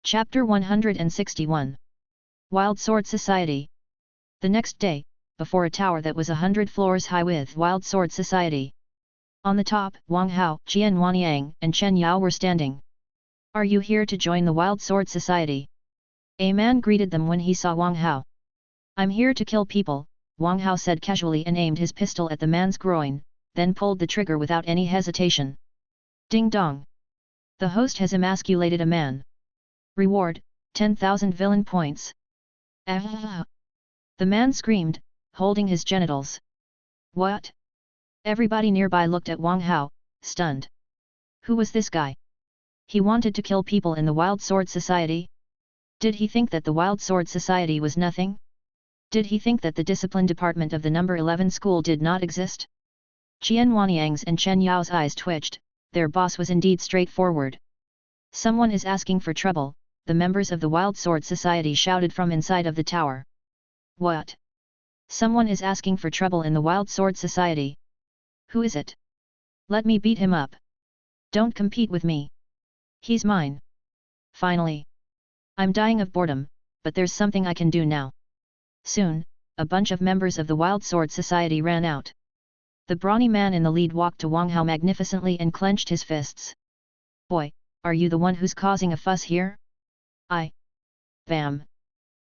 Chapter 161. Wild Sword Society. The next day, before a tower that was 100 floors high with Wild Sword Society. On the top, Wang Hao, Qian Wanyang, and Chen Yao were standing. "Are you here to join the Wild Sword Society?" A man greeted them when he saw Wang Hao. "I'm here to kill people," Wang Hao said casually and aimed his pistol at the man's groin, then pulled the trigger without any hesitation. Ding dong! The host has emasculated a man. Reward, 10,000 villain points. Ah! The man screamed, holding his genitals. What? Everybody nearby looked at Wang Hao, stunned. Who was this guy? He wanted to kill people in the Wild Sword Society? Did he think that the Wild Sword Society was nothing? Did he think that the discipline department of the number 11 school did not exist? Qian Wanyang's and Chen Yao's eyes twitched. Their boss was indeed straightforward. "Someone is asking for trouble," the members of the Wild Sword Society shouted from inside of the tower. "What? Someone is asking for trouble in the Wild Sword Society? Who is it? Let me beat him up. Don't compete with me. He's mine. Finally. I'm dying of boredom, but there's something I can do now." Soon, a bunch of members of the Wild Sword Society ran out. The brawny man in the lead walked to Wang Hao magnificently and clenched his fists. "Boy, are you the one who's causing a fuss here?" "I." Bam!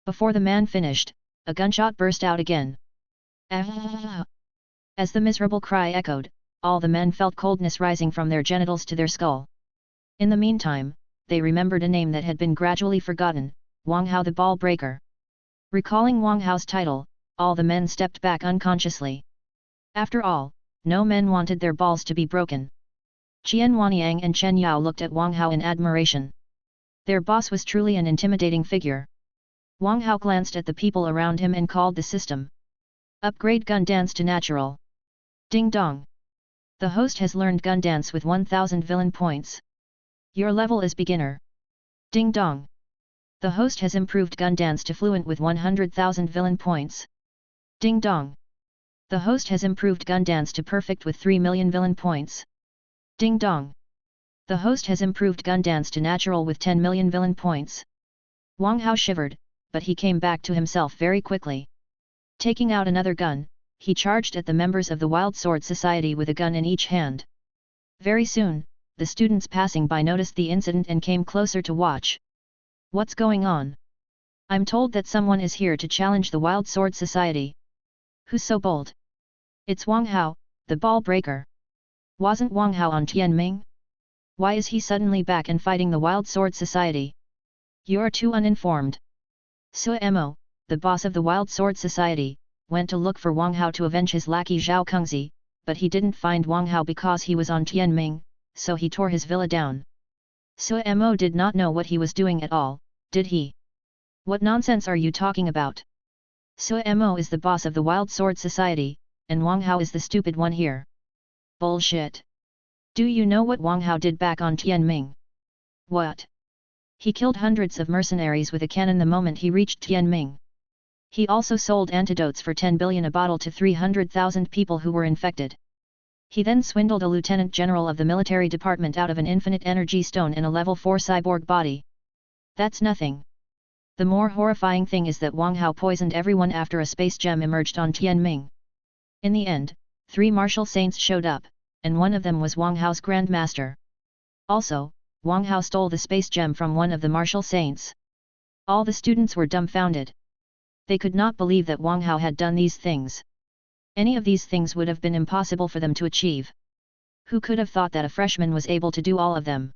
Before the man finished, a gunshot burst out again. Ah! As the miserable cry echoed, all the men felt coldness rising from their genitals to their skull. In the meantime, they remembered a name that had been gradually forgotten, Wang Hao the Ball Breaker. Recalling Wang Hao's title, all the men stepped back unconsciously. After all, no men wanted their balls to be broken. Qian Wanyang and Chen Yao looked at Wang Hao in admiration. Their boss was truly an intimidating figure. Wang Hao glanced at the people around him and called the system. "Upgrade gun dance to natural." Ding dong! The host has learned gun dance with 1000 villain points. Your level is beginner. Ding dong! The host has improved gun dance to fluent with 100,000 villain points. Ding dong! The host has improved gun dance to perfect with 3 million villain points. Ding dong! The host has improved gun dance to natural with 10 million villain points. Wang Hao shivered, but he came back to himself very quickly. Taking out another gun, he charged at the members of the Wild Sword Society with a gun in each hand. Very soon, the students passing by noticed the incident and came closer to watch. "What's going on? I'm told that someone is here to challenge the Wild Sword Society. Who's so bold?" "It's Wang Hao, the ball breaker." "Wasn't Wang Hao on Tianming? Why is he suddenly back and fighting the Wild Sword Society?" "You're too uninformed." Suemo, the boss of the Wild Sword Society, went to look for Wang Hao to avenge his lackey Zhao Kengzi, but he didn't find Wang Hao because he was on Tianming, so he tore his villa down. Suemo did not know what he was doing at all, did he? "What nonsense are you talking about? Suemo is the boss of the Wild Sword Society, and Wang Hao is the stupid one here." "Bullshit! Do you know what Wang Hao did back on Tianming?" "What? He killed hundreds of mercenaries with a cannon the moment he reached Tianming. He also sold antidotes for 10 billion a bottle to 300,000 people who were infected. He then swindled a lieutenant general of the military department out of an infinite energy stone and a level 4 cyborg body. That's nothing. The more horrifying thing is that Wang Hao poisoned everyone after a space gem emerged on Tianming. In the end, 3 martial saints showed up, and one of them was Wang Hao's grandmaster. Also, Wang Hao stole the space gem from one of the martial saints. All the students were dumbfounded. They could not believe that Wang Hao had done these things. Any of these things would have been impossible for them to achieve. Who could have thought that a freshman was able to do all of them?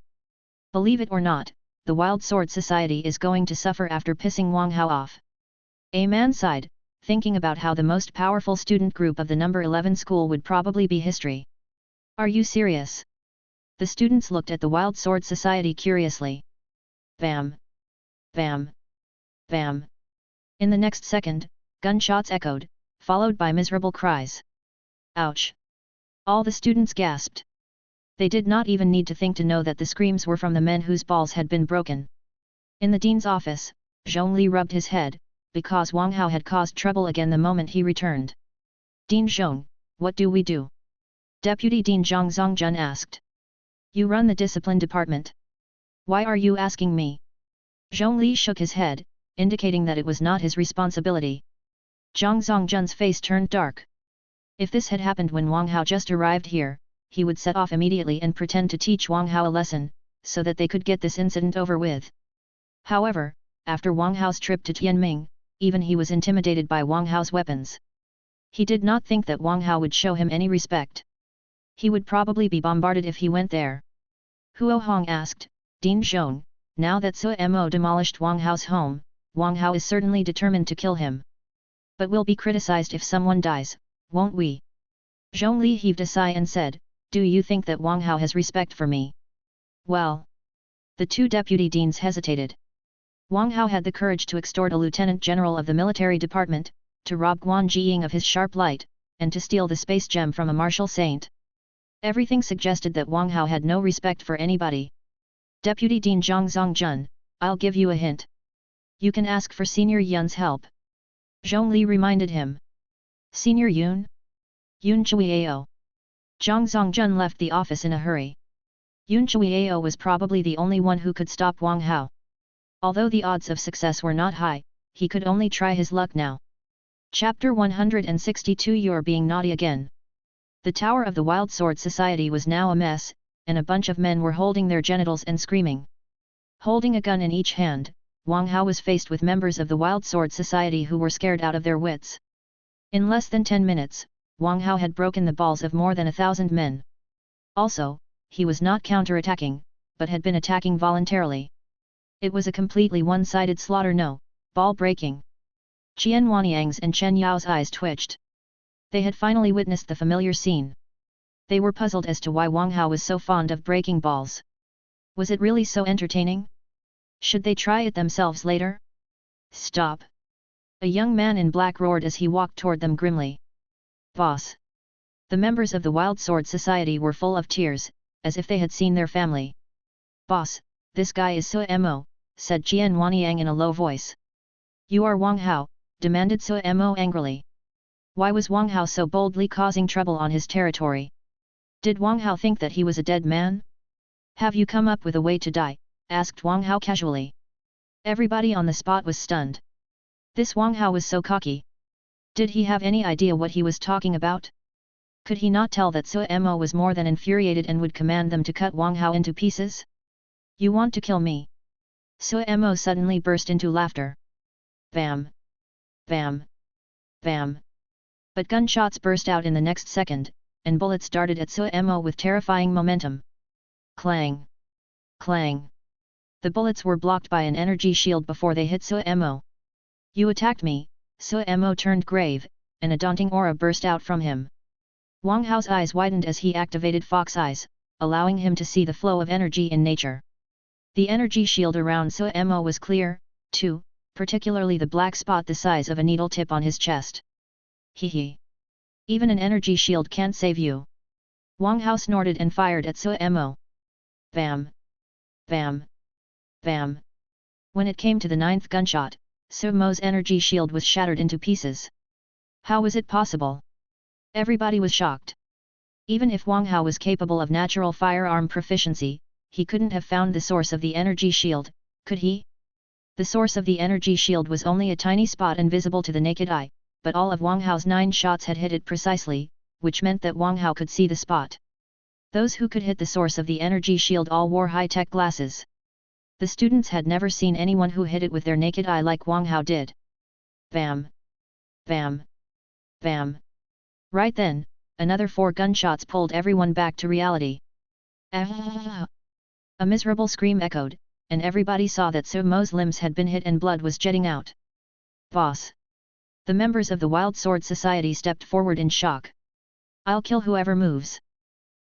Believe it or not, the Wild Sword Society is going to suffer after pissing Wang Hao off. A man sighed, thinking about how the most powerful student group of the number 11 school would probably be history. "Are you serious?" The students looked at the Wild Sword Society curiously. Bam! Bam! Bam! In the next second, gunshots echoed, followed by miserable cries. Ouch! All the students gasped. They did not even need to think to know that the screams were from the men whose balls had been broken. In the dean's office, Zhongli rubbed his head, because Wang Hao had caused trouble again the moment he returned. "Dean Zhong, what do we do?" Deputy Dean Zhang Zongjun asked. "You run the discipline department. Why are you asking me?" Zhongli shook his head, indicating that it was not his responsibility. Zhang Zongjun's face turned dark. If this had happened when Wang Hao just arrived here, he would set off immediately and pretend to teach Wang Hao a lesson, so that they could get this incident over with. However, after Wang Hao's trip to Tianming, even he was intimidated by Wang Hao's weapons. He did not think that Wang Hao would show him any respect. He would probably be bombarded if he went there. Huo Hong asked, Din Zhong, now that Sui Mo demolished Wang Hao's home, Wang Hao is certainly determined to kill him. But we'll be criticized if someone dies, won't we? Zhongli heaved a sigh and said, do you think that Wang Hao has respect for me? Well. The two deputy deans hesitated. Wang Hao had the courage to extort a lieutenant general of the military department, to rob Guan Jiying of his sharp light, and to steal the space gem from a martial saint. Everything suggested that Wang Hao had no respect for anybody. Deputy Dean Zhang Zongjun, I'll give you a hint. You can ask for Senior Yun's help. Zhongli reminded him. Senior Yun? Yun Chuiao. Zhang Zongjun left the office in a hurry. Yun Chuiao was probably the only one who could stop Wang Hao. Although the odds of success were not high, he could only try his luck now. Chapter 162 You're being naughty again. The Tower of the Wild Sword Society was now a mess, and a bunch of men were holding their genitals and screaming. Holding a gun in each hand, Wang Hao was faced with members of the Wild Sword Society who were scared out of their wits. In less than 10 minutes, Wang Hao had broken the balls of more than 1,000 men. Also, he was not counter-attacking, but had been attacking voluntarily. It was a completely one-sided slaughter, no ball breaking. Qian Wanyang's and Chen Yao's eyes twitched. They had finally witnessed the familiar scene. They were puzzled as to why Wang Hao was so fond of breaking balls. Was it really so entertaining? Should they try it themselves later? Stop! A young man in black roared as he walked toward them grimly. Boss! The members of the Wild Sword Society were full of tears, as if they had seen their family. Boss, this guy is Sui Mo, said Qian Wanyang in a low voice. You are Wang Hao, demanded Sui Mo angrily. Why was Wang Hao so boldly causing trouble on his territory? Did Wang Hao think that he was a dead man? Have you come up with a way to die? Asked Wang Hao casually. Everybody on the spot was stunned. This Wang Hao was so cocky. Did he have any idea what he was talking about? Could he not tell that Sui Mo was more than infuriated and would command them to cut Wang Hao into pieces? You want to kill me? Sui Mo suddenly burst into laughter. Bam! Bam! Bam! But gunshots burst out in the next second, and bullets darted at Sui Mo with terrifying momentum. Clang! Clang! The bullets were blocked by an energy shield before they hit Sui Mo. You attacked me, Sui Mo turned grave, and a daunting aura burst out from him. Wang Hao's eyes widened as he activated Fox Eyes, allowing him to see the flow of energy in nature. The energy shield around Sui Mo was clear, too, particularly the black spot the size of a needle tip on his chest. Hee. Even an energy shield can't save you. Wang Hao snorted and fired at Sui Mo. Bam! Bam! Bam! When it came to the 9th gunshot, Sui Mo's energy shield was shattered into pieces. How was it possible? Everybody was shocked. Even if Wang Hao was capable of natural firearm proficiency, he couldn't have found the source of the energy shield, could he? The source of the energy shield was only a tiny spot invisible to the naked eye, but all of Wang Hao's 9 shots had hit it precisely, which meant that Wang Hao could see the spot. Those who could hit the source of the energy shield all wore high-tech glasses. The students had never seen anyone who hit it with their naked eye like Wang Hao did. Bam! Bam! Bam! Right then, another 4 gunshots pulled everyone back to reality. Ah! A miserable scream echoed, and everybody saw that Sui Mo's limbs had been hit and blood was jetting out. Boss! The members of the Wild Sword Society stepped forward in shock. I'll kill whoever moves.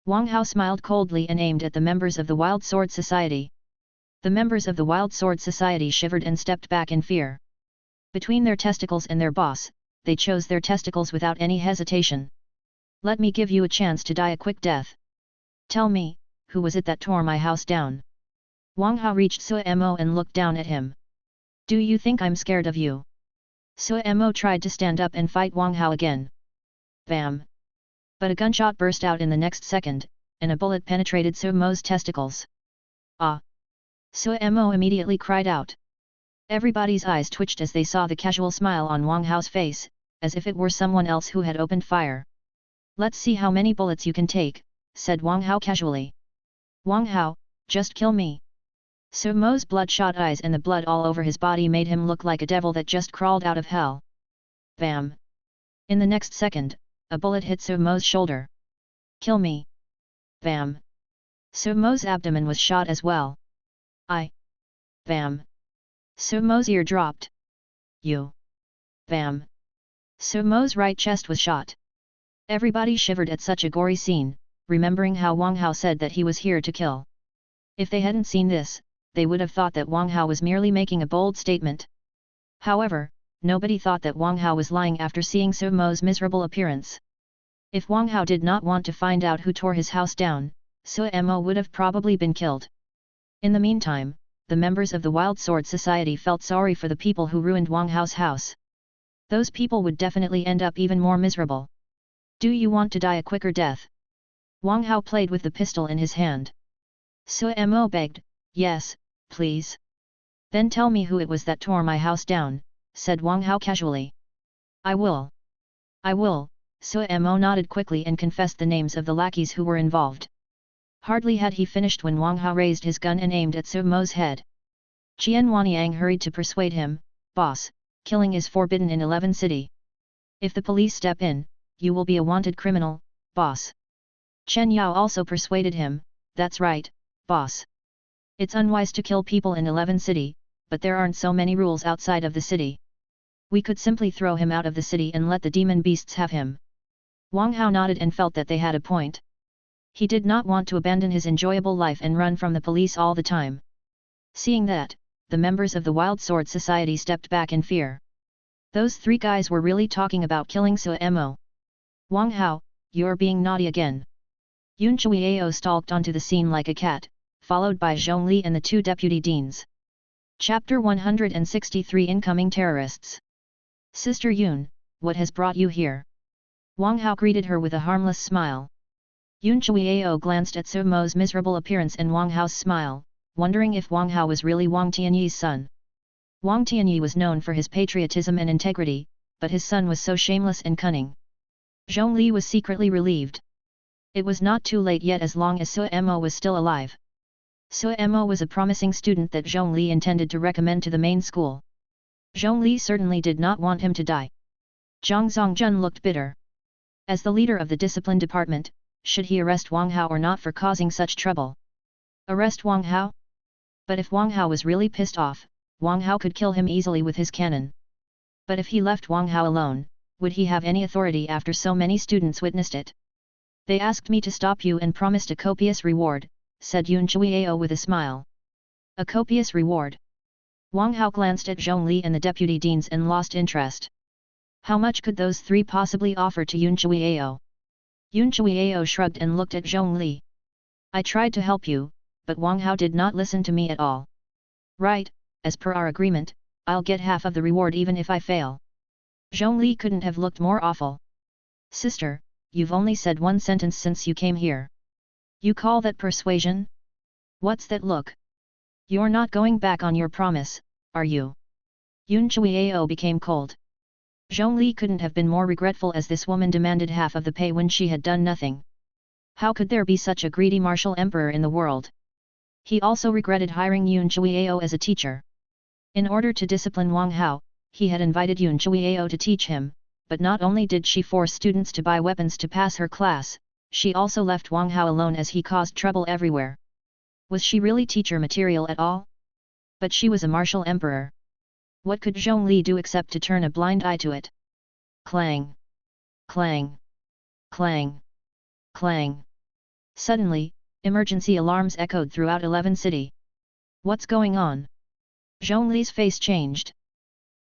Wang Hao smiled coldly and aimed at the members of the Wild Sword Society. The members of the Wild Sword Society shivered and stepped back in fear. Between their testicles and their boss, they chose their testicles without any hesitation. Let me give you a chance to die a quick death. Tell me, who was it that tore my house down? Wang Hao reached Sui Mo and looked down at him. Do you think I'm scared of you? Sui Mo tried to stand up and fight Wang Hao again. Bam! But a gunshot burst out in the next second, and a bullet penetrated Sui Mo's testicles. Ah! Sui Mo immediately cried out. Everybody's eyes twitched as they saw the casual smile on Wang Hao's face, as if it were someone else who had opened fire. "Let's see how many bullets you can take," said Wang Hao casually. "Wang Hao, just kill me." Su Mo's bloodshot eyes and the blood all over his body made him look like a devil that just crawled out of hell. Bam! In the next second, a bullet hit Su Mo's shoulder. "Kill me!" Bam! Su Mo's abdomen was shot as well. Bam! Su Mo's ear dropped. "You!" Bam! Su Mo's right chest was shot. Everybody shivered at such a gory scene, remembering how Wang Hao said that he was here to kill. If they hadn't seen this, they would have thought that Wang Hao was merely making a bold statement. However, nobody thought that Wang Hao was lying after seeing Su Mo's miserable appearance. If Wang Hao did not want to find out who tore his house down, Su Mo would have probably been killed. In the meantime, the members of the Wild Sword Society felt sorry for the people who ruined Wang Hao's house. Those people would definitely end up even more miserable. "Do you want to die a quicker death?" Wang Hao played with the pistol in his hand. Su Mo begged, "Yes, please." "Then tell me who it was that tore my house down," said Wang Hao casually. I will." Su Mo nodded quickly and confessed the names of the lackeys who were involved. Hardly had he finished when Wang Hao raised his gun and aimed at Su Mo's head. Qian Wanyang hurried to persuade him, "Boss, killing is forbidden in 11 City. If the police step in, you will be a wanted criminal, boss." Chen Yao also persuaded him, "That's right, boss. It's unwise to kill people in 11 City, but there aren't so many rules outside of the city. We could simply throw him out of the city and let the demon beasts have him." Wang Hao nodded and felt that they had a point. He did not want to abandon his enjoyable life and run from the police all the time. Seeing that, the members of the Wild Sword Society stepped back in fear. Those three guys were really talking about killing Su Mo. "Wang Hao, you're being naughty again." Yun Chuiao stalked onto the scene like a cat, followed by Zhongli and the two deputy deans. Chapter 163 Incoming Terrorists. "Sister Yun, what has brought you here?" Wang Hao greeted her with a harmless smile. Yun Chuiao glanced at Su Mo's miserable appearance and Wang Hao's smile, wondering if Wang Hao was really Wang Tianyi's son. Wang Tianyi was known for his patriotism and integrity, but his son was so shameless and cunning. Zhongli was secretly relieved. It was not too late yet as long as Su Mo was still alive. Su Mo was a promising student that Zhongli intended to recommend to the main school. Zhongli certainly did not want him to die. Zhang Zongjun looked bitter. As the leader of the discipline department, should he arrest Wang Hao or not for causing such trouble? Arrest Wang Hao? But if Wang Hao was really pissed off, Wang Hao could kill him easily with his cannon. But if he left Wang Hao alone, would he have any authority after so many students witnessed it? "They asked me to stop you and promised a copious reward," said Yun Chuiao with a smile. "A copious reward?" Wang Hao glanced at Zhongli and the deputy deans and lost interest. How much could those three possibly offer to Yun Chuiao? Yun Chuiao shrugged and looked at Zhongli. "I tried to help you, but Wang Hao did not listen to me at all." "Right, as per our agreement, I'll get half of the reward even if I fail." Zhongli couldn't have looked more awful. "Sister, you've only said one sentence since you came here. You call that persuasion? What's that look? You're not going back on your promise, are you?" Yun Chuiao became cold. Zhongli couldn't have been more regretful as this woman demanded half of the pay when she had done nothing. How could there be such a greedy martial emperor in the world? He also regretted hiring Yun Chuiao as a teacher. In order to discipline Wang Hao, he had invited Yun Chuiao to teach him, but not only did she force students to buy weapons to pass her class, she also left Wang Hao alone as he caused trouble everywhere. Was she really teacher material at all? But she was a martial emperor. What could Zhongli do except to turn a blind eye to it? Clang! Clang! Clang! Clang! Suddenly, emergency alarms echoed throughout 11 City. "What's going on?" Zhongli's face changed.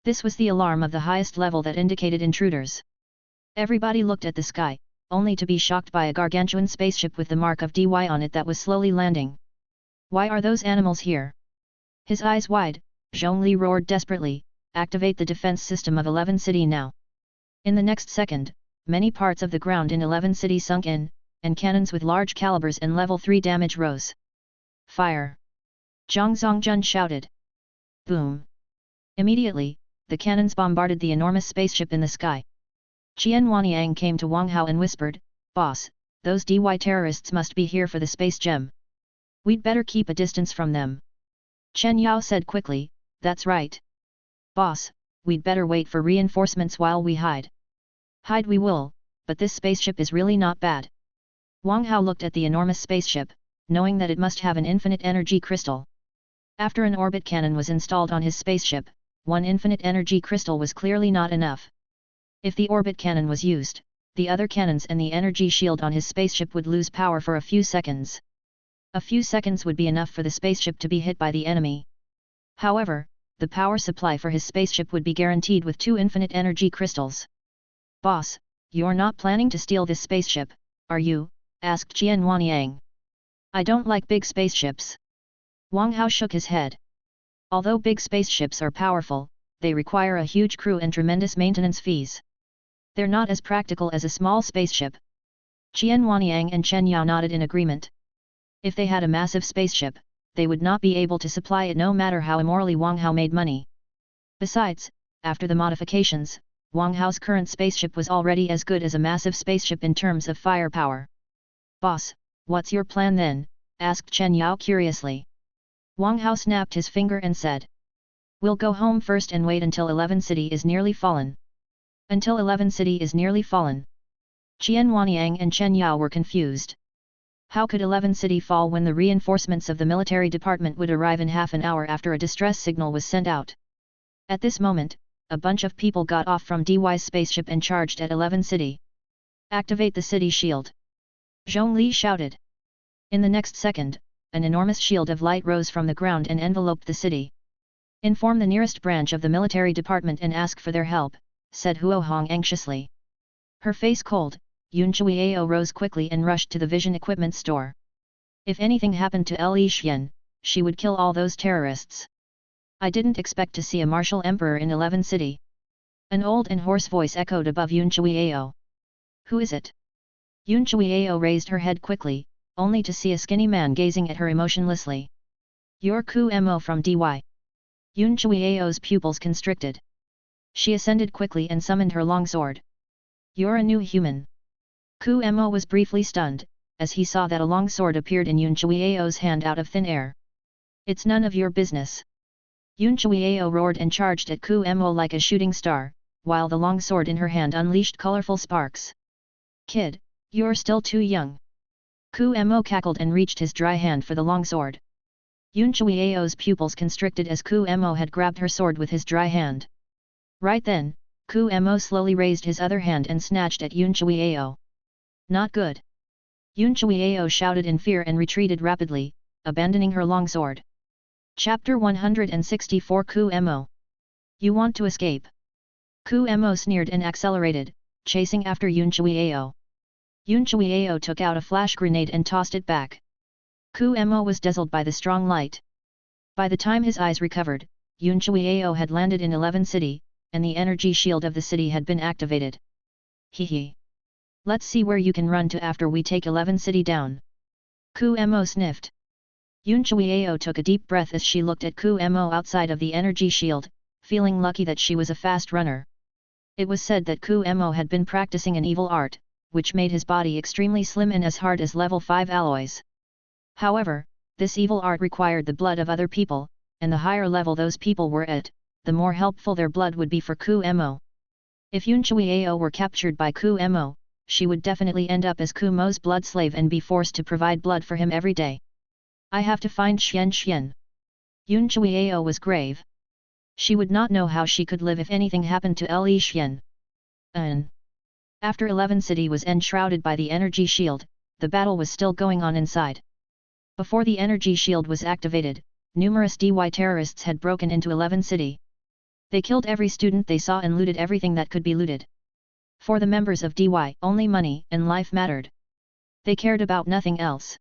This was the alarm of the highest level that indicated intruders. Everybody looked at the sky, only to be shocked by a gargantuan spaceship with the mark of DY on it that was slowly landing. "Why are those animals here?" His eyes wide, Zhongli roared desperately, "Activate the defense system of 11 City now." In the next second, many parts of the ground in 11 City sunk in, and cannons with large calibers and level 3 damage rose. "Fire!" Zhang Zongjun shouted. Boom! Immediately, the cannons bombarded the enormous spaceship in the sky. Qian Huanyang came to Wang Hao and whispered, "Boss, those DY terrorists must be here for the space gem. We'd better keep a distance from them." Chen Yao said quickly, "That's right. Boss, we'd better wait for reinforcements while we hide." "Hide we will, but this spaceship is really not bad." Wang Hao looked at the enormous spaceship, knowing that it must have an infinite energy crystal. After an orbit cannon was installed on his spaceship, one infinite energy crystal was clearly not enough. If the orbit cannon was used, the other cannons and the energy shield on his spaceship would lose power for a few seconds. A few seconds would be enough for the spaceship to be hit by the enemy. However, the power supply for his spaceship would be guaranteed with 2 infinite energy crystals. "Boss, you're not planning to steal this spaceship, are you?" asked Qian Huanyang. "I don't like big spaceships." Wang Hao shook his head. Although big spaceships are powerful, they require a huge crew and tremendous maintenance fees. They're not as practical as a small spaceship. Qian Huanyang and Chen Yao nodded in agreement. If they had a massive spaceship, they would not be able to supply it no matter how immorally Wang Hao made money. Besides, after the modifications, Wang Hao's current spaceship was already as good as a massive spaceship in terms of firepower. "Boss, what's your plan then?" asked Chen Yao curiously. Wang Hao snapped his finger and said, "We'll go home first and wait until 11 City is nearly fallen." "Until 11 City is nearly fallen?" Qian Huanyang and Chen Yao were confused. How could 11 City fall when the reinforcements of the military department would arrive in half an hour after a distress signal was sent out? At this moment, a bunch of people got off from DY's spaceship and charged at 11 City. "Activate the city shield!" Zhongli shouted. In the next second, an enormous shield of light rose from the ground and enveloped the city. "Inform the nearest branch of the military department and ask for their help," said Huo Hong anxiously. Her face cold, Yun Chuiao rose quickly and rushed to the vision equipment store. If anything happened to Li Xian, she would kill all those terrorists. "I didn't expect to see a martial emperor in 11 City." An old and hoarse voice echoed above Yun Chuiao. "Who is it?" Yun Chuiao raised her head quickly, only to see a skinny man gazing at her emotionlessly. "You're Ku Mo from DY." Yun Chuiao's pupils constricted. She ascended quickly and summoned her longsword. "You're a new human." Ku Mo was briefly stunned, as he saw that a longsword appeared in Yun Chuiao's hand out of thin air. "It's none of your business." Yun Chuiao roared and charged at Ku Mo like a shooting star, while the longsword in her hand unleashed colorful sparks. "Kid, you're still too young." Ku Mo cackled and reached his dry hand for the longsword. Yun Chuiao's pupils constricted as Ku Mo had grabbed her sword with his dry hand. Right then, Ku Mo slowly raised his other hand and snatched at Yun Chuiao. "Not good!" Yun Chuiao shouted in fear and retreated rapidly, abandoning her longsword. Chapter 164 Ku Mo. "You want to escape?" Ku Mo sneered and accelerated, chasing after Yun Chuiao. Yun Chuiao took out a flash grenade and tossed it back. Ku Mo was dazzled by the strong light. By the time his eyes recovered, Yun Chuiao had landed in 11 City, and the energy shield of the city had been activated. "Hee. Let's see where you can run to after we take 11 City down." Ku Mo sniffed. Yun Chuiao took a deep breath as she looked at Ku Mo outside of the energy shield, feeling lucky that she was a fast runner. It was said that Ku Mo had been practicing an evil art, which made his body extremely slim and as hard as level 5 alloys. However, this evil art required the blood of other people, and the higher level those people were at, the more helpful their blood would be for Ku Mo. If Yun Chuiao were captured by Ku Mo, she would definitely end up as Ku Mo's blood slave and be forced to provide blood for him every day. "I have to find Xian." Yun Chuiao was grave. She would not know how she could live if anything happened to Li Xian. After 11 City was enshrouded by the energy shield, the battle was still going on inside. Before the energy shield was activated, numerous DY terrorists had broken into 11 City. They killed every student they saw and looted everything that could be looted. For the members of DY, only money and life mattered. They cared about nothing else.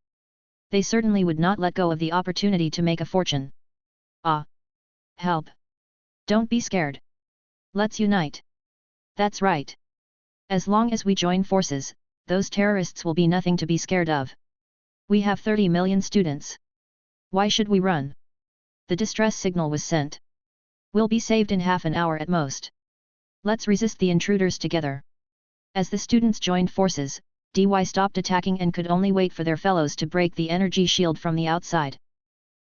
They certainly would not let go of the opportunity to make a fortune. "Ah! Help! Don't be scared. Let's unite." "That's right. As long as we join forces, those terrorists will be nothing to be scared of. We have 30 million students. Why should we run?" The distress signal was sent. We'll be saved in half an hour at most. Let's resist the intruders together. As the students joined forces, DY stopped attacking and could only wait for their fellows to break the energy shield from the outside.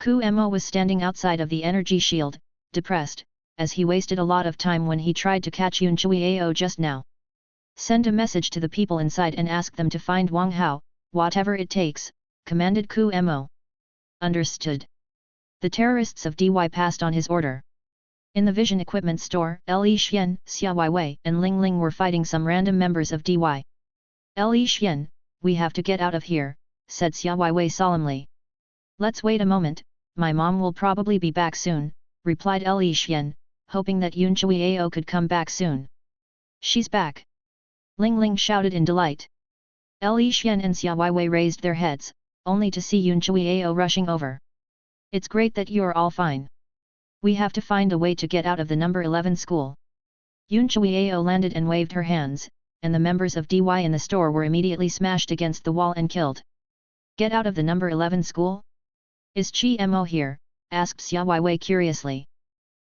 Ku Mo was standing outside of the energy shield, depressed, as he wasted a lot of time when he tried to catch Yun Chui Ao just now. Send a message to the people inside and ask them to find Wang Hao, whatever it takes, commanded Ku Mo. Understood. The terrorists of DY passed on his order. In the vision equipment store, Li Xian, Xia Weiwei and Ling Ling were fighting some random members of DY. Li Xian, we have to get out of here, said Xia Weiwei solemnly. Let's wait a moment, my mom will probably be back soon, replied Li Xian, hoping that Yun Chui Ao could come back soon. She's back! Ling Ling shouted in delight. Li Xian and Xia Weiwei raised their heads, only to see Yun Chui Ao rushing over. It's great that you're all fine. We have to find a way to get out of the number 11 school. Yun Chui Ao landed and waved her hands, and the members of DY in the store were immediately smashed against the wall and killed. Get out of the number 11 school? Is Chi Mo here? Asked Xia Weiwei curiously.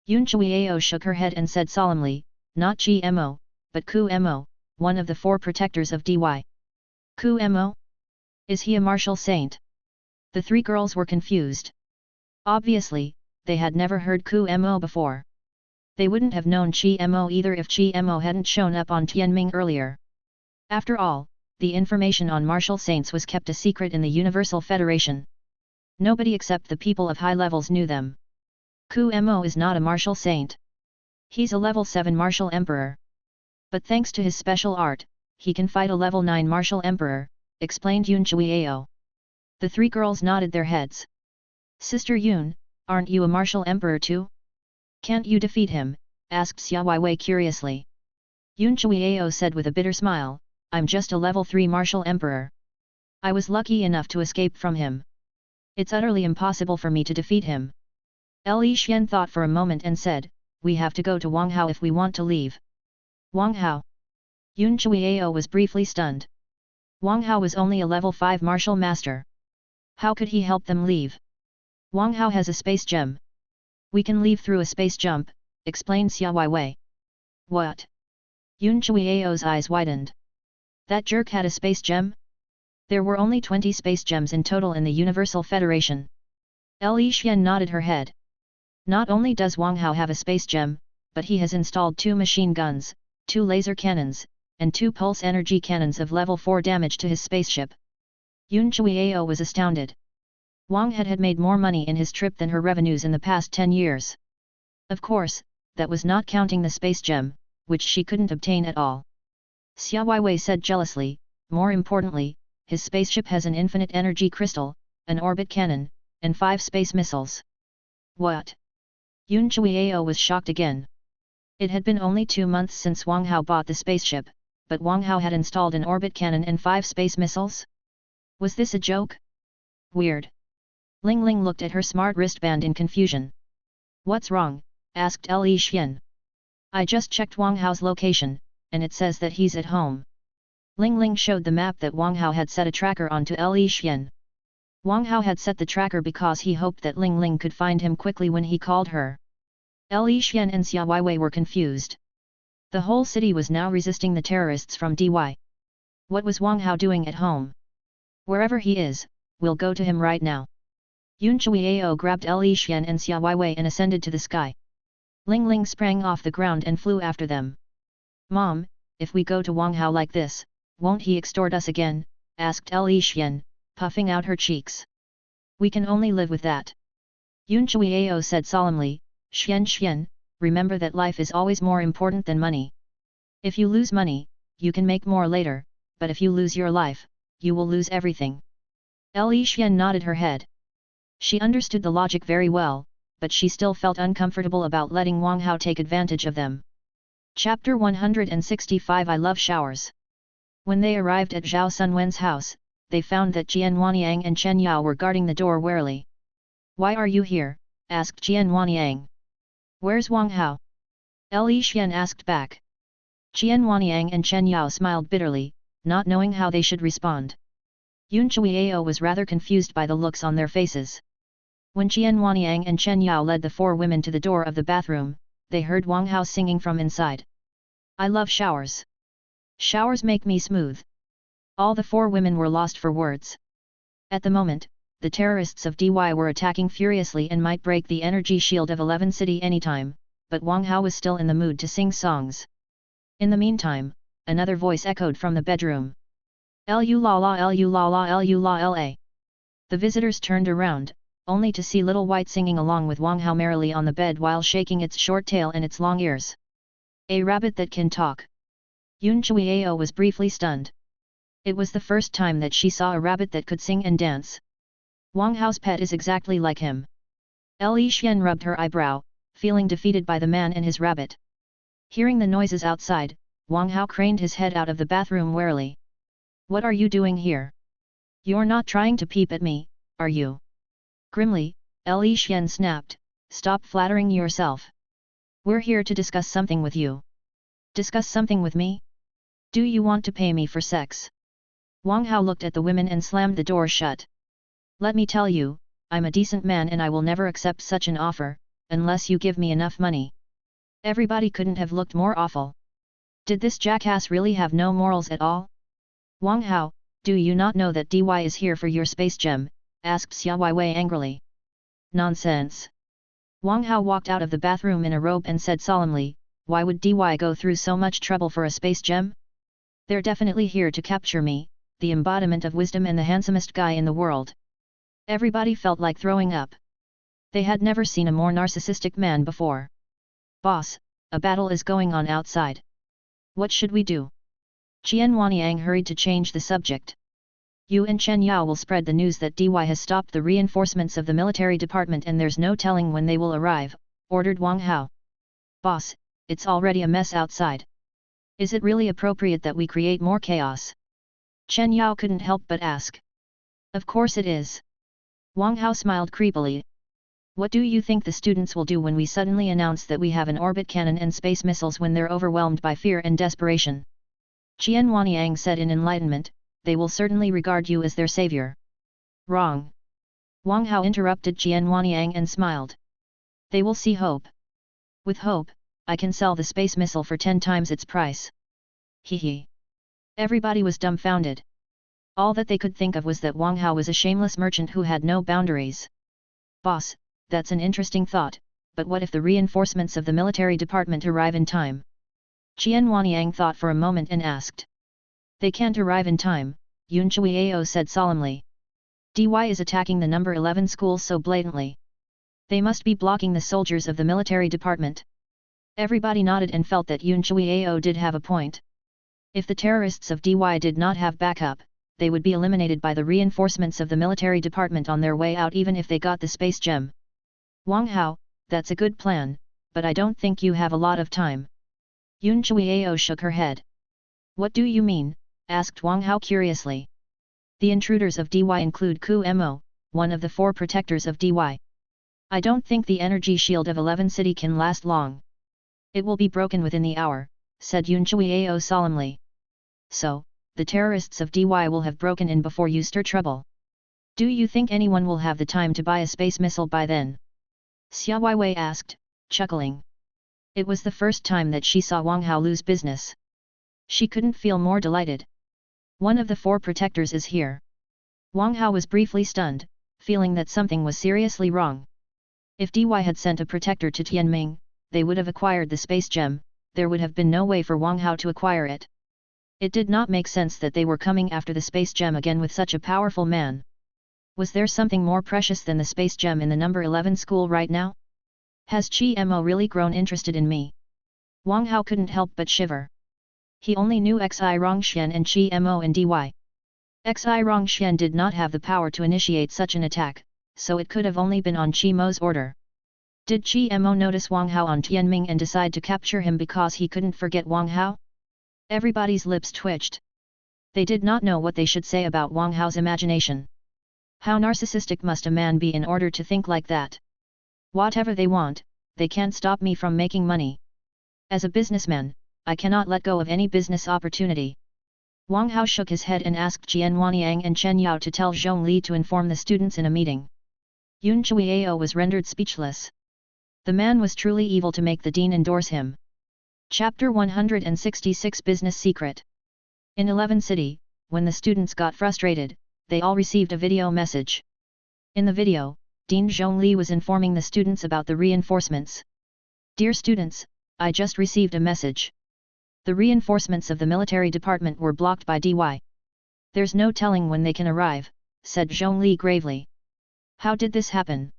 Yun Chui Ao shook her head and said solemnly, not Chi Mo, but Ku Mo, one of the 4 protectors of DY. Ku Mo? Is he a martial saint? The 3 girls were confused. Obviously, they had never heard Ku Mo before. They wouldn't have known Chi Mo either if Chi Mo hadn't shown up on Tianming earlier. After all, the information on martial saints was kept a secret in the Universal Federation. Nobody except the people of high levels knew them. Ku Mo is not a martial saint. He's a level 7 martial emperor. But thanks to his special art, he can fight a level 9 martial emperor, explained Yun Chui Ao. The 3 girls nodded their heads. Sister Yun, aren't you a martial emperor too? Can't you defeat him? Asked Xia Weiwei curiously. Yun Chui Ao said with a bitter smile, I'm just a level 3 martial emperor. I was lucky enough to escape from him. It's utterly impossible for me to defeat him. Li Xian thought for a moment and said, we have to go to Wang Hao if we want to leave. Wang Hao? Yun Chui Ao was briefly stunned. Wang Hao was only a level 5 martial master. How could he help them leave? Wang Hao has a space gem. We can leave through a space jump, explained Xia Weiwei. What? Yun Chui Ao's eyes widened. That jerk had a space gem? There were only 20 space gems in total in the Universal Federation. Li Xian nodded her head. Not only does Wang Hao have a space gem, but he has installed 2 machine guns, 2 laser cannons, and 2 pulse energy cannons of level 4 damage to his spaceship. Yun Chui Ao was astounded. Wang had made more money in his trip than her revenues in the past 10 years. Of course, that was not counting the space gem, which she couldn't obtain at all. Xia Weiwei said jealously, more importantly, his spaceship has an infinite energy crystal, an orbit cannon, and 5 space missiles. What? Yun Chui Ao was shocked again. It had been only 2 months since Wang Hao bought the spaceship, but Wang Hao had installed an orbit cannon and 5 space missiles? Was this a joke? Weird. Ling Ling looked at her smart wristband in confusion. What's wrong? Asked Li Xian. I just checked Wang Hao's location, and it says that he's at home. Ling Ling showed the map that Wang Hao had set a tracker onto Li Xian. Wang Hao had set the tracker because he hoped that Ling Ling could find him quickly when he called her. Li Xian and Xia Weiwei were confused. The whole city was now resisting the terrorists from DY. What was Wang Hao doing at home? Wherever he is, we'll go to him right now. Yun Chui Ao grabbed Li Xian and Xia Weiwei and ascended to the sky. Ling Ling sprang off the ground and flew after them. Mom, if we go to Wang Hao like this, won't he extort us again? Asked Li Xian, puffing out her cheeks. We can only live with that. Yun Chui Ao said solemnly, Xian, remember that life is always more important than money. If you lose money, you can make more later, but if you lose your life, you will lose everything. Li Xian nodded her head. She understood the logic very well, but she still felt uncomfortable about letting Wang Hao take advantage of them. Chapter 165 I Love Showers. When they arrived at Zhao Sunwen's house, they found that Jian Wanyang and Chen Yao were guarding the door warily. Why are you here? Asked Jian Wanyang. Where's Wang Hao? Li Xian asked back. Jian Wanyang and Chen Yao smiled bitterly, not knowing how they should respond. Yun Chui Ao was rather confused by the looks on their faces. When Qian Huanyang and Chen Yao led the four women to the door of the bathroom, they heard Wang Hao singing from inside. I love showers. Showers make me smooth. All the four women were lost for words. At the moment, the terrorists of DY were attacking furiously and might break the energy shield of 11 City anytime, but Wang Hao was still in the mood to sing songs. In the meantime, another voice echoed from the bedroom. Lu la la lu la la lu la la. The visitors turned around, only to see Little White singing along with Wang Hao merrily on the bed while shaking its short tail and its long ears. A rabbit that can talk. Yun Chuiao was briefly stunned. It was the first time that she saw a rabbit that could sing and dance. Wang Hao's pet is exactly like him. Li Xian rubbed her eyebrow, feeling defeated by the man and his rabbit. Hearing the noises outside, Wang Hao craned his head out of the bathroom warily. What are you doing here? You're not trying to peep at me, are you? Grimly, Li Xian snapped, stop flattering yourself. We're here to discuss something with you. Discuss something with me? Do you want to pay me for sex? Wang Hao looked at the women and slammed the door shut. Let me tell you, I'm a decent man and I will never accept such an offer, unless you give me enough money. Everybody couldn't have looked more awful. Did this jackass really have no morals at all? Wang Hao, do you not know that DY is here for your space gem? Asked Xia Weiwei angrily. Nonsense. Wang Hao walked out of the bathroom in a robe and said solemnly, why would DY go through so much trouble for a space gem? They're definitely here to capture me, the embodiment of wisdom and the handsomest guy in the world. Everybody felt like throwing up. They had never seen a more narcissistic man before. Boss, a battle is going on outside. What should we do? Qian Huanyang hurried to change the subject. You and Chen Yao will spread the news that DY has stopped the reinforcements of the military department and there's no telling when they will arrive, ordered Wang Hao. Boss, it's already a mess outside. Is it really appropriate that we create more chaos? Chen Yao couldn't help but ask. Of course it is. Wang Hao smiled creepily. What do you think the students will do when we suddenly announce that we have an orbit cannon and space missiles when they're overwhelmed by fear and desperation? Qian Huanyang said in enlightenment, they will certainly regard you as their savior. Wrong. Wang Hao interrupted Qian Huanyang and smiled. They will see hope. With hope, I can sell the space missile for 10 times its price. Hee. Everybody was dumbfounded. All that they could think of was that Wang Hao was a shameless merchant who had no boundaries. Boss, that's an interesting thought, but what if the reinforcements of the military department arrive in time? Qian Huanyang thought for a moment and asked. They can't arrive in time, Yun Chuiao said solemnly. DY is attacking the number 11 school so blatantly. They must be blocking the soldiers of the military department. Everybody nodded and felt that Yun Chuiao did have a point. If the terrorists of DY did not have backup, they would be eliminated by the reinforcements of the military department on their way out even if they got the space gem. Wang Hao, that's a good plan, but I don't think you have a lot of time. Yun Chuiao shook her head. What do you mean? Asked Wang Hao curiously. The intruders of DY include Ku Mo, one of the 4 protectors of DY. I don't think the energy shield of 11 City can last long. It will be broken within the hour, said Yun Chuiao solemnly. So, the terrorists of DY will have broken in before you stir trouble. Do you think anyone will have the time to buy a space missile by then? Xia Weiwei asked, chuckling. It was the first time that she saw Wang Hao lose business. She couldn't feel more delighted. One of the 4 protectors is here. Wang Hao was briefly stunned, feeling that something was seriously wrong. If DY had sent a protector to Tianming, they would have acquired the space gem, there would have been no way for Wang Hao to acquire it. It did not make sense that they were coming after the space gem again with such a powerful man. Was there something more precious than the space gem in the number 11 school right now? Has Chi Mo really grown interested in me? Wang Hao couldn't help but shiver. He only knew Xi Rongxian and Chi Mo and DY. Xi Rongxian did not have the power to initiate such an attack, so it could have only been on Chi Mo's order. Did Chi Mo notice Wang Hao on Tianming and decide to capture him because he couldn't forget Wang Hao? Everybody's lips twitched. They did not know what they should say about Wang Hao's imagination. How narcissistic must a man be in order to think like that? Whatever they want, they can't stop me from making money. As a businessman, I cannot let go of any business opportunity. Wang Hao shook his head and asked Qian Huanyang and Chen Yao to tell Zhong Li to inform the students in a meeting. Yun Chuiao was rendered speechless. The man was truly evil to make the dean endorse him. Chapter 166 Business Secret. In 11 City, when the students got frustrated, they all received a video message. In the video, Dean Zhongli was informing the students about the reinforcements. Dear students, I just received a message. The reinforcements of the military department were blocked by DY. There's no telling when they can arrive, said Zhongli gravely. How did this happen?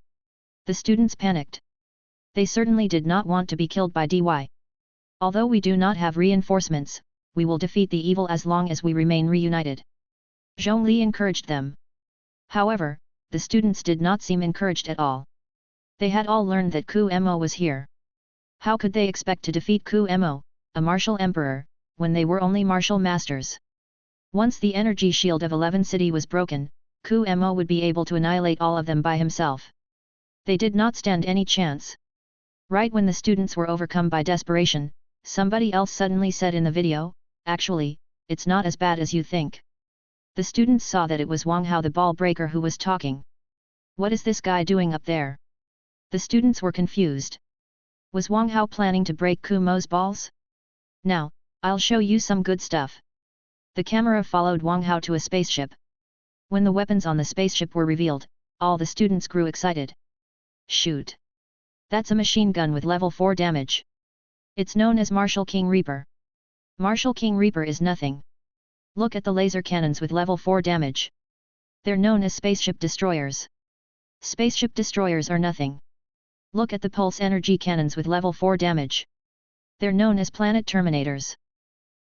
The students panicked. They certainly did not want to be killed by DY. Although we do not have reinforcements, we will defeat the evil as long as we remain reunited. Zhongli encouraged them. However, the students did not seem encouraged at all. They had all learned that Ku Mo was here. How could they expect to defeat Ku Mo, a martial emperor, when they were only martial masters? Once the energy shield of 11 City was broken, Ku Mo would be able to annihilate all of them by himself. They did not stand any chance. Right when the students were overcome by desperation, somebody else suddenly said in the video, actually, it's not as bad as you think. The students saw that it was Wang Hao the ball breaker who was talking. What is this guy doing up there? The students were confused. Was Wang Hao planning to break Ku Mo's balls? Now, I'll show you some good stuff. The camera followed Wang Hao to a spaceship. When the weapons on the spaceship were revealed, all the students grew excited. Shoot! That's a machine gun with level 4 damage. It's known as Martial King Reaper. Martial King Reaper is nothing. Look at the laser cannons with level 4 damage. They're known as spaceship destroyers. Spaceship destroyers are nothing. Look at the pulse energy cannons with level 4 damage. They're known as planet terminators.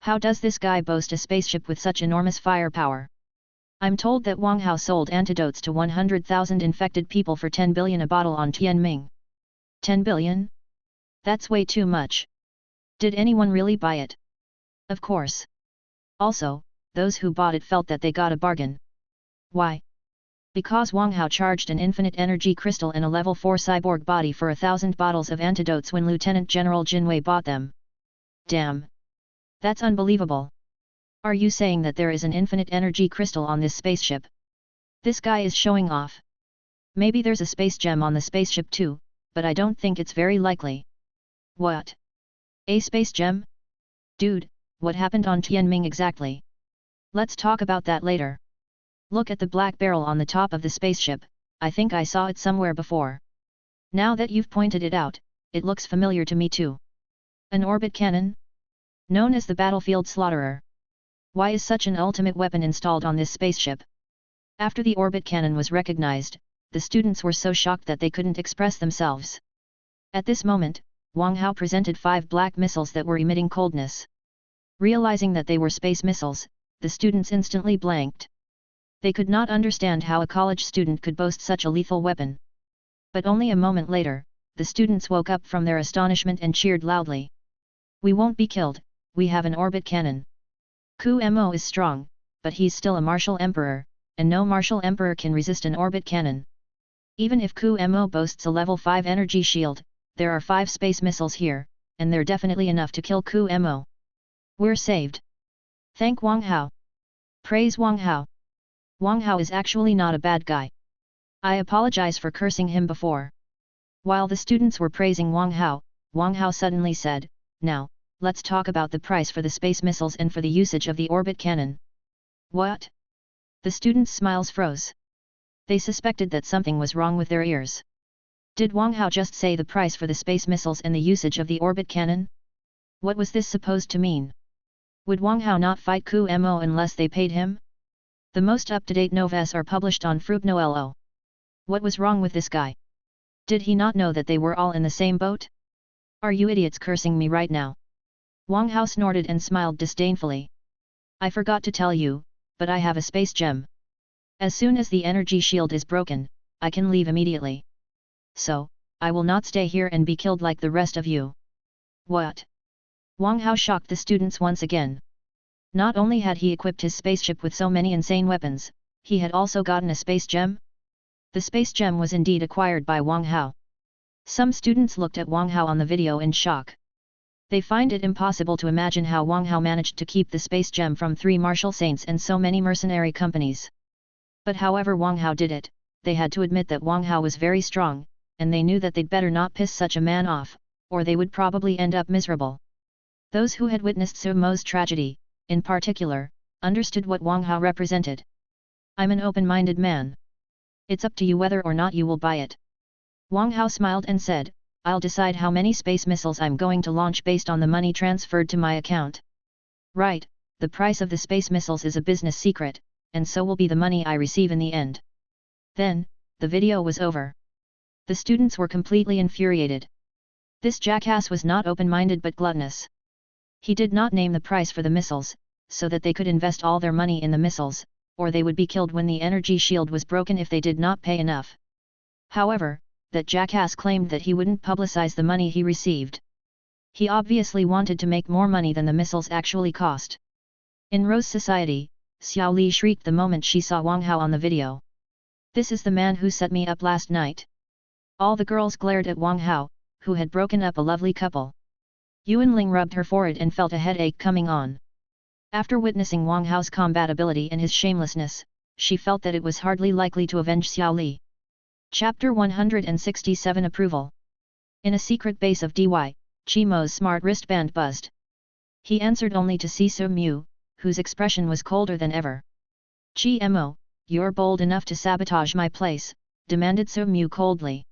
How does this guy boast a spaceship with such enormous firepower? I'm told that Wang Hao sold antidotes to 100,000 infected people for 10 billion a bottle on Tianming. 10 billion? That's way too much. Did anyone really buy it? Of course. Also, those who bought it felt that they got a bargain. Why? Because Wang Hao charged an infinite energy crystal and a level 4 cyborg body for 1,000 bottles of antidotes when Lieutenant General Jinwei bought them. Damn! That's unbelievable. Are you saying that there is an infinite energy crystal on this spaceship? This guy is showing off. Maybe there's a space gem on the spaceship too, but I don't think it's very likely. What? A space gem? Dude, what happened on Tianming exactly? Let's talk about that later. Look at the black barrel on the top of the spaceship, I think I saw it somewhere before. Now that you've pointed it out, it looks familiar to me too. An orbit cannon? Known as the battlefield slaughterer. Why is such an ultimate weapon installed on this spaceship? After the orbit cannon was recognized, the students were so shocked that they couldn't express themselves. At this moment, Wang Hao presented 5 black missiles that were emitting coldness. Realizing that they were space missiles, the students instantly blanked. They could not understand how a college student could boast such a lethal weapon. But only a moment later, the students woke up from their astonishment and cheered loudly. We won't be killed, we have an orbit cannon. Ku Mo is strong, but he's still a martial emperor, and no martial emperor can resist an orbit cannon. Even if Ku Mo boasts a level 5 energy shield, there are 5 space missiles here, and they're definitely enough to kill Ku Mo. We're saved. Thank Wang Hao. Praise Wang Hao. Wang Hao is actually not a bad guy. I apologize for cursing him before. While the students were praising Wang Hao suddenly said, now, let's talk about the price for the space missiles and for the usage of the orbit cannon. What? The students' smiles froze. They suspected that something was wrong with their ears. Did Wang Hao just say the price for the space missiles and the usage of the orbit cannon? What was this supposed to mean? Would Wang Hao not fight Ku Mo unless they paid him? The most up-to-date novellas are published on Fruitnoelo. What was wrong with this guy? Did he not know that they were all in the same boat? Are you idiots cursing me right now? Wang Hao snorted and smiled disdainfully. I forgot to tell you, but I have a space gem. As soon as the energy shield is broken, I can leave immediately. So, I will not stay here and be killed like the rest of you. What? Wang Hao shocked the students once again. Not only had he equipped his spaceship with so many insane weapons, he had also gotten a space gem? The space gem was indeed acquired by Wang Hao. Some students looked at Wang Hao on the video in shock. They find it impossible to imagine how Wang Hao managed to keep the space gem from 3 martial saints and so many mercenary companies. But however Wang Hao did it, they had to admit that Wang Hao was very strong, and they knew that they'd better not piss such a man off, or they would probably end up miserable. Those who had witnessed Su Mo's tragedy, in particular, understood what Wang Hao represented. I'm an open-minded man. It's up to you whether or not you will buy it. Wang Hao smiled and said, I'll decide how many space missiles I'm going to launch based on the money transferred to my account. Right, the price of the space missiles is a business secret, and so will be the money I receive in the end. Then, the video was over. The students were completely infuriated. This jackass was not open-minded but gluttonous. He did not name the price for the missiles, so that they could invest all their money in the missiles, or they would be killed when the energy shield was broken if they did not pay enough. However, that jackass claimed that he wouldn't publicize the money he received. He obviously wanted to make more money than the missiles actually cost. In Rose society, Xiao Li shrieked the moment she saw Wang Hao on the video. This is the man who set me up last night. All the girls glared at Wang Hao, who had broken up a lovely couple. Yuan Ling rubbed her forehead and felt a headache coming on. After witnessing Wang Hao's combatability and his shamelessness, she felt that it was hardly likely to avenge Xiao Li. Chapter 167 Approval. In a secret base of DY, Qi Mo's smart wristband buzzed. He answered only to see Su Mu, whose expression was colder than ever. Qi Mo, you're bold enough to sabotage my place, demanded Su Mu coldly.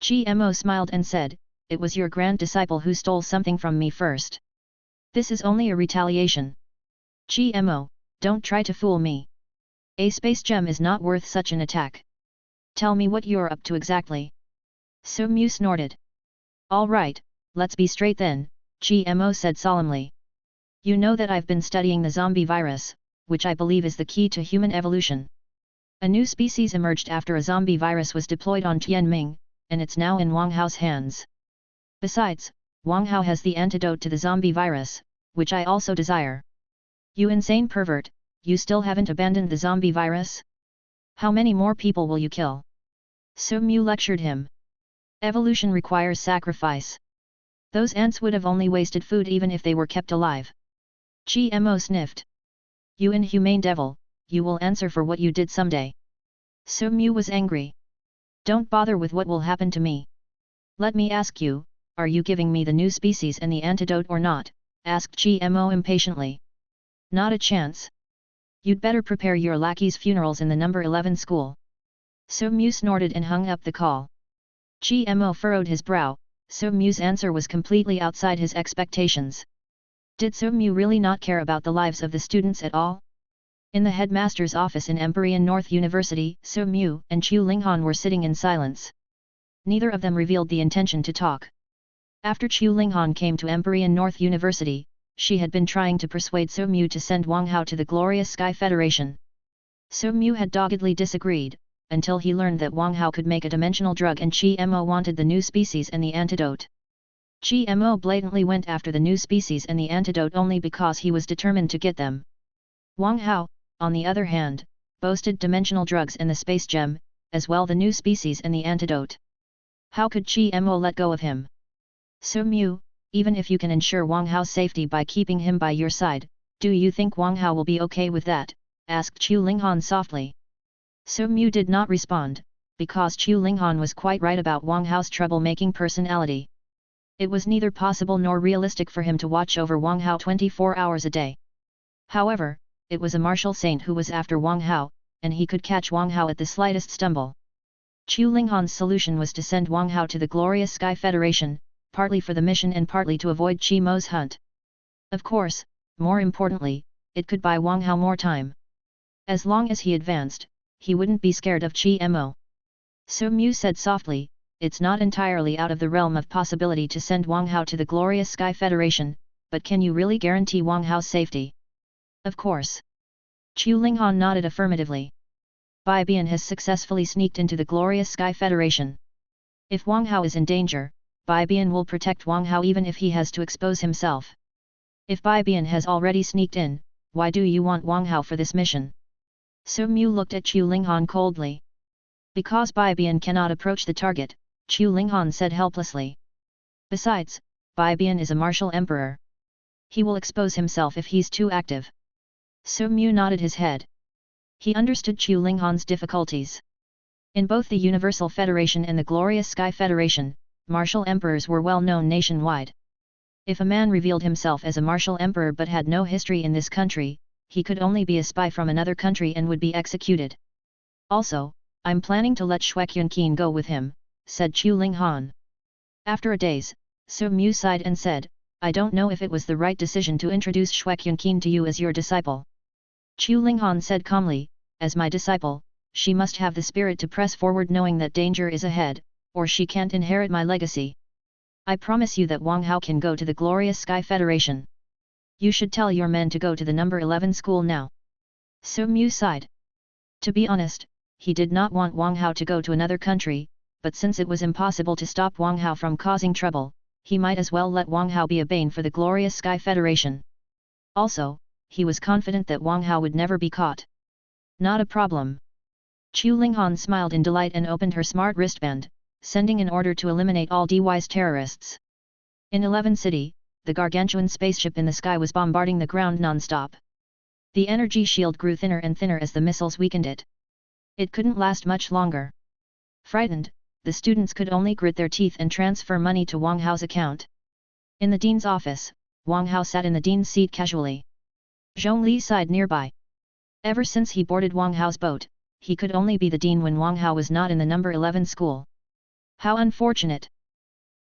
Qi Mo smiled and said, it was your grand disciple who stole something from me first. This is only a retaliation. Qi Mo, don't try to fool me. A space gem is not worth such an attack. Tell me what you're up to exactly. Su Mu snorted. All right, let's be straight then, Qi Mo said solemnly. You know that I've been studying the zombie virus, which I believe is the key to human evolution. A new species emerged after a zombie virus was deployed on Tianming, and it's now in Wang Hao's hands. Besides, Wang Hao has the antidote to the zombie virus, which I also desire. You insane pervert, you still haven't abandoned the zombie virus? How many more people will you kill? Su Mu lectured him. Evolution requires sacrifice. Those ants would have only wasted food even if they were kept alive. Qi Mo sniffed. You inhumane devil, you will answer for what you did someday. Su Mu was angry. Don't bother with what will happen to me. Let me ask you, are you giving me the new species and the antidote or not? Asked Qi Mo impatiently. Not a chance. You'd better prepare your lackey's funerals in the number 11 school. Su Mu snorted and hung up the call. Qi Mo furrowed his brow. Su Mu's answer was completely outside his expectations. Did Su Mu really not care about the lives of the students at all? In the headmaster's office in Empyrean North University, Su Mu and Chu Linghan were sitting in silence. Neither of them revealed the intention to talk. After Chu Linghan came to Empyrean North University, she had been trying to persuade Su Mu to send Wang Hao to the Glorious Sky Federation. Su Mu had doggedly disagreed, until he learned that Wang Hao could make a dimensional drug and Qi Mo wanted the new species and the antidote. Qi Mo blatantly went after the new species and the antidote only because he was determined to get them. Wang Hao, on the other hand, boasted dimensional drugs and the space gem, as well the new species and the antidote. How could Qi Mo let go of him? Su Mu, even if you can ensure Wang Hao's safety by keeping him by your side, do you think Wang Hao will be okay with that? Asked Chu Linghan softly. Su Mu did not respond, because Chu Linghan was quite right about Wang Hao's trouble-making personality. It was neither possible nor realistic for him to watch over Wang Hao 24 hours a day. However, it was a martial saint who was after Wang Hao, and he could catch Wang Hao at the slightest stumble. Chu Linghan's solution was to send Wang Hao to the Glorious Sky Federation, partly for the mission and partly to avoid Qi Mo's hunt. Of course, more importantly, it could buy Wang Hao more time. As long as he advanced, he wouldn't be scared of Qi Mo. Su Mu said softly, it's not entirely out of the realm of possibility to send Wang Hao to the Glorious Sky Federation, but can you really guarantee Wang Hao's safety? Of course. Chu Linghan nodded affirmatively. Bai Bian has successfully sneaked into the Glorious Sky Federation. If Wang Hao is in danger, Bai Bian will protect Wang Hao even if he has to expose himself. If Bai Bian has already sneaked in, why do you want Wang Hao for this mission? Su Mu looked at Chu Linghan coldly. Because Bai Bian cannot approach the target, Chu Linghan said helplessly. Besides, Bai Bian is a martial emperor. He will expose himself if he's too active. Su Mu nodded his head. He understood Chu Linghan's difficulties. In both the Universal Federation and the Glorious Sky Federation, martial emperors were well known nationwide. If a man revealed himself as a martial emperor but had no history in this country, he could only be a spy from another country and would be executed. Also, I'm planning to let Shue Kyunqin go with him, said Chu Linghan. After a daze, Su Mu sighed and said, I don't know if it was the right decision to introduce Shue Kyunqin to you as your disciple. Chu Linghan said calmly, as my disciple, she must have the spirit to press forward knowing that danger is ahead, or she can't inherit my legacy. I promise you that Wang Hao can go to the Glorious Sky Federation. You should tell your men to go to the number 11 school now. Su Mu sighed. To be honest, he did not want Wang Hao to go to another country, but since it was impossible to stop Wang Hao from causing trouble, he might as well let Wang Hao be a bane for the Glorious Sky Federation. Also, he was confident that Wang Hao would never be caught. Not a problem. Chu Linghan smiled in delight and opened her smart wristband, sending an order to eliminate all DY's terrorists. In 11 City, the gargantuan spaceship in the sky was bombarding the ground non-stop. The energy shield grew thinner and thinner as the missiles weakened it. It couldn't last much longer. Frightened, the students could only grit their teeth and transfer money to Wang Hao's account. In the dean's office, Wang Hao sat in the dean's seat casually. Zhongli sighed nearby. Ever since he boarded Wang Hao's boat, he could only be the dean when Wang Hao was not in the number 11 school. How unfortunate!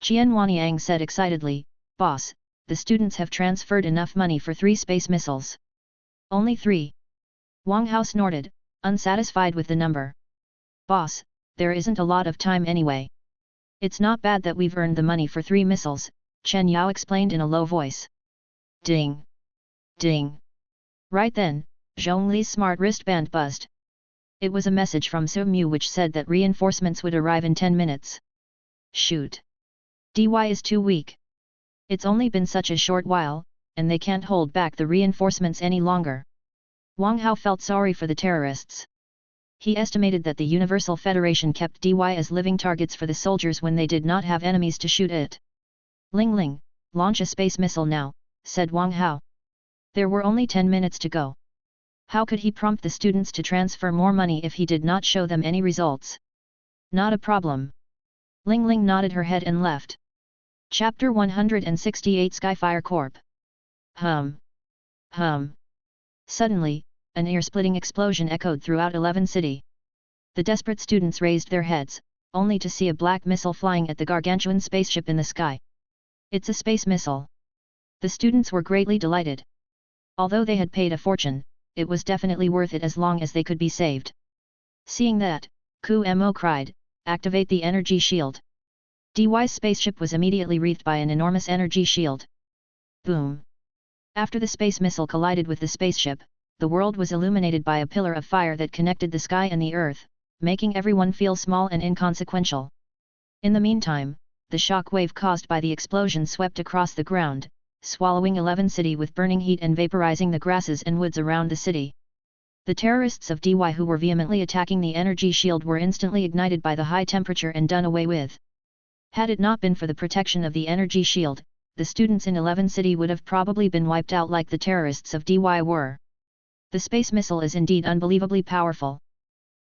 Qian Wanyang said excitedly, Boss, the students have transferred enough money for 3 space missiles. Only 3. Wang Hao snorted, unsatisfied with the number. Boss, there isn't a lot of time anyway. It's not bad that we've earned the money for 3 missiles, Chen Yao explained in a low voice. Ding! Ding! Right then, Zhongli's smart wristband buzzed. It was a message from Su Mu which said that reinforcements would arrive in 10 minutes. Shoot! DY is too weak. It's only been such a short while, and they can't hold back the reinforcements any longer. Wang Hao felt sorry for the terrorists. He estimated that the Universal Federation kept DY as living targets for the soldiers when they did not have enemies to shoot at. Ling Ling, launch a space missile now, said Wang Hao. There were only 10 minutes to go. How could he prompt the students to transfer more money if he did not show them any results? Not a problem. Ling Ling nodded her head and left. Chapter 168 Skyfire Corp. Hum. Hum. Suddenly, an ear-splitting explosion echoed throughout 11 City. The desperate students raised their heads, only to see a black missile flying at the gargantuan spaceship in the sky. It's a space missile. The students were greatly delighted. Although they had paid a fortune, it was definitely worth it as long as they could be saved. Seeing that, Ku Mo cried, activate the energy shield. DY's spaceship was immediately wreathed by an enormous energy shield. Boom! After the space missile collided with the spaceship, the world was illuminated by a pillar of fire that connected the sky and the earth, making everyone feel small and inconsequential. In the meantime, the shock wave caused by the explosion swept across the ground, swallowing 11 City with burning heat and vaporizing the grasses and woods around the city. The terrorists of DY who were vehemently attacking the energy shield were instantly ignited by the high temperature and done away with. Had it not been for the protection of the energy shield, the students in 11 City would have probably been wiped out like the terrorists of DY were. The space missile is indeed unbelievably powerful.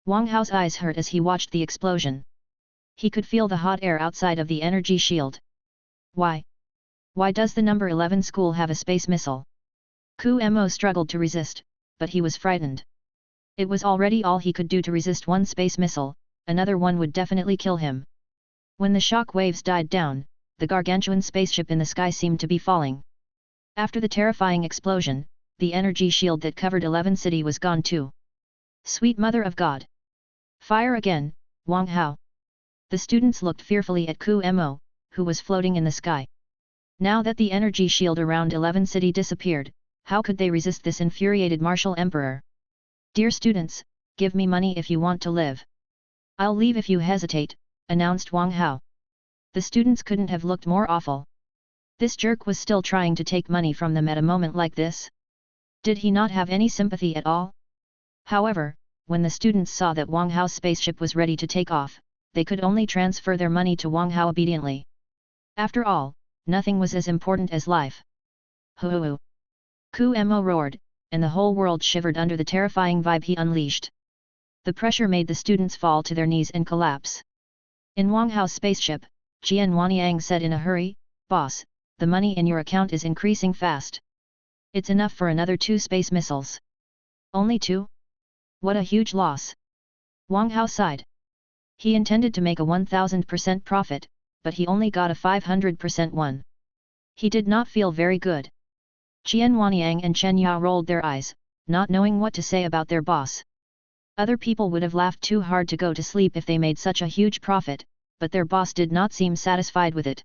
Wang Hao's eyes hurt as he watched the explosion. He could feel the hot air outside of the energy shield. Why? Why does the number 11 school have a space missile? Ku Mo struggled to resist, but he was frightened. It was already all he could do to resist one space missile, another one would definitely kill him. When the shock waves died down, the gargantuan spaceship in the sky seemed to be falling. After the terrifying explosion, the energy shield that covered 11 City was gone too. Sweet Mother of God! Fire again, Wang Hao! The students looked fearfully at Ku Mo, who was floating in the sky. Now that the energy shield around 11 City disappeared, how could they resist this infuriated martial emperor? Dear students, give me money if you want to live. I'll leave if you hesitate, announced Wang Hao. The students couldn't have looked more awful. This jerk was still trying to take money from them at a moment like this. Did he not have any sympathy at all? However, when the students saw that Wang Hao's spaceship was ready to take off, they could only transfer their money to Wang Hao obediently. After all, nothing was as important as life. Hoo! Ku Mo roared, and the whole world shivered under the terrifying vibe he unleashed. The pressure made the students fall to their knees and collapse. In Wang Hao's spaceship, Jian Wanyang said in a hurry, "Boss, the money in your account is increasing fast. It's enough for another 2 space missiles." "Only 2? What a huge loss." Wang Hao sighed. He intended to make a 1000% profit, but he only got a 500% one. He did not feel very good. Qian Wanyang and Chen Yao rolled their eyes, not knowing what to say about their boss. Other people would have laughed too hard to go to sleep if they made such a huge profit, but their boss did not seem satisfied with it.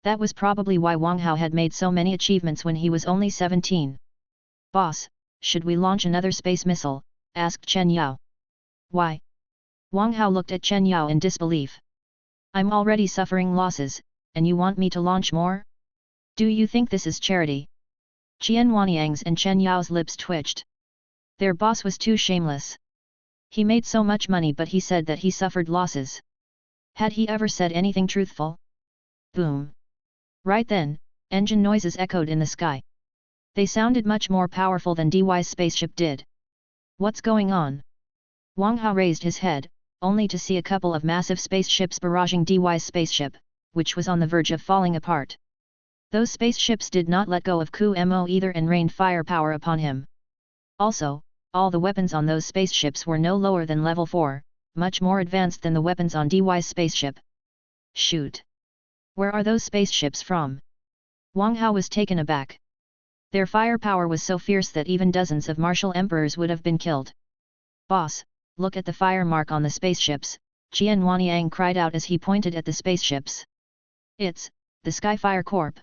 That was probably why Wang Hao had made so many achievements when he was only 17. "Boss, should we launch another space missile?" asked Chen Yao. "Why?" Wang Hao looked at Chen Yao in disbelief. "I'm already suffering losses, and you want me to launch more? Do you think this is charity?" Qian Wanyang's and Chen Yao's lips twitched. Their boss was too shameless. He made so much money, but he said that he suffered losses. Had he ever said anything truthful? Boom! Right then, engine noises echoed in the sky. They sounded much more powerful than DY's spaceship did. "What's going on?" Wang Hao raised his head, only to see a couple of massive spaceships barraging DY's spaceship, which was on the verge of falling apart. Those spaceships did not let go of Ku Mo either and rained firepower upon him. Also, all the weapons on those spaceships were no lower than level 4, much more advanced than the weapons on DY's spaceship. "Shoot! Where are those spaceships from?" Wang Hao was taken aback. Their firepower was so fierce that even dozens of martial emperors would have been killed. "Boss, look at the fire mark on the spaceships," Qian Wanyang cried out as he pointed at the spaceships. "It's the Skyfire Corp."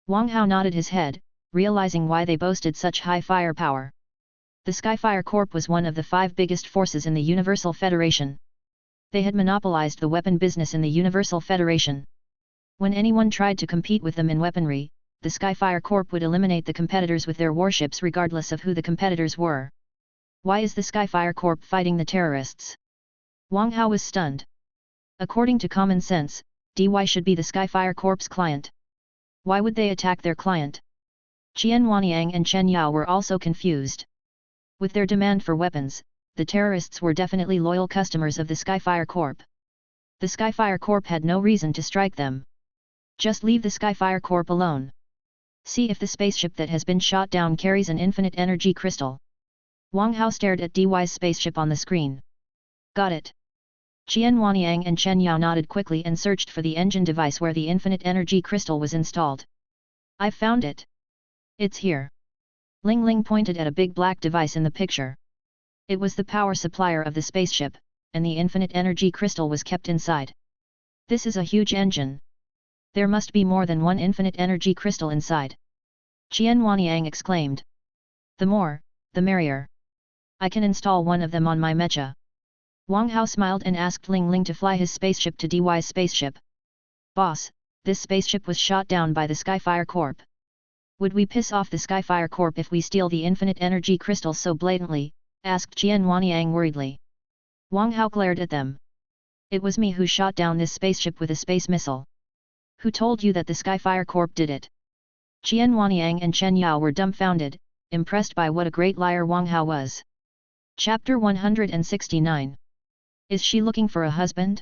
Wang Hao nodded his head, realizing why they boasted such high firepower. The Skyfire Corp was one of the 5 biggest forces in the Universal Federation. They had monopolized the weapon business in the Universal Federation. When anyone tried to compete with them in weaponry, the Skyfire Corp would eliminate the competitors with their warships regardless of who the competitors were. Why is the Skyfire Corp fighting the terrorists? Wang Hao was stunned. According to common sense, DY should be the Skyfire Corp's client. Why would they attack their client? Qian Wanyang and Chen Yao were also confused. With their demand for weapons, the terrorists were definitely loyal customers of the Skyfire Corp. The Skyfire Corp had no reason to strike them. Just leave the Skyfire Corp alone. See if the spaceship that has been shot down carries an infinite energy crystal. Wang Hao stared at DY's spaceship on the screen. "Got it." Qian Wanyang and Chen Yao nodded quickly and searched for the engine device where the infinite energy crystal was installed. "I've found it. It's here." Ling Ling pointed at a big black device in the picture. It was the power supplier of the spaceship, and the infinite energy crystal was kept inside. "This is a huge engine. There must be more than one infinite energy crystal inside," Qian Wanyang exclaimed. "The more, the merrier. I can install one of them on my mecha." Wang Hao smiled and asked Ling Ling to fly his spaceship to DY's spaceship. "Boss, this spaceship was shot down by the Skyfire Corp. Would we piss off the Skyfire Corp if we steal the infinite energy crystal so blatantly?" asked Qian Wanyang worriedly. Wang Hao glared at them. "It was me who shot down this spaceship with a space missile. Who told you that the Skyfire Corp did it?" Qian Wanyang and Chen Yao were dumbfounded, impressed by what a great liar Wang Hao was. Chapter 169. Is she looking for a husband?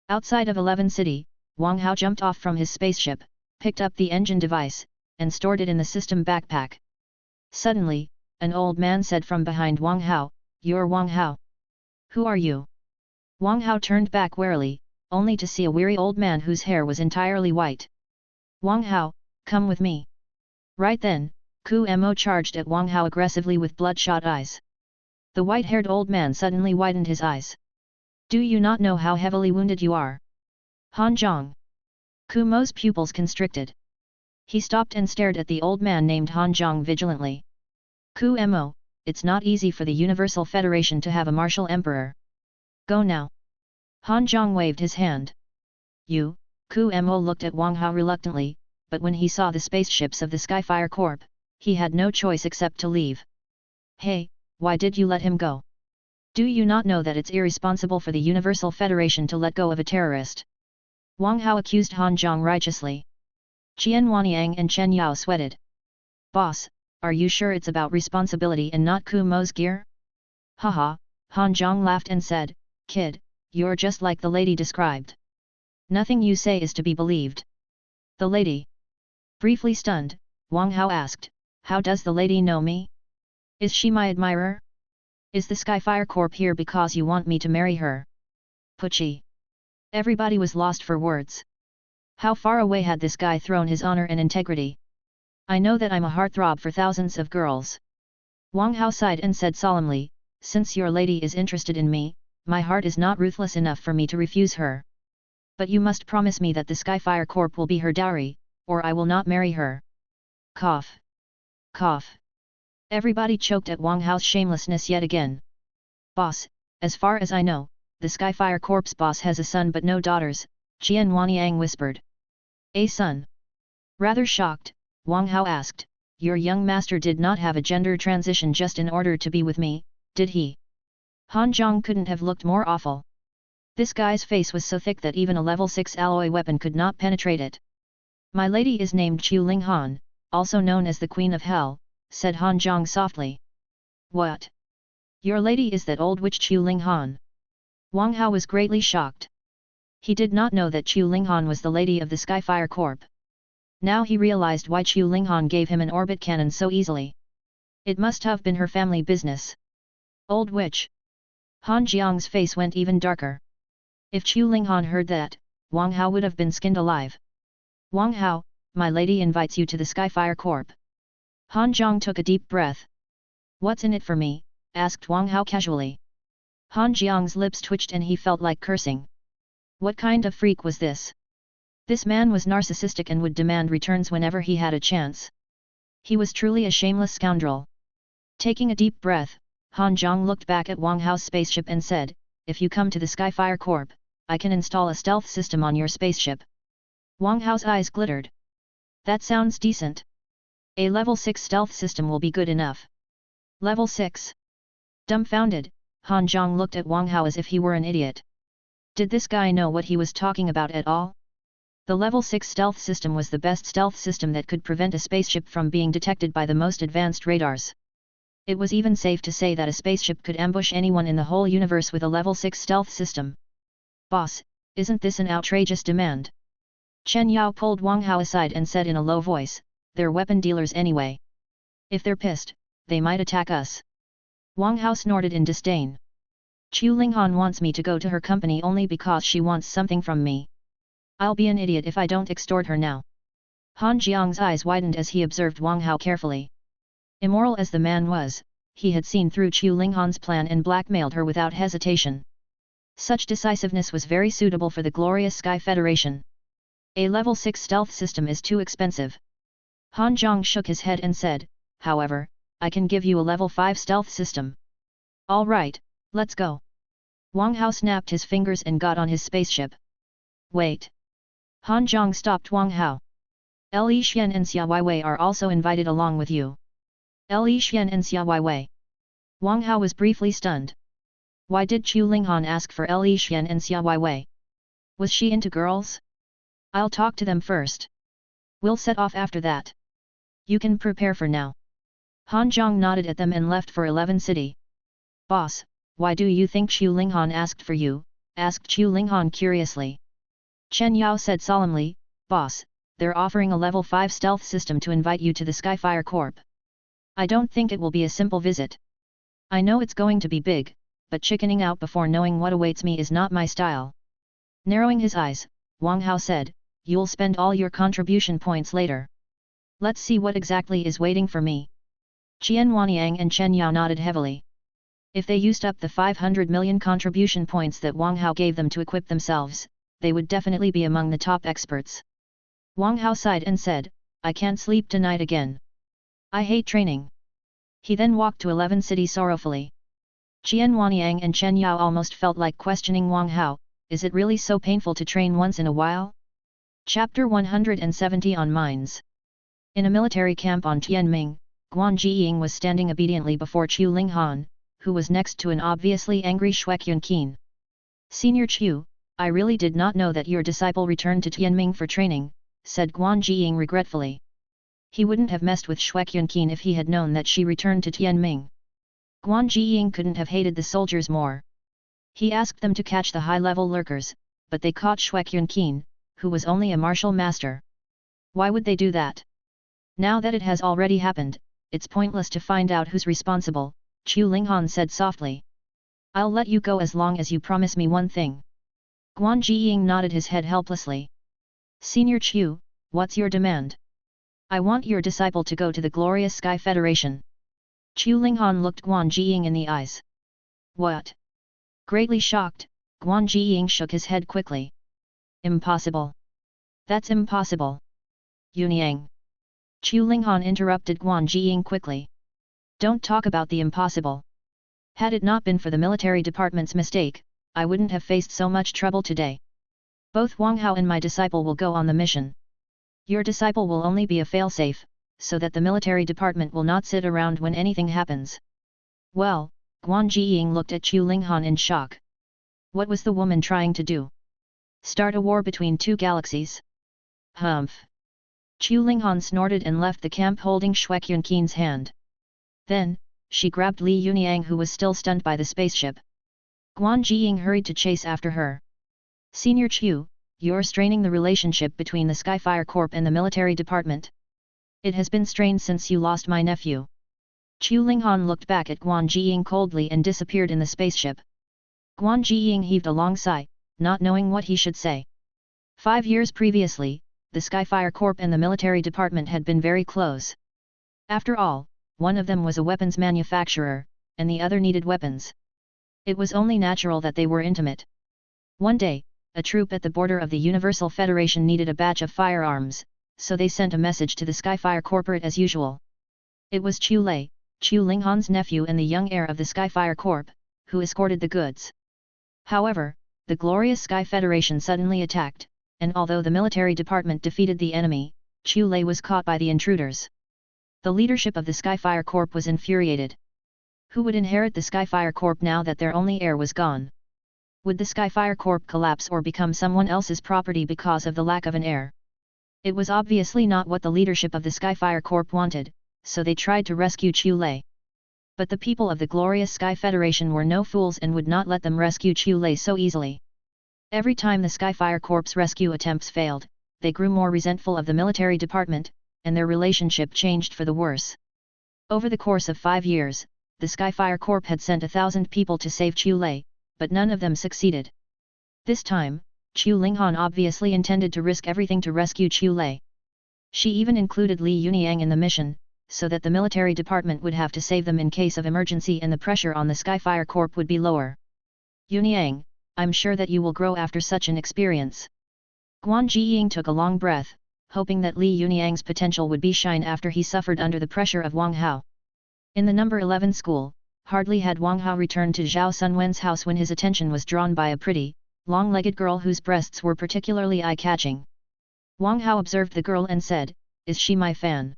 Outside of 11 City, Wang Hao jumped off from his spaceship, picked up the engine device, and stored it in the system backpack. Suddenly, an old man said from behind Wang Hao, "You're Wang Hao. Who are you?" Wang Hao turned back warily, only to see a weary old man whose hair was entirely white. "Wang Hao, come with me." Right then, Ku Mo charged at Wang Hao aggressively with bloodshot eyes. The white-haired old man suddenly widened his eyes. "Do you not know how heavily wounded you are?" "Han Zhang." Ku Mo's pupils constricted. He stopped and stared at the old man named Han Zhang vigilantly. "Ku Mo, it's not easy for the Universal Federation to have a martial emperor. Go now." Han Zhang waved his hand. "You," Ku Mo looked at Wang Hao reluctantly, but when he saw the spaceships of the Skyfire Corp, he had no choice except to leave. "Hey, why did you let him go? Do you not know that it's irresponsible for the Universal Federation to let go of a terrorist?" Wang Hao accused Han Zhang righteously. Qian Wanyang and Chen Yao sweated. "Boss, are you sure it's about responsibility and not Ku Mo's gear?" "Haha, Han Zhang laughed and said, "Kid, you're just like the lady described. Nothing you say is to be believed." The lady? Briefly stunned, Wang Hao asked, "How does the lady know me? Is she my admirer? Is the Skyfire Corp here because you want me to marry her?" Pucci. Everybody was lost for words. How far away had this guy thrown his honor and integrity? "I know that I'm a heartthrob for thousands of girls." Wang Hao sighed and said solemnly, "Since your lady is interested in me, my heart is not ruthless enough for me to refuse her. But you must promise me that the Skyfire Corp will be her dowry, or I will not marry her." Cough. Cough. Everybody choked at Wang Hao's shamelessness yet again. "Boss, as far as I know, the Skyfire Corp's boss has a son but no daughters," Qian Wanyang whispered. "A son?" Rather shocked, Wang Hao asked, "Your young master did not have a gender transition just in order to be with me, did he?" Han Zhang couldn't have looked more awful. This guy's face was so thick that even a level 6 alloy weapon could not penetrate it. "My lady is named Chu Linghan, also known as the Queen of Hell," said Han Zhang softly. "What? Your lady is that old witch Chu Linghan?" Wang Hao was greatly shocked. He did not know that Chu Linghan was the lady of the Skyfire Corp. Now he realized why Chu Linghan gave him an orbit cannon so easily. It must have been her family business. Old witch. Han Jiang's face went even darker. If Chu Linghan heard that, Wang Hao would have been skinned alive. "Wang Hao, my lady invites you to the Skyfire Corp." Han Zhang took a deep breath. "What's in it for me?" asked Wang Hao casually. Han Jiang's lips twitched and he felt like cursing. What kind of freak was this? This man was narcissistic and would demand returns whenever he had a chance. He was truly a shameless scoundrel. Taking a deep breath, Han Zhang looked back at Wang Hao's spaceship and said, "If you come to the Skyfire Corp, I can install a stealth system on your spaceship." Wang Hao's eyes glittered. "That sounds decent. A level 6 stealth system will be good enough." Level 6? Dumbfounded, Han Zhang looked at Wang Hao as if he were an idiot. Did this guy know what he was talking about at all? The level 6 stealth system was the best stealth system that could prevent a spaceship from being detected by the most advanced radars. It was even safe to say that a spaceship could ambush anyone in the whole universe with a level 6 stealth system. "Boss, isn't this an outrageous demand?" Chen Yao pulled Wang Hao aside and said in a low voice, "They're weapon dealers anyway. If they're pissed, they might attack us." Wang Hao snorted in disdain. "Chu Linghan wants me to go to her company only because she wants something from me. I'll be an idiot if I don't extort her now." Han Jiang's eyes widened as he observed Wang Hao carefully. Immoral as the man was, he had seen through Chu Linghan's plan and blackmailed her without hesitation. Such decisiveness was very suitable for the glorious Sky Federation. A level 6 stealth system is too expensive. Han Zhang shook his head and said, "However, I can give you a level 5 stealth system." "All right, let's go." Wang Hao snapped his fingers and got on his spaceship. "Wait." Han Zhang stopped Wang Hao. "Li Xian and Xia Weiwei are also invited along with you." "Li Xian and Xia Weiwei?" Wang Hao was briefly stunned. Why did Chu Linghan ask for Li Xian and Xia Weiwei? Was she into girls? "I'll talk to them first. We'll set off after that. You can prepare for now." Han Zhang nodded at them and left for 11 City. "Boss, why do you think Chu Linghan asked for you?" asked Chu Linghan curiously. Chen Yao said solemnly, "Boss, they're offering a level 5 stealth system to invite you to the Skyfire Corp. I don't think it will be a simple visit. I know it's going to be big, but chickening out before knowing what awaits me is not my style." Narrowing his eyes, Wang Hao said, "You'll spend all your contribution points later. Let's see what exactly is waiting for me." Qian Wanyang and Chen Yao nodded heavily. If they used up the 500 million contribution points that Wang Hao gave them to equip themselves, they would definitely be among the top experts. Wang Hao sighed and said, "I can't sleep tonight again. I hate training." He then walked to 11 City sorrowfully. Qian Wanyang and Chen Yao almost felt like questioning Wang Hao, "Is it really so painful to train once in a while?" Chapter 170 on Mines. In a military camp on Tianming, Guan Jiying was standing obediently before Chu Linghan, who was next to an obviously angry Shuekyun Qin. "Senior Chu, I really did not know that your disciple returned to Tianming for training," said Guan Jiying regretfully. He wouldn't have messed with Shuekyun Qin if he had known that she returned to Tianming. Guan Jiying couldn't have hated the soldiers more. He asked them to catch the high-level lurkers, but they caught Shuek Yunqin, who was only a martial master. Why would they do that? Now that it has already happened, it's pointless to find out who's responsible, Chu Linghan said softly. I'll let you go as long as you promise me one thing. Guan Jiying nodded his head helplessly. Senior Chu, what's your demand? I want your disciple to go to the Glorious Sky Federation. Chu Linghan looked Guan Jiying in the eyes. What? Greatly shocked, Guan Jiying shook his head quickly. Impossible. That's impossible. Yunyang. Chu Linghan interrupted Guan Jiying quickly. Don't talk about the impossible. Had it not been for the military department's mistake, I wouldn't have faced so much trouble today. Both Wang Hao and my disciple will go on the mission. Your disciple will only be a failsafe, so that the military department will not sit around when anything happens. Well, Guan Jiying looked at Chu Linghan in shock. What was the woman trying to do? Start a war between two galaxies? Humph. Chu Linghan snorted and left the camp holding Shuek Yunqin's hand. Then, she grabbed Li Yunyang who was still stunned by the spaceship. Guan Jiying hurried to chase after her. Senior Chu, you're straining the relationship between the Skyfire Corp and the military department. It has been strained since you lost my nephew. Chu Linghan looked back at Guan Jiying coldly and disappeared in the spaceship. Guan Jiying heaved a long sigh, not knowing what he should say. 5 years previously, the Skyfire Corp and the military department had been very close. After all, one of them was a weapons manufacturer, and the other needed weapons. It was only natural that they were intimate. One day, a troop at the border of the Universal Federation needed a batch of firearms, so they sent a message to the Skyfire Corporate as usual. It was Chu Lei, Chu Linghan's nephew and the young heir of the Skyfire Corp, who escorted the goods. However, the Glorious Sky Federation suddenly attacked, and although the military department defeated the enemy, Chu Lei was caught by the intruders. The leadership of the Skyfire Corp was infuriated. Who would inherit the Skyfire Corp now that their only heir was gone? Would the Skyfire Corp collapse or become someone else's property because of the lack of an heir? It was obviously not what the leadership of the Skyfire Corp wanted, so they tried to rescue Chu Lei. But the people of the Glorious Sky Federation were no fools and would not let them rescue Chu Lei so easily. Every time the Skyfire Corp's rescue attempts failed, they grew more resentful of the military department, and their relationship changed for the worse. Over the course of 5 years, the Skyfire Corp had sent 1,000 people to save Chu Lei, but none of them succeeded. This time, Chu Linghan obviously intended to risk everything to rescue Chu Lei. She even included Li Yunyang in the mission, so that the military department would have to save them in case of emergency and the pressure on the Skyfire Corp would be lower. Yunyang, I'm sure that you will grow after such an experience. Guan Jiying took a long breath, hoping that Li Yunyang's potential would be shine after he suffered under the pressure of Wang Hao. In the number 11 school, hardly had Wang Hao returned to Zhao Sunwen's house when his attention was drawn by a pretty, long-legged girl whose breasts were particularly eye-catching. Wang Hao observed the girl and said, "Is she my fan?"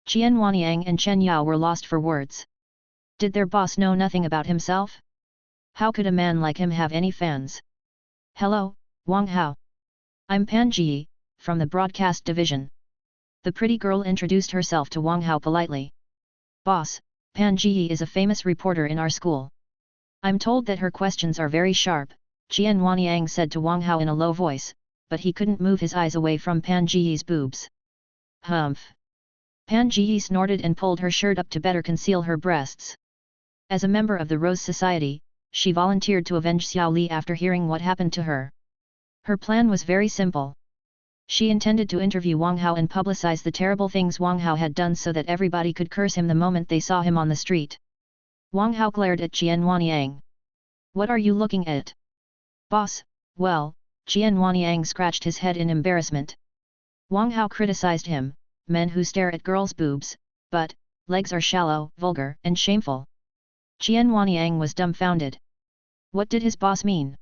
Qian Wanyang and Chen Yao were lost for words. Did their boss know nothing about himself? How could a man like him have any fans? Hello, Wang Hao. I'm Pan Ji, from the broadcast division. The pretty girl introduced herself to Wang Hao politely. Boss, Pan Ji is a famous reporter in our school. I'm told that her questions are very sharp, Qian Wanyang said to Wang Hao in a low voice, but he couldn't move his eyes away from Pan Ji's boobs. Humph. Pan Ji snorted and pulled her shirt up to better conceal her breasts. As a member of the Rose Society, she volunteered to avenge Xiao Li after hearing what happened to her. Her plan was very simple. She intended to interview Wang Hao and publicize the terrible things Wang Hao had done so that everybody could curse him the moment they saw him on the street. Wang Hao glared at Qian Wanyang. What are you looking at? Boss, well, Qian Wanyang scratched his head in embarrassment. Wang Hao criticized him, men who stare at girls' boobs, but, legs are shallow, vulgar, and shameful. Qian Wanyang was dumbfounded. What did his boss mean?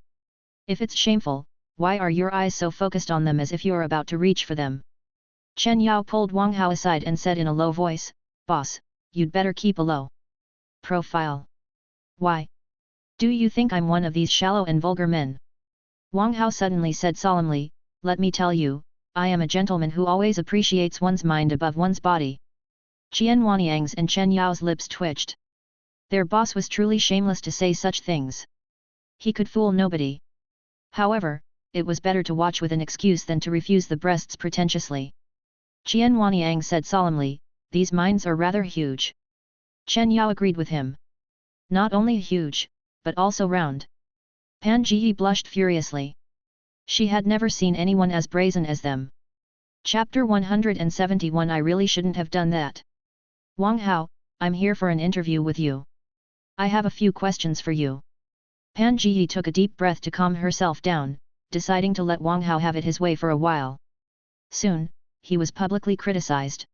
If it's shameful, why are your eyes so focused on them as if you're about to reach for them? Chen Yao pulled Wang Hao aside and said in a low voice, Boss, you'd better keep a low profile. Why? Do you think I'm one of these shallow and vulgar men? Wang Hao suddenly said solemnly, Let me tell you, I am a gentleman who always appreciates one's mind above one's body. Qian Wanyang's and Chen Yao's lips twitched. Their boss was truly shameless to say such things. He could fool nobody. However, it was better to watch with an excuse than to refuse the breasts pretentiously. Qian Huanyang said solemnly, these minds are rather huge. Chen Yao agreed with him. Not only huge, but also round. Pan Ji blushed furiously. She had never seen anyone as brazen as them. Chapter 171 I really shouldn't have done that. Wang Hao, I'm here for an interview with you. I have a few questions for you. Pan Ji took a deep breath to calm herself down, deciding to let Wang Hao have it his way for a while. Soon, he was publicly criticized.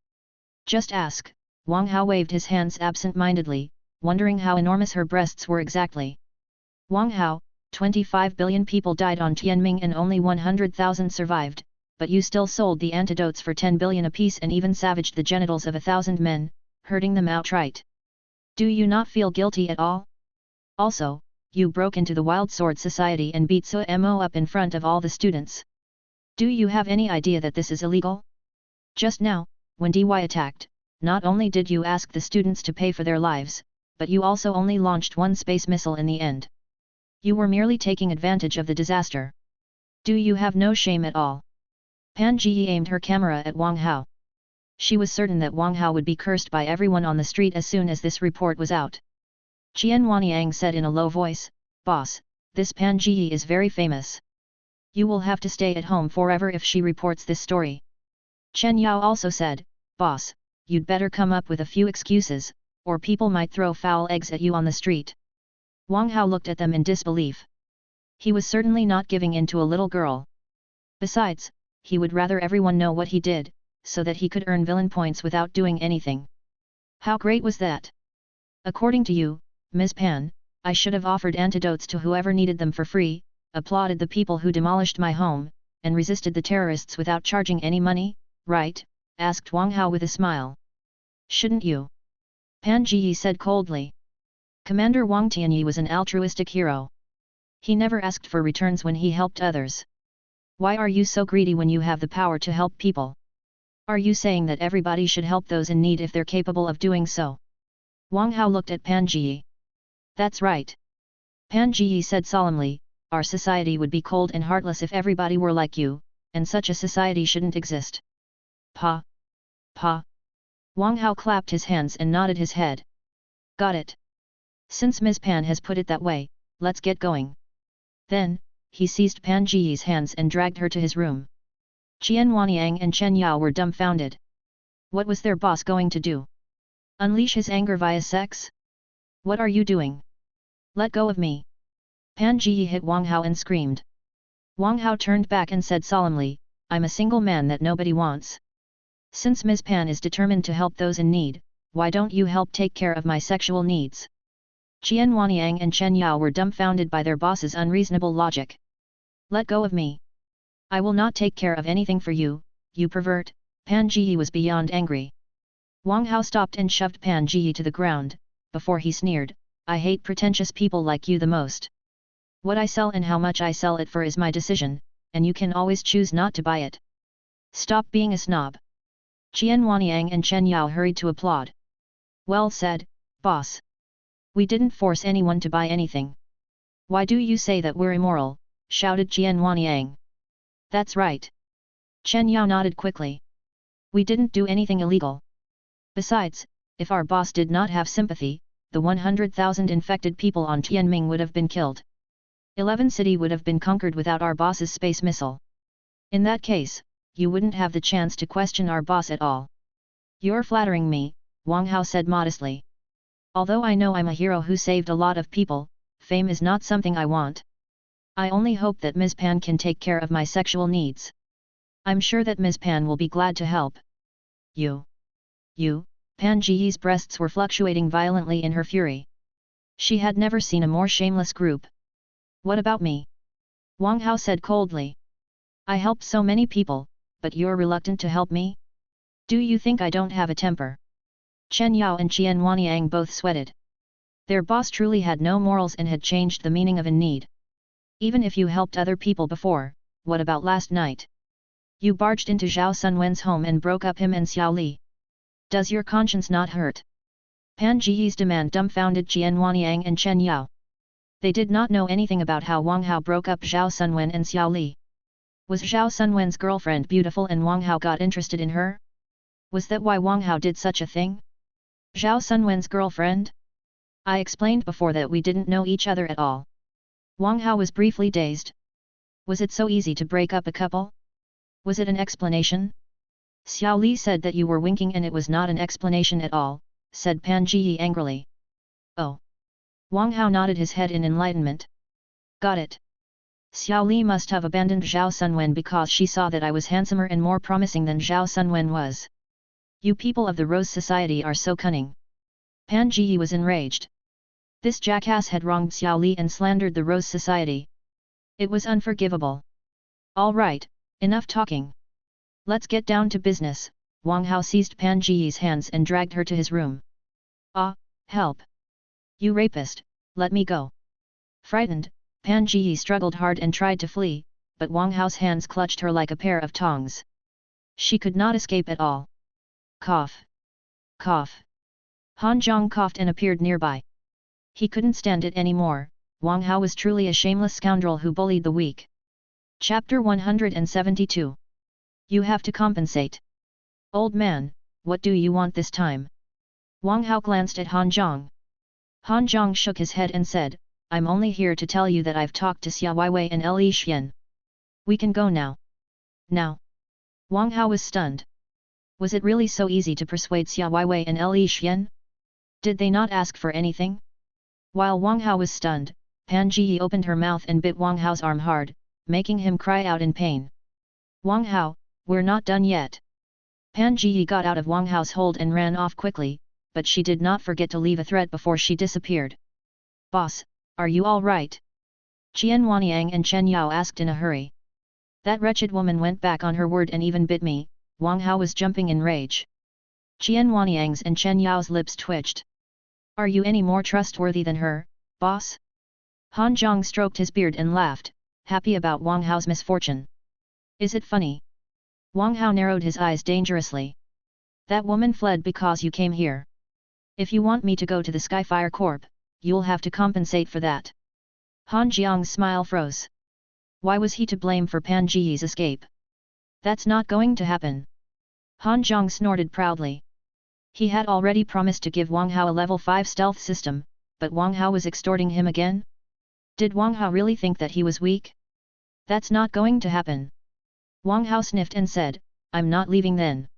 Just ask. Wang Hao waved his hands absent-mindedly, wondering how enormous her breasts were exactly. Wang Hao, 25 billion people died on Tianming and only 100,000 survived, but you still sold the antidotes for 10 billion apiece and even savaged the genitals of 1,000 men, hurting them outright. Do you not feel guilty at all? Also, you broke into the Wild Sword Society and beat Su Mo up in front of all the students. Do you have any idea that this is illegal? Just now, when DY attacked, not only did you ask the students to pay for their lives, but you also only launched one space missile in the end. You were merely taking advantage of the disaster. Do you have no shame at all? Pan Ji aimed her camera at Wang Hao. She was certain that Wang Hao would be cursed by everyone on the street as soon as this report was out. Qian Huanyang said in a low voice, Boss, this Pan Ji is very famous. You will have to stay at home forever if she reports this story. Chen Yao also said, Boss, you'd better come up with a few excuses, or people might throw foul eggs at you on the street. Wang Hao looked at them in disbelief. He was certainly not giving in to a little girl. Besides, he would rather everyone know what he did, so that he could earn villain points without doing anything. How great was that? According to you, Ms. Pan, I should have offered antidotes to whoever needed them for free, applauded the people who demolished my home, and resisted the terrorists without charging any money, right? Asked Wang Hao with a smile. Shouldn't you? Pan Ji said coldly. Commander Wang Tianyi was an altruistic hero. He never asked for returns when he helped others. Why are you so greedy when you have the power to help people? Are you saying that everybody should help those in need if they're capable of doing so? Wang Hao looked at Pan Ji. That's right. Pan Ji said solemnly, our society would be cold and heartless if everybody were like you, and such a society shouldn't exist. Pa. Wang Hao clapped his hands and nodded his head. Got it. Since Ms. Pan has put it that way, let's get going. Then, he seized Pan Ji's hands and dragged her to his room. Qian Huanyang and Chen Yao were dumbfounded. What was their boss going to do? Unleash his anger via sex? What are you doing? Let go of me. Pan Ji hit Wang Hao and screamed. Wang Hao turned back and said solemnly, I'm a single man that nobody wants. Since Ms. Pan is determined to help those in need, why don't you help take care of my sexual needs? Qian Huanyang and Chen Yao were dumbfounded by their boss's unreasonable logic. Let go of me. I will not take care of anything for you, you pervert. Pan Ji was beyond angry. Wang Hao stopped and shoved Pan Ji to the ground, before he sneered, I hate pretentious people like you the most. What I sell and how much I sell it for is my decision, and you can always choose not to buy it. Stop being a snob. Qian Huanyang and Chen Yao hurried to applaud. Well said, boss. We didn't force anyone to buy anything. Why do you say that we're immoral? Shouted Qian Huanyang. That's right. Chen Yao nodded quickly. We didn't do anything illegal. Besides, if our boss did not have sympathy, the 100,000 infected people on Tianming would have been killed. 11 City would have been conquered without our boss's space missile. In that case, you wouldn't have the chance to question our boss at all. You're flattering me, Wang Hao said modestly. Although I know I'm a hero who saved a lot of people, fame is not something I want. I only hope that Ms. Pan can take care of my sexual needs. I'm sure that Ms. Pan will be glad to help. You. Pan Ji's breasts were fluctuating violently in her fury. She had never seen a more shameless group. What about me? Wang Hao said coldly. I helped so many people, but you're reluctant to help me? Do you think I don't have a temper? Chen Yao and Qian Huanyang both sweated. Their boss truly had no morals and had changed the meaning of in need. Even if you helped other people before, what about last night? You barged into Zhao Sunwen's home and broke up him and Xiao Li. Does your conscience not hurt? Pan Jiyi's demand dumbfounded Qian Huanyang and Chen Yao. They did not know anything about how Wang Hao broke up Zhao Sunwen and Xiao Li. Was Zhao Sunwen's girlfriend beautiful and Wang Hao got interested in her? Was that why Wang Hao did such a thing? Zhao Sunwen's girlfriend? I explained before that we didn't know each other at all. Wang Hao was briefly dazed. Was it so easy to break up a couple? Was it an explanation? Xiao Li said that you were winking and it was not an explanation at all, said Pan Jiyi angrily. Oh. Wang Hao nodded his head in enlightenment. Got it. Xiao Li must have abandoned Zhao Sunwen because she saw that I was handsomer and more promising than Zhao Sunwen was. You people of the Rose Society are so cunning. Pan Jiyi was enraged. This jackass had wronged Xiao Li and slandered the Rose Society. It was unforgivable. All right, enough talking. Let's get down to business. Wang Hao seized Pan Jiyi's hands and dragged her to his room. Ah, help! You rapist, let me go. Frightened, Pan Jiyi struggled hard and tried to flee, but Wang Hao's hands clutched her like a pair of tongs. She could not escape at all. Cough. Cough. Han Zhong coughed and appeared nearby. He couldn't stand it anymore. Wang Hao was truly a shameless scoundrel who bullied the weak. Chapter 172. You have to compensate. Old man, what do you want this time? Wang Hao glanced at Han Zhong. Han Zhong shook his head and said, I'm only here to tell you that I've talked to Xia Weiwei and Li Xian. We can go now. Now. Wang Hao was stunned. Was it really so easy to persuade Xia Weiwei and Li Xian? Did they not ask for anything? While Wang Hao was stunned, Pan Jiyi opened her mouth and bit Wang Hao's arm hard, making him cry out in pain. Wang Hao, we're not done yet. Pan Jiyi got out of Wang Hao's hold and ran off quickly, but she did not forget to leave a threat before she disappeared. Boss, are you all right? Qian Huanyang and Chen Yao asked in a hurry. That wretched woman went back on her word and even bit me. Wang Hao was jumping in rage. Qian Huanyang's and Chen Yao's lips twitched. Are you any more trustworthy than her, boss? Han Zhong stroked his beard and laughed, happy about Wang Hao's misfortune. Is it funny? Wang Hao narrowed his eyes dangerously. That woman fled because you came here. If you want me to go to the Skyfire Corp, you'll have to compensate for that. Han Jiang's smile froze. Why was he to blame for Pan Jiyi's escape? That's not going to happen. Han Zhong snorted proudly. He had already promised to give Wang Hao a level 5 stealth system, but Wang Hao was extorting him again? Did Wang Hao really think that he was weak? That's not going to happen. Wang Hao sniffed and said, I'm not leaving then.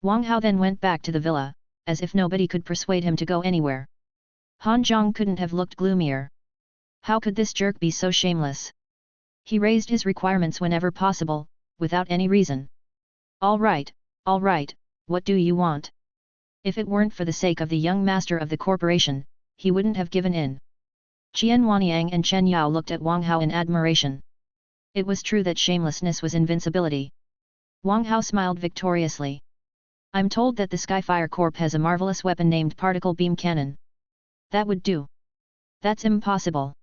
Wang Hao then went back to the villa, as if nobody could persuade him to go anywhere. Han Zhong couldn't have looked gloomier. How could this jerk be so shameless? He raised his requirements whenever possible, without any reason. All right, what do you want? If it weren't for the sake of the young master of the corporation, he wouldn't have given in. Qian Huanyang and Chen Yao looked at Wang Hao in admiration. It was true that shamelessness was invincibility. Wang Hao smiled victoriously. I'm told that the Skyfire Corp has a marvelous weapon named Particle Beam Cannon. That would do. That's impossible.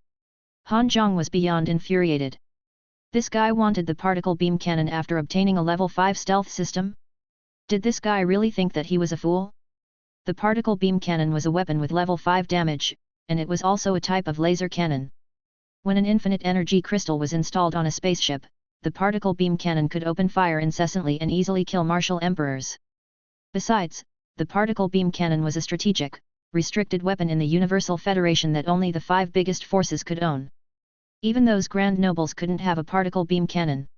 Han Zhong was beyond infuriated. This guy wanted the Particle Beam Cannon after obtaining a level 5 stealth system? Did this guy really think that he was a fool? The Particle Beam Cannon was a weapon with level 5 damage, and it was also a type of laser cannon. When an infinite energy crystal was installed on a spaceship, the Particle Beam Cannon could open fire incessantly and easily kill martial emperors. Besides, the Particle Beam Cannon was a strategic, restricted weapon in the Universal Federation that only the 5 biggest forces could own. Even those grand nobles couldn't have a Particle Beam Cannon.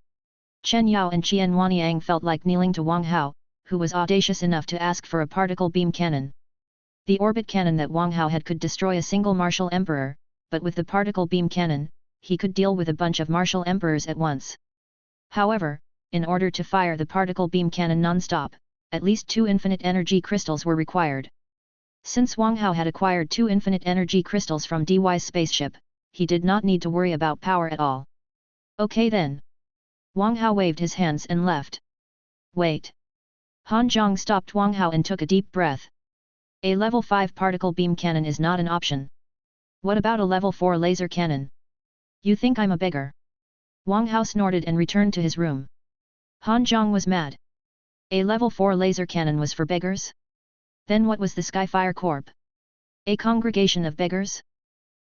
Chen Yao and Qian Huanyang felt like kneeling to Wang Hao, who was audacious enough to ask for a Particle Beam Cannon. The orbit cannon that Wang Hao had could destroy a single martial emperor, but with the Particle Beam Cannon, he could deal with a bunch of martial emperors at once. However, in order to fire the Particle Beam Cannon non-stop, at least 2 infinite energy crystals were required. Since Wang Hao had acquired 2 infinite energy crystals from DY's spaceship, he did not need to worry about power at all. Okay then. Wang Hao waved his hands and left. Wait. Han Zhong stopped Wang Hao and took a deep breath. A level 5 particle beam cannon is not an option. What about a level 4 laser cannon? You think I'm a beggar? Wang Hao snorted and returned to his room. Han Zhong was mad. A level 4 laser cannon was for beggars? Then what was the Skyfire Corp? A congregation of beggars?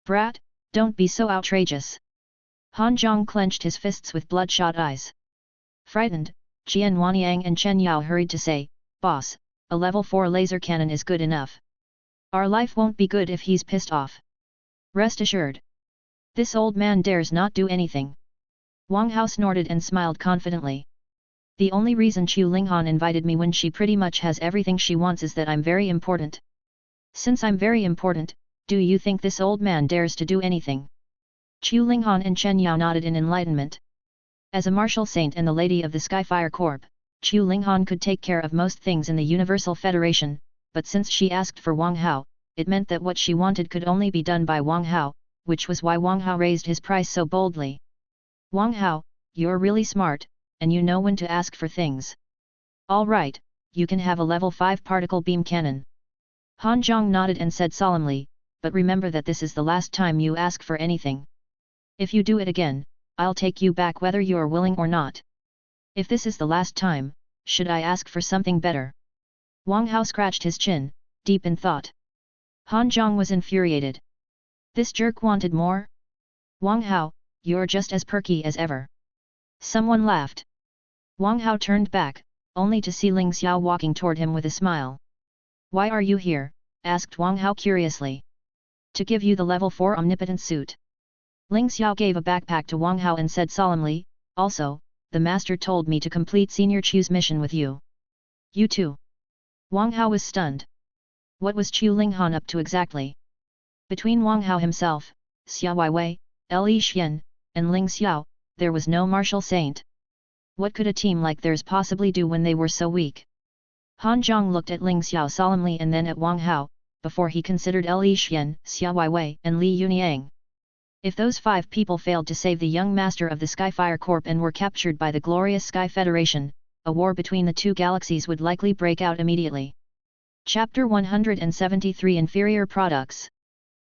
Brat, don't be so outrageous. Han Zhong clenched his fists with bloodshot eyes. Frightened, Jian Wanyang and Chen Yao hurried to say, Boss, a level 4 laser cannon is good enough. Our life won't be good if he's pissed off. Rest assured. This old man dares not do anything. Wang Hao snorted and smiled confidently. The only reason Chu Linghan invited me when she pretty much has everything she wants is that I'm very important. Since I'm very important, do you think this old man dares to do anything? Chu Linghan and Chen Yao nodded in enlightenment. As a martial saint and the lady of the Skyfire Corp, Chu Linghan could take care of most things in the Universal Federation, but since she asked for Wang Hao, it meant that what she wanted could only be done by Wang Hao, which was why Wang Hao raised his price so boldly. Wang Hao, you're really smart, and you know when to ask for things. All right, you can have a level 5 particle beam cannon. Han Zhong nodded and said solemnly, but remember that this is the last time you ask for anything. If you do it again, I'll take you back whether you're willing or not. If this is the last time, should I ask for something better? Wang Hao scratched his chin, deep in thought. Han Zhong was infuriated. This jerk wanted more? Wang Hao, you're just as perky as ever. Someone laughed. Wang Hao turned back, only to see Ling Xiao walking toward him with a smile. Why are you here? Asked Wang Hao curiously. To give you the level 4 omnipotent suit. Ling Xiao gave a backpack to Wang Hao and said solemnly, also, the master told me to complete Senior Chu's mission with you. You too. Wang Hao was stunned. What was Chu Linghan up to exactly? Between Wang Hao himself, Xia Weiwei, Li Xian, and Ling Xiao, there was no martial saint. What could a team like theirs possibly do when they were so weak? Han Zhong looked at Ling Xiao solemnly and then at Wang Hao, before he considered Li Xian, Xia Weiwei and Li Yuniang. If those 5 people failed to save the young master of the Skyfire Corp and were captured by the glorious Sky Federation, a war between the 2 galaxies would likely break out immediately. Chapter 173 Inferior Products.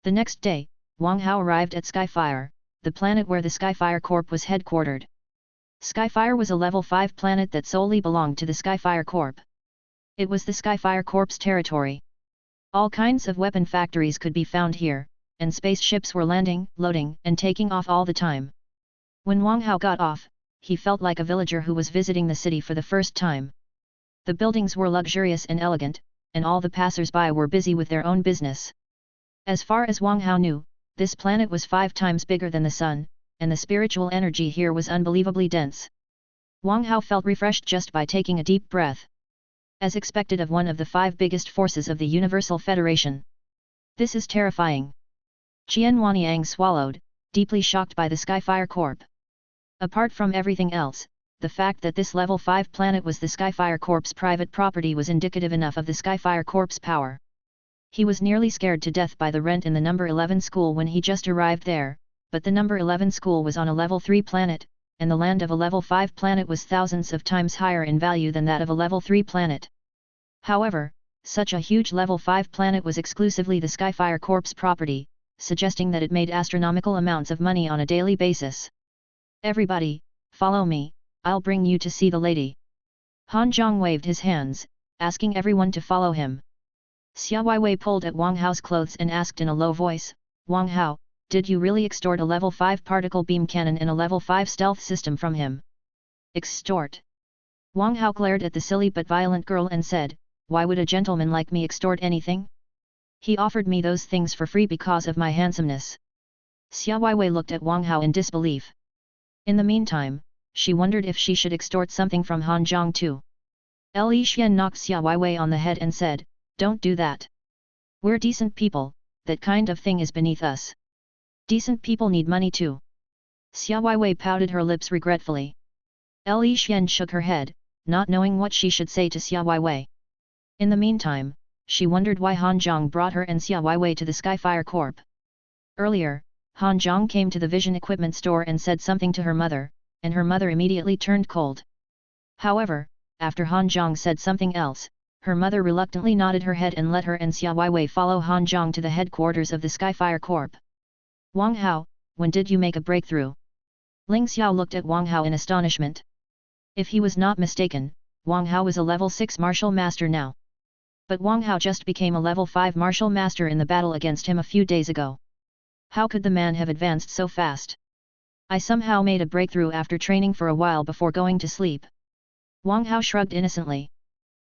The next day, Wang Hao arrived at Skyfire, the planet where the Skyfire Corp was headquartered. Skyfire was a level 5 planet that solely belonged to the Skyfire Corp. It was the Skyfire Corp's territory. All kinds of weapon factories could be found here, and spaceships were landing, loading, and taking off all the time. When Wang Hao got off, he felt like a villager who was visiting the city for the first time. The buildings were luxurious and elegant, and all the passers-by were busy with their own business. As far as Wang Hao knew, this planet was 5 times bigger than the sun, and the spiritual energy here was unbelievably dense. Wang Hao felt refreshed just by taking a deep breath. As expected of one of the 5 biggest forces of the Universal Federation. This is terrifying. Qian Wanyang swallowed, deeply shocked by the Skyfire Corp. Apart from everything else, the fact that this level 5 planet was the Skyfire Corp's private property was indicative enough of the Skyfire Corp's power. He was nearly scared to death by the rent in the number 11 school when he just arrived there, but the number 11 school was on a level 3 planet, and the land of a level 5 planet was thousands of times higher in value than that of a level 3 planet. However, such a huge level 5 planet was exclusively the Skyfire Corp's property, suggesting that it made astronomical amounts of money on a daily basis. Everybody, follow me, I'll bring you to see the lady. Han Zhong waved his hands, asking everyone to follow him. Xia Weiwei pulled at Wang Hao's clothes and asked in a low voice, Wang Hao, did you really extort a level 5 particle beam cannon and a level 5 stealth system from him? Extort? Wang Hao glared at the silly but violent girl and said, why would a gentleman like me extort anything? He offered me those things for free because of my handsomeness. Xia Weiwei looked at Wang Hao in disbelief. In the meantime, she wondered if she should extort something from Han Zhong too. Li Xian knocked Xia Weiwei on the head and said, don't do that. We're decent people, that kind of thing is beneath us. Decent people need money too. Xia Weiwei pouted her lips regretfully. Li Xian shook her head, not knowing what she should say to Xia Weiwei. In the meantime, she wondered why Han Zhong brought her and Xia Weiwei to the Skyfire Corp. Earlier, Han Zhong came to the vision equipment store and said something to her mother, and her mother immediately turned cold. However, after Han Zhong said something else, her mother reluctantly nodded her head and let her and Xia Weiwei follow Han Zhong to the headquarters of the Skyfire Corp. Wang Hao, when did you make a breakthrough? Ling Xiao looked at Wang Hao in astonishment. If he was not mistaken, Wang Hao was a level 6 martial master now. But Wang Hao just became a level 5 martial master in the battle against him a few days ago. How could the man have advanced so fast? I somehow made a breakthrough after training for a while before going to sleep. Wang Hao shrugged innocently.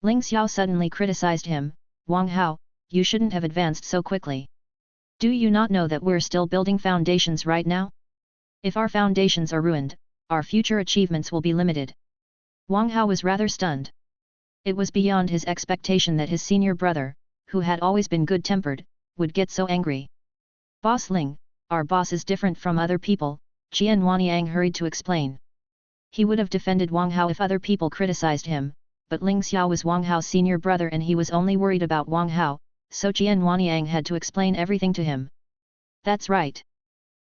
Ling Xiao suddenly criticized him, Wang Hao, you shouldn't have advanced so quickly. Do you not know that we're still building foundations right now? If our foundations are ruined, our future achievements will be limited. Wang Hao was rather stunned. It was beyond his expectation that his senior brother, who had always been good-tempered, would get so angry. Boss Ling, our boss is different from other people, Qian Wanyang hurried to explain. He would have defended Wang Hao if other people criticized him, but Ling Xiao was Wang Hao's senior brother and he was only worried about Wang Hao, so Qian Wanyang had to explain everything to him. That's right.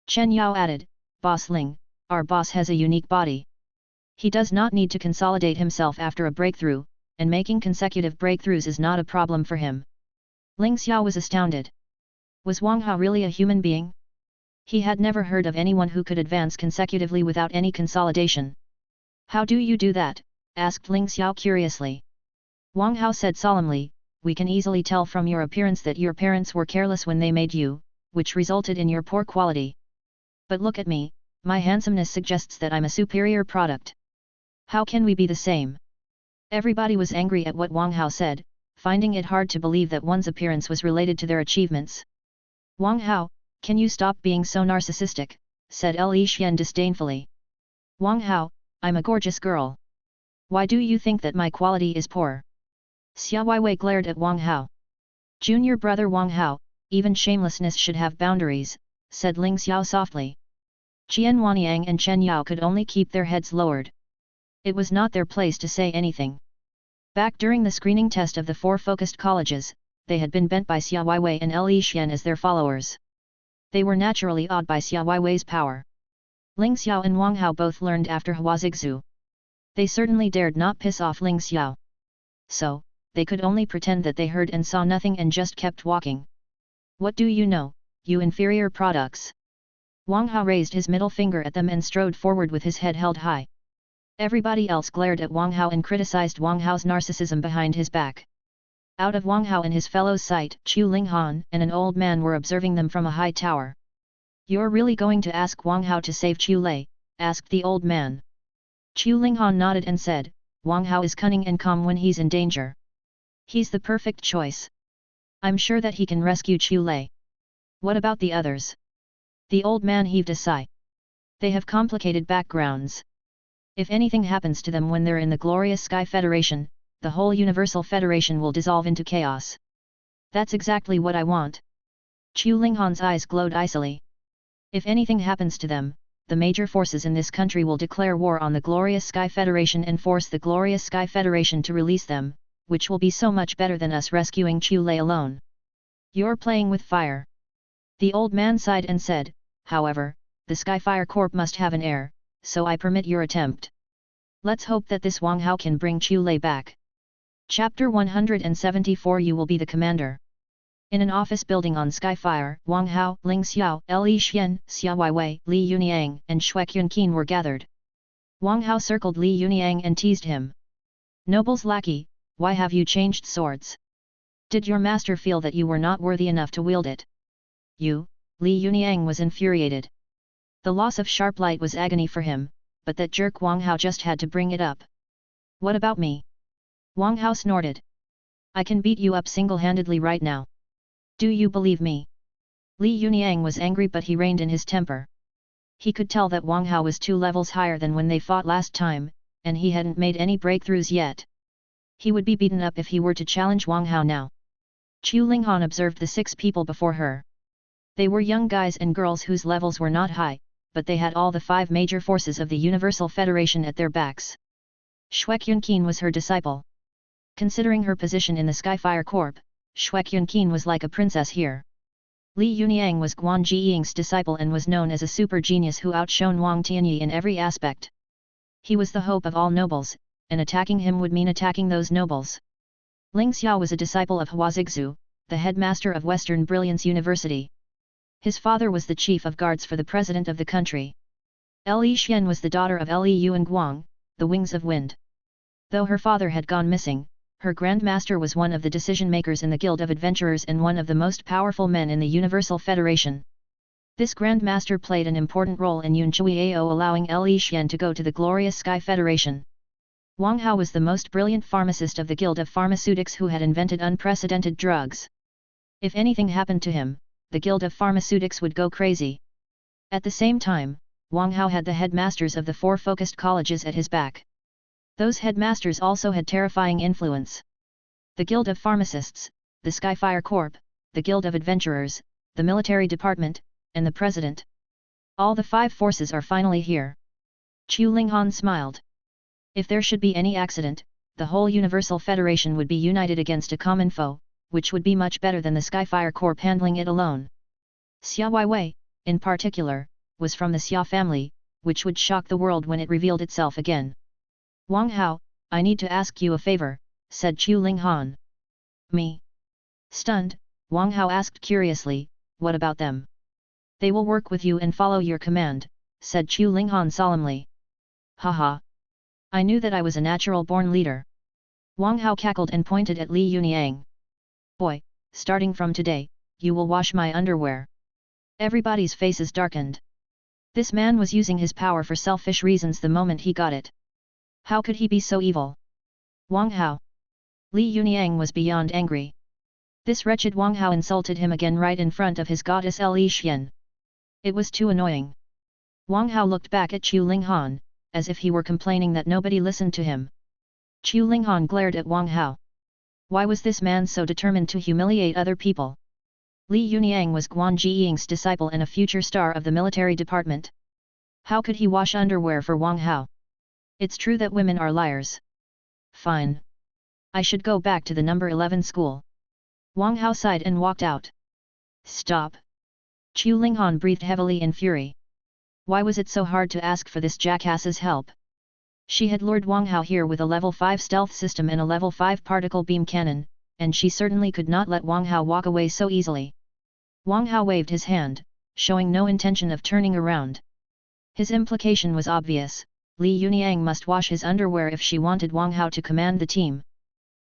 Chen Yao added, Boss Ling, our boss has a unique body. He does not need to consolidate himself after a breakthrough, and making consecutive breakthroughs is not a problem for him. Ling Xiao was astounded. Was Wang Hao really a human being? He had never heard of anyone who could advance consecutively without any consolidation. How do you do that? Asked Ling Xiao curiously. Wang Hao said solemnly, we can easily tell from your appearance that your parents were careless when they made you, which resulted in your poor quality. But look at me, my handsomeness suggests that I'm a superior product. How can we be the same? Everybody was angry at what Wang Hao said, finding it hard to believe that one's appearance was related to their achievements. Wang Hao, can you stop being so narcissistic? Said Li Xian disdainfully. Wang Hao, I'm a gorgeous girl. Why do you think that my quality is poor? Xia Weiwei glared at Wang Hao. Junior brother Wang Hao, even shamelessness should have boundaries, said Ling Xiao softly. Qian Wanyang and Chen Yao could only keep their heads lowered. It was not their place to say anything. Back during the screening test of the 4 focused colleges, they had been bent by Xia Weiwei and Li Xian as their followers. They were naturally awed by Xia Weiwei's power. Ling Xiao and Wang Hao both learned after Huazigzu. They certainly dared not piss off Ling Xiao. So, they could only pretend that they heard and saw nothing and just kept walking. What do you know, you inferior products? Wang Hao raised his middle finger at them and strode forward with his head held high. Everybody else glared at Wang Hao and criticized Wang Hao's narcissism behind his back. Out of Wang Hao and his fellow's sight, Chu Linghan and an old man were observing them from a high tower. You're really going to ask Wang Hao to save Chu Lei? Asked the old man. Chu Linghan nodded and said, Wang Hao is cunning and calm when he's in danger. He's the perfect choice. I'm sure that he can rescue Chu Lei. What about the others? The old man heaved a sigh. They have complicated backgrounds. If anything happens to them when they're in the Glorious Sky Federation, the whole Universal Federation will dissolve into chaos. That's exactly what I want. Chu Linghan's eyes glowed icily. If anything happens to them, the major forces in this country will declare war on the Glorious Sky Federation and force the Glorious Sky Federation to release them, which will be so much better than us rescuing Chu Lei alone. You're playing with fire. The old man sighed and said, however, the Skyfire Corp must have an heir, so I permit your attempt. Let's hope that this Wang Hao can bring Chu Lei back. Chapter 174 You will be the commander. In an office building on Skyfire, Wang Hao, Ling Xiao, Li Xian, Xia Weiwei, Li Yuniang, and Shuek Yunqin were gathered. Wang Hao circled Li Yuniang and teased him. Noble's lackey, why have you changed swords? Did your master feel that you were not worthy enough to wield it? You, Li Yuniang was infuriated. The loss of sharp light was agony for him, but that jerk Wang Hao just had to bring it up. What about me? Wang Hao snorted. I can beat you up single-handedly right now. Do you believe me? Li Yuniang was angry but he reined in his temper. He could tell that Wang Hao was 2 levels higher than when they fought last time, and he hadn't made any breakthroughs yet. He would be beaten up if he were to challenge Wang Hao now. Chu Linghan observed the 6 people before her. They were young guys and girls whose levels were not high, but they had all the 5 major forces of the Universal Federation at their backs. Shuek Yunqin was her disciple. Considering her position in the Skyfire Corp, Shuek Yunqin was like a princess here. Li Yuniang was Guan Jiying's disciple and was known as a super genius who outshone Wang Tianyi in every aspect. He was the hope of all nobles, and attacking him would mean attacking those nobles. Ling Xiao was a disciple of Huazigzu, the headmaster of Western Brilliance University. His father was the chief of guards for the president of the country. Li Xian was the daughter of Li Yuan Guang, the wings of wind. Though her father had gone missing, Her Grand Master was one of the decision-makers in the Guild of Adventurers and one of the most powerful men in the Universal Federation. This Grand Master played an important role in Yunchuiao allowing Li Xian to go to the Glorious Sky Federation. Wang Hao was the most brilliant pharmacist of the Guild of Pharmaceutics who had invented unprecedented drugs. If anything happened to him, the Guild of Pharmaceutics would go crazy. At the same time, Wang Hao had the headmasters of the 4 focused colleges at his back. Those headmasters also had terrifying influence. The Guild of Pharmacists, the Skyfire Corp, the Guild of Adventurers, the Military Department, and the President. All the 5 forces are finally here. Chu Linghan smiled. If there should be any accident, the whole Universal Federation would be united against a common foe, which would be much better than the Skyfire Corp handling it alone. Xia Weiwei, in particular, was from the Xia family, which would shock the world when it revealed itself again. Wang Hao, I need to ask you a favor, said Chu Linghan. Me? Stunned, Wang Hao asked curiously, what about them? They will work with you and follow your command, said Chu Linghan solemnly. Haha. I knew that I was a natural-born leader. Wang Hao cackled and pointed at Li Yuniang. Boy, starting from today, you will wash my underwear. Everybody's faces darkened. This man was using his power for selfish reasons the moment he got it. How could he be so evil? Wang Hao. Li Yuniang was beyond angry. This wretched Wang Hao insulted him again right in front of his goddess Li Xian. It was too annoying. Wang Hao looked back at Chu Linghan, as if he were complaining that nobody listened to him. Chu Linghan glared at Wang Hao. Why was this man so determined to humiliate other people? Li Yuniang was Guan Jiying's disciple and a future star of the military department. How could he wash underwear for Wang Hao? It's true that women are liars. Fine. I should go back to the number 11 school. Wang Hao sighed and walked out. Stop. Chu Linghan breathed heavily in fury. Why was it so hard to ask for this jackass's help? She had lured Wang Hao here with a level 5 stealth system and a level 5 particle beam cannon, and she certainly could not let Wang Hao walk away so easily. Wang Hao waved his hand, showing no intention of turning around. His implication was obvious, Li Yuniang must wash his underwear if she wanted Wang Hao to command the team.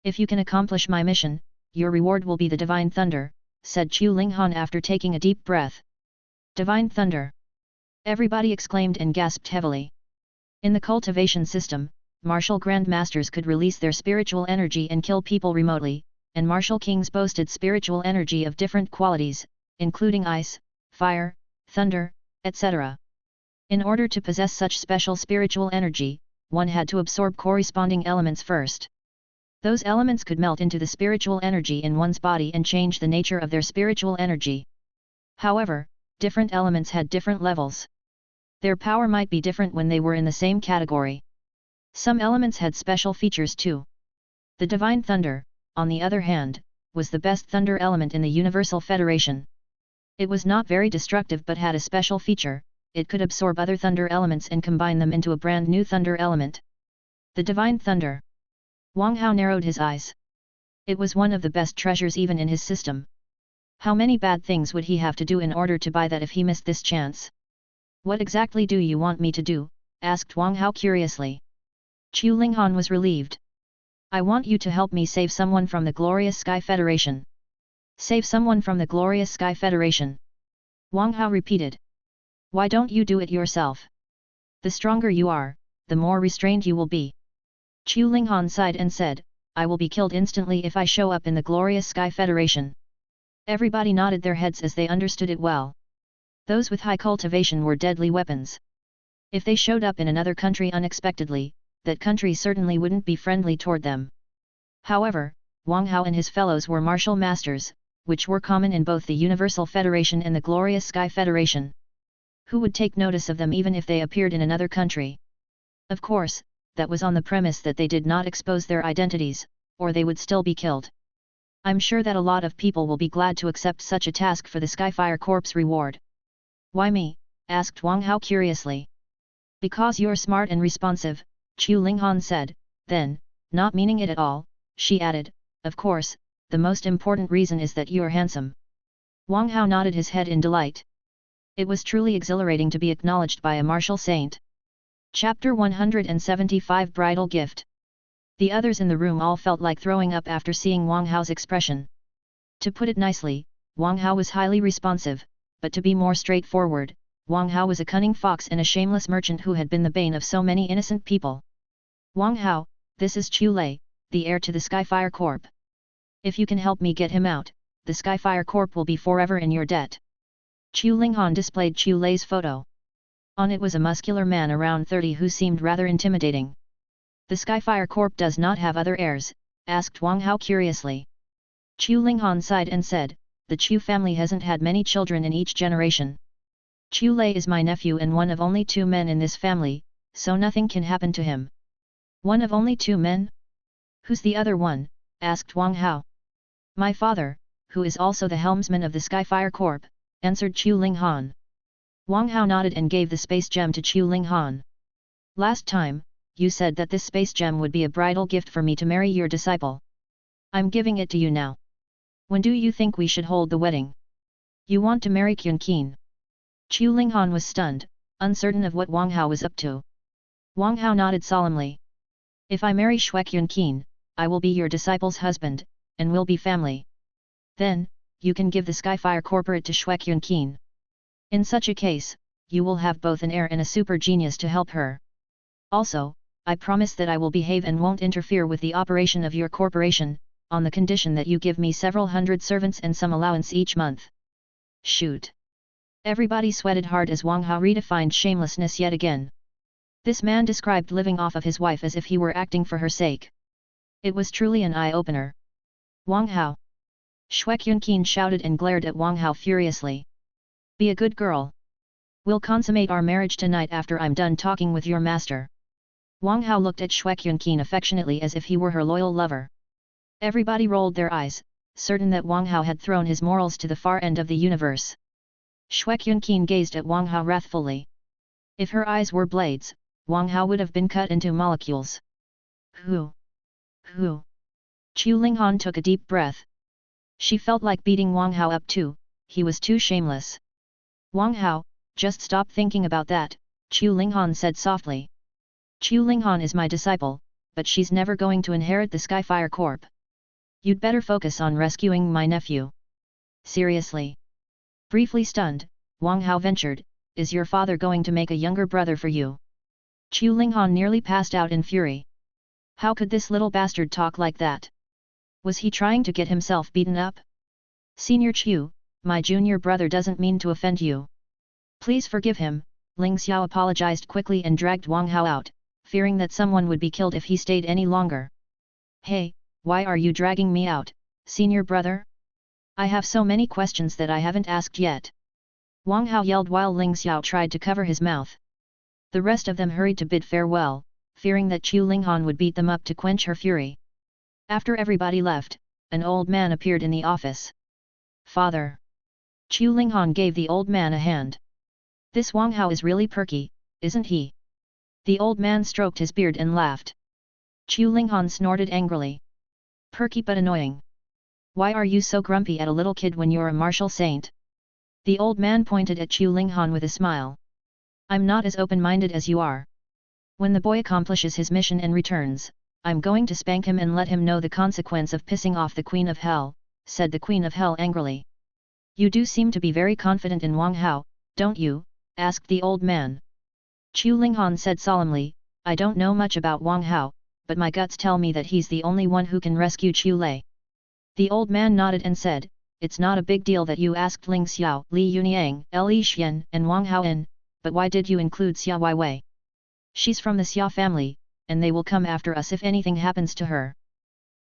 If you can accomplish my mission, your reward will be the Divine Thunder, said Chu Linghan after taking a deep breath. Divine Thunder! Everybody exclaimed and gasped heavily. In the cultivation system, martial grandmasters could release their spiritual energy and kill people remotely, and martial kings boasted spiritual energy of different qualities, including ice, fire, thunder, etc. In order to possess such special spiritual energy, one had to absorb corresponding elements first. Those elements could melt into the spiritual energy in one's body and change the nature of their spiritual energy. However, different elements had different levels. Their power might be different when they were in the same category. Some elements had special features too. The Divine Thunder, on the other hand, was the best thunder element in the Universal Federation. It was not very destructive but had a special feature, it could absorb other thunder elements and combine them into a brand new thunder element. The Divine Thunder. Wang Hao narrowed his eyes. It was one of the best treasures even in his system. How many bad things would he have to do in order to buy that if he missed this chance? What exactly do you want me to do? Asked Wang Hao curiously. Chu Linghan was relieved. I want you to help me save someone from the Glorious Sky Federation. Save someone from the Glorious Sky Federation. Wang Hao repeated. Why don't you do it yourself? The stronger you are, the more restrained you will be. Chu Linghan sighed and said, I will be killed instantly if I show up in the Glorious Sky Federation. Everybody nodded their heads as they understood it well. Those with high cultivation were deadly weapons. If they showed up in another country unexpectedly, that country certainly wouldn't be friendly toward them. However, Wang Hao and his fellows were martial masters, which were common in both the Universal Federation and the Glorious Sky Federation. Who would take notice of them even if they appeared in another country? Of course, that was on the premise that they did not expose their identities, or they would still be killed. I'm sure that a lot of people will be glad to accept such a task for the Skyfire Corp's reward. Why me? Asked Wang Hao curiously. Because you're smart and responsive, Chu Linghan said, then, not meaning it at all, she added, of course, the most important reason is that you're handsome. Wang Hao nodded his head in delight. It was truly exhilarating to be acknowledged by a martial saint. Chapter 175 Bridal Gift. The others in the room all felt like throwing up after seeing Wang Hao's expression. To put it nicely, Wang Hao was highly responsive, but to be more straightforward, Wang Hao was a cunning fox and a shameless merchant who had been the bane of so many innocent people. Wang Hao, this is Chu Lei, the heir to the Skyfire Corp. If you can help me get him out, the Skyfire Corp will be forever in your debt. Chu Linghan displayed Chu Lei's photo. On it was a muscular man around 30 who seemed rather intimidating. The Skyfire Corp does not have other heirs? Asked Wang Hao curiously. Chu Linghan sighed and said, the Chu family hasn't had many children in each generation. Chu Lei is my nephew and one of only 2 men in this family, so nothing can happen to him. One of only 2 men? Who's the other one? Asked Wang Hao. My father, who is also the helmsman of the Skyfire Corp, answered Chu Linghan. Wang Hao nodded and gave the space gem to Chu Linghan. Last time, you said that this space gem would be a bridal gift for me to marry your disciple. I'm giving it to you now. When do you think we should hold the wedding? You want to marry Kyun Keen? Chu Linghan was stunned, uncertain of what Wang Hao was up to. Wang Hao nodded solemnly. If I marry Shue Kyun Keen, I will be your disciple's husband, and we'll be family. Then, you can give the Skyfire Corporate to Shue Kyun Keen. In such a case, you will have both an heir and a super genius to help her. Also, I promise that I will behave and won't interfere with the operation of your corporation, on the condition that you give me several hundred servants and some allowance each month. Shoot! Everybody sweated hard as Wang Hao redefined shamelessness yet again. This man described living off of his wife as if he were acting for her sake. It was truly an eye-opener. Wang Hao! Shue Kyun Keen shouted and glared at Wang Hao furiously. Be a good girl. We'll consummate our marriage tonight after I'm done talking with your master. Wang Hao looked at Shue Kyun Keen affectionately as if he were her loyal lover. Everybody rolled their eyes, certain that Wang Hao had thrown his morals to the far end of the universe. Shue Kyun Keen gazed at Wang Hao wrathfully. If her eyes were blades, Wang Hao would have been cut into molecules. Who? Chu Linghan took a deep breath. She felt like beating Wang Hao up too, he was too shameless. Wang Hao, just stop thinking about that, Chu Linghan said softly. Chu Linghan is my disciple, but she's never going to inherit the Skyfire Corp. You'd better focus on rescuing my nephew. Seriously? Briefly stunned, Wang Hao ventured, is your father going to make a younger brother for you? Chu Linghan nearly passed out in fury. How could this little bastard talk like that? Was he trying to get himself beaten up? Senior Chu, my junior brother doesn't mean to offend you. Please forgive him, Ling Xiao apologized quickly and dragged Wang Hao out, fearing that someone would be killed if he stayed any longer. Hey, why are you dragging me out, senior brother? I have so many questions that I haven't asked yet. Wang Hao yelled while Ling Xiao tried to cover his mouth. The rest of them hurried to bid farewell, fearing that Chu Linghan would beat them up to quench her fury. After everybody left, an old man appeared in the office. Father! Chu Linghan gave the old man a hand. This Wang Hao is really perky, isn't he? The old man stroked his beard and laughed. Chu Linghan snorted angrily. Perky but annoying. Why are you so grumpy at a little kid when you're a martial saint? The old man pointed at Chu Linghan with a smile. I'm not as open-minded as you are. When the boy accomplishes his mission and returns, I'm going to spank him and let him know the consequence of pissing off the Queen of Hell, said the Queen of Hell angrily. You do seem to be very confident in Wang Hao, don't you? Asked the old man. Chu Linghan said solemnly, I don't know much about Wang Hao, but my guts tell me that he's the only one who can rescue Chu Lei. The old man nodded and said, it's not a big deal that you asked Ling Xiao, Li Yuniang, Li Xian, and Wang Hao in, but why did you include Xia Weiwei? She's from the Xia family, and they will come after us if anything happens to her.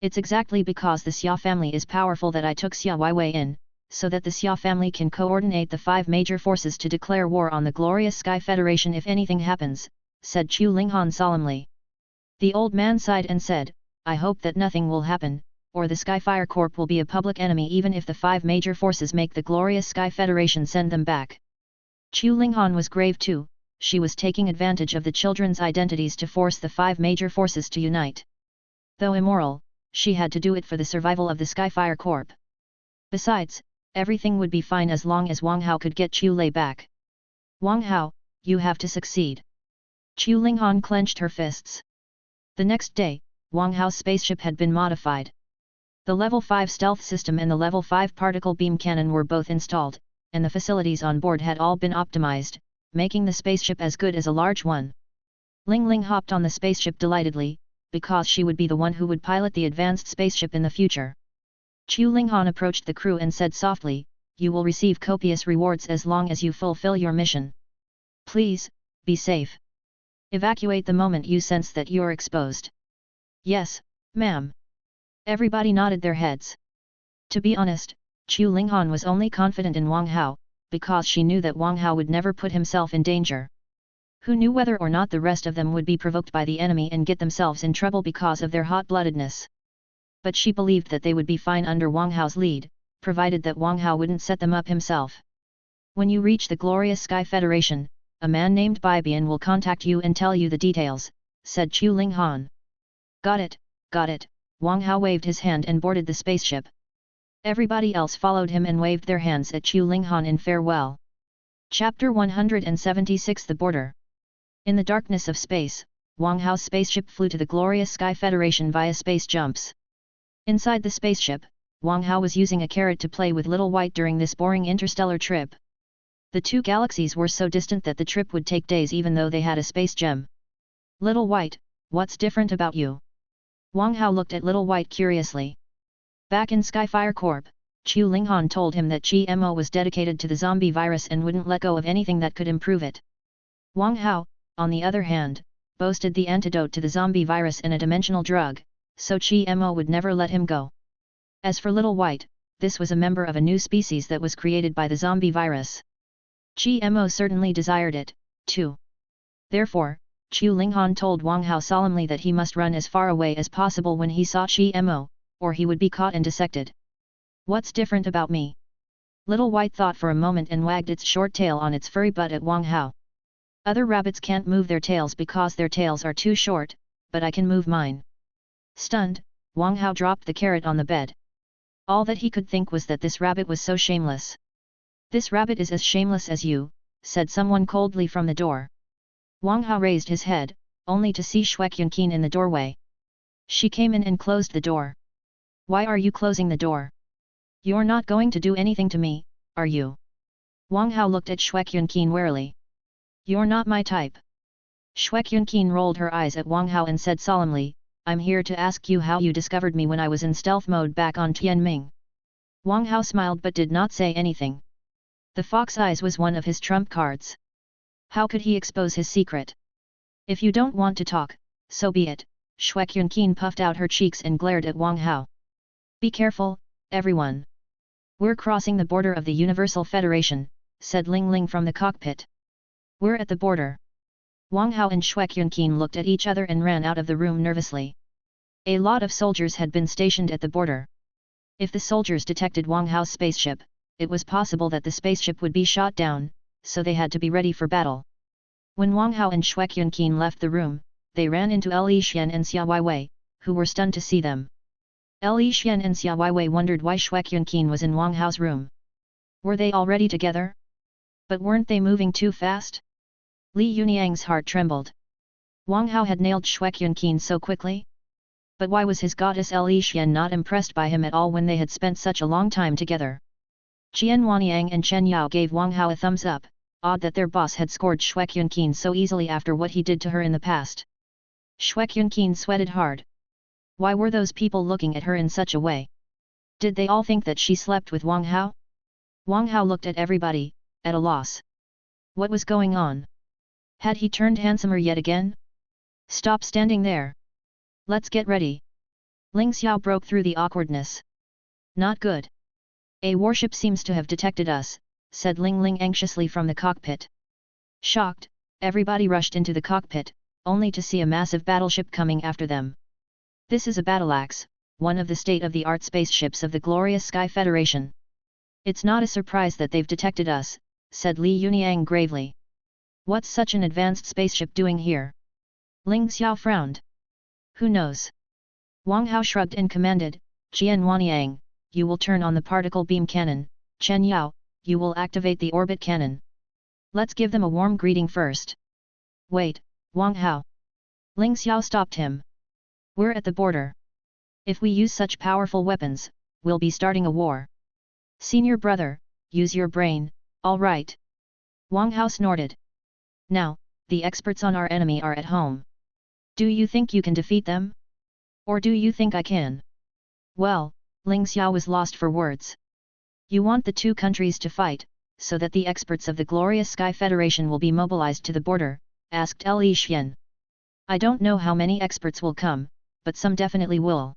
It's exactly because the Xia family is powerful that I took Xia Weiwei in, so that the Xia family can coordinate the 5 major forces to declare war on the glorious Sky Federation if anything happens, said Chu Linghan solemnly. The old man sighed and said, I hope that nothing will happen, or the Skyfire Corp will be a public enemy even if the 5 major forces make the glorious Sky Federation send them back. Chu Linghan was grave too, she was taking advantage of the children's identities to force the 5 major forces to unite. Though immoral, she had to do it for the survival of the Skyfire Corp. Besides, everything would be fine as long as Wang Hao could get Chu Lei back. Wang Hao, you have to succeed. Chu Linghan clenched her fists. The next day, Wang Hao's spaceship had been modified. The Level 5 stealth system and the Level 5 particle beam cannon were both installed, and the facilities on board had all been optimized, making the spaceship as good as a large one. Ling Ling hopped on the spaceship delightedly, because she would be the one who would pilot the advanced spaceship in the future. Chu Linghan approached the crew and said softly, "You will receive copious rewards as long as you fulfill your mission. Please, be safe. Evacuate the moment you sense that you're exposed." "Yes, ma'am." Everybody nodded their heads. To be honest, Chu Linghan was only confident in Wang Hao, because she knew that Wang Hao would never put himself in danger. Who knew whether or not the rest of them would be provoked by the enemy and get themselves in trouble because of their hot-bloodedness. But she believed that they would be fine under Wang Hao's lead, provided that Wang Hao wouldn't set them up himself. "When you reach the Glorious Sky Federation, a man named Bibian will contact you and tell you the details," said Chu Linghan. Got it, got it." Wang Hao waved his hand and boarded the spaceship. Everybody else followed him and waved their hands at Chu Linghan in farewell. Chapter 176 The Border. In the darkness of space, Wang Hao's spaceship flew to the Glorious Sky Federation via space jumps. Inside the spaceship, Wang Hao was using a carrot to play with Little White during this boring interstellar trip. The two galaxies were so distant that the trip would take days even though they had a space gem. "Little White, what's different about you?" Wang Hao looked at Little White curiously. Back in Skyfire Corp, Chu Linghan told him that GMO was dedicated to the zombie virus and wouldn't let go of anything that could improve it. Wang Hao, on the other hand, boasted the antidote to the zombie virus and a dimensional drug, so GMO would never let him go. As for Little White, this was a member of a new species that was created by the zombie virus. GMO certainly desired it, too. Therefore, Chu Linghan told Wang Hao solemnly that he must run as far away as possible when he saw GMO, or he would be caught and dissected. "What's different about me?" Little White thought for a moment and wagged its short tail on its furry butt at Wang Hao. "Other rabbits can't move their tails because their tails are too short, but I can move mine." Stunned, Wang Hao dropped the carrot on the bed. All that he could think was that this rabbit was so shameless. "This rabbit is as shameless as you," said someone coldly from the door. Wang Hao raised his head, only to see Shuek Yunqin in the doorway. She came in and closed the door. "Why are you closing the door? You're not going to do anything to me, are you?" Wang Hao looked at Shuek Yunqin warily. "You're not my type." Shuek Yunqin rolled her eyes at Wang Hao and said solemnly, "I'm here to ask you how you discovered me when I was in stealth mode back on Tianming." Wang Hao smiled but did not say anything. The fox eyes was one of his trump cards. How could he expose his secret? "If you don't want to talk, so be it," Shuek Yunqin puffed out her cheeks and glared at Wang Hao. "Be careful, everyone. We're crossing the border of the Universal Federation," said Ling Ling from the cockpit. "We're at the border." Wang Hao and Shuek Yunqin looked at each other and ran out of the room nervously. A lot of soldiers had been stationed at the border. If the soldiers detected Wang Hao's spaceship, it was possible that the spaceship would be shot down, so they had to be ready for battle. When Wang Hao and Shuek Yunqin left the room, they ran into Li Xian and Xia Weiwei, who were stunned to see them. Li Xian and Xia Weiwei wondered why Shuek Yunqin was in Wang Hao's room. Were they already together? But weren't they moving too fast? Li Yuniang's heart trembled. Wang Hao had nailed Shuek Yunqin so quickly? But why was his goddess Li Xian not impressed by him at all when they had spent such a long time together? Qian Wanyang and Chen Yao gave Wang Hao a thumbs up, odd that their boss had scored Shuek Yunqin so easily after what he did to her in the past. Shuek Yunqin sweated hard. Why were those people looking at her in such a way? Did they all think that she slept with Wang Hao? Wang Hao looked at everybody, at a loss. What was going on? Had he turned handsomer yet again? "Stop standing there. Let's get ready." Ling Xiao broke through the awkwardness. "Not good. A warship seems to have detected us," said Ling Ling anxiously from the cockpit. Shocked, everybody rushed into the cockpit, only to see a massive battleship coming after them. "This is a battleaxe, one of the state-of-the-art spaceships of the Glorious Sky Federation. It's not a surprise that they've detected us," said Li Yuniang gravely. "What's such an advanced spaceship doing here?" Ling Xiao frowned. "Who knows?" Wang Hao shrugged and commanded, "Qian Wanyang, you will turn on the particle beam cannon, Chen Yao, you will activate the orbit cannon. Let's give them a warm greeting first." "Wait, Wang Hao." Ling Xiao stopped him. We're at the border. If we use such powerful weapons, we'll be starting a war. Senior brother, use your brain, all right. Wang Hao snorted. Now, the experts on our enemy are at home. Do you think you can defeat them? Or do you think I can? Well, Ling Xiao was lost for words. You want the two countries to fight, so that the experts of the Glorious Sky Federation will be mobilized to the border, asked Li Xian. I don't know how many experts will come, but some definitely will.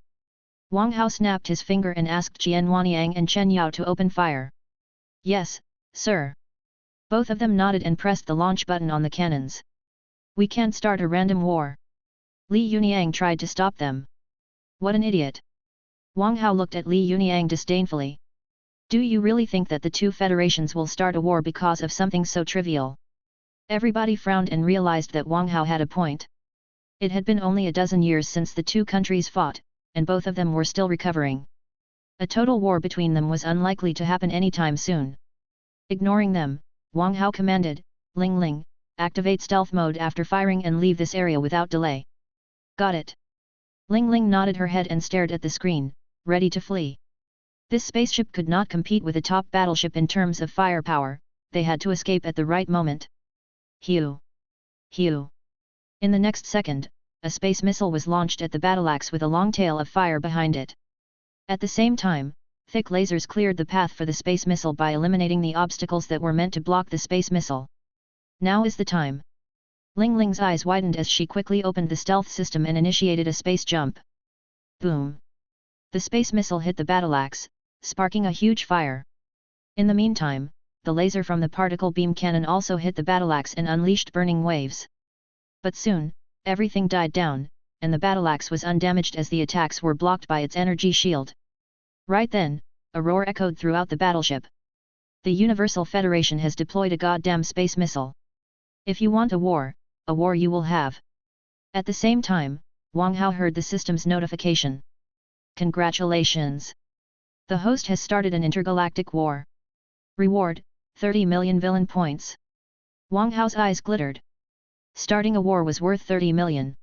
Wang Hao snapped his finger and asked Jian Wanyang and Chen Yao to open fire. Yes, sir. Both of them nodded and pressed the launch button on the cannons. We can't start a random war. Li Yuniang tried to stop them. What an idiot. Wang Hao looked at Li Yuniang disdainfully. Do you really think that the two federations will start a war because of something so trivial? Everybody frowned and realized that Wang Hao had a point. It had been only a dozen years since the two countries fought, and both of them were still recovering. A total war between them was unlikely to happen anytime soon. Ignoring them, Wang Hao commanded, Ling Ling, activate stealth mode after firing and leave this area without delay. Got it. Ling Ling nodded her head and stared at the screen, ready to flee. This spaceship could not compete with a top battleship in terms of firepower, they had to escape at the right moment. Hew! Hew! In the next second, a space missile was launched at the battleaxe with a long tail of fire behind it. At the same time, thick lasers cleared the path for the space missile by eliminating the obstacles that were meant to block the space missile. Now is the time. Ling Ling's eyes widened as she quickly opened the stealth system and initiated a space jump. Boom! The space missile hit the battleaxe, sparking a huge fire. In the meantime, the laser from the particle beam cannon also hit the battleaxe and unleashed burning waves. But soon, everything died down, and the battleaxe was undamaged as the attacks were blocked by its energy shield. Right then, a roar echoed throughout the battleship. The Universal Federation has deployed a goddamn space missile. If you want a war you will have. At the same time, Wang Hao heard the system's notification. Congratulations! The host has started an intergalactic war. Reward, 30 million villain points. Wang Hao's eyes glittered. Starting a war was worth 30 million.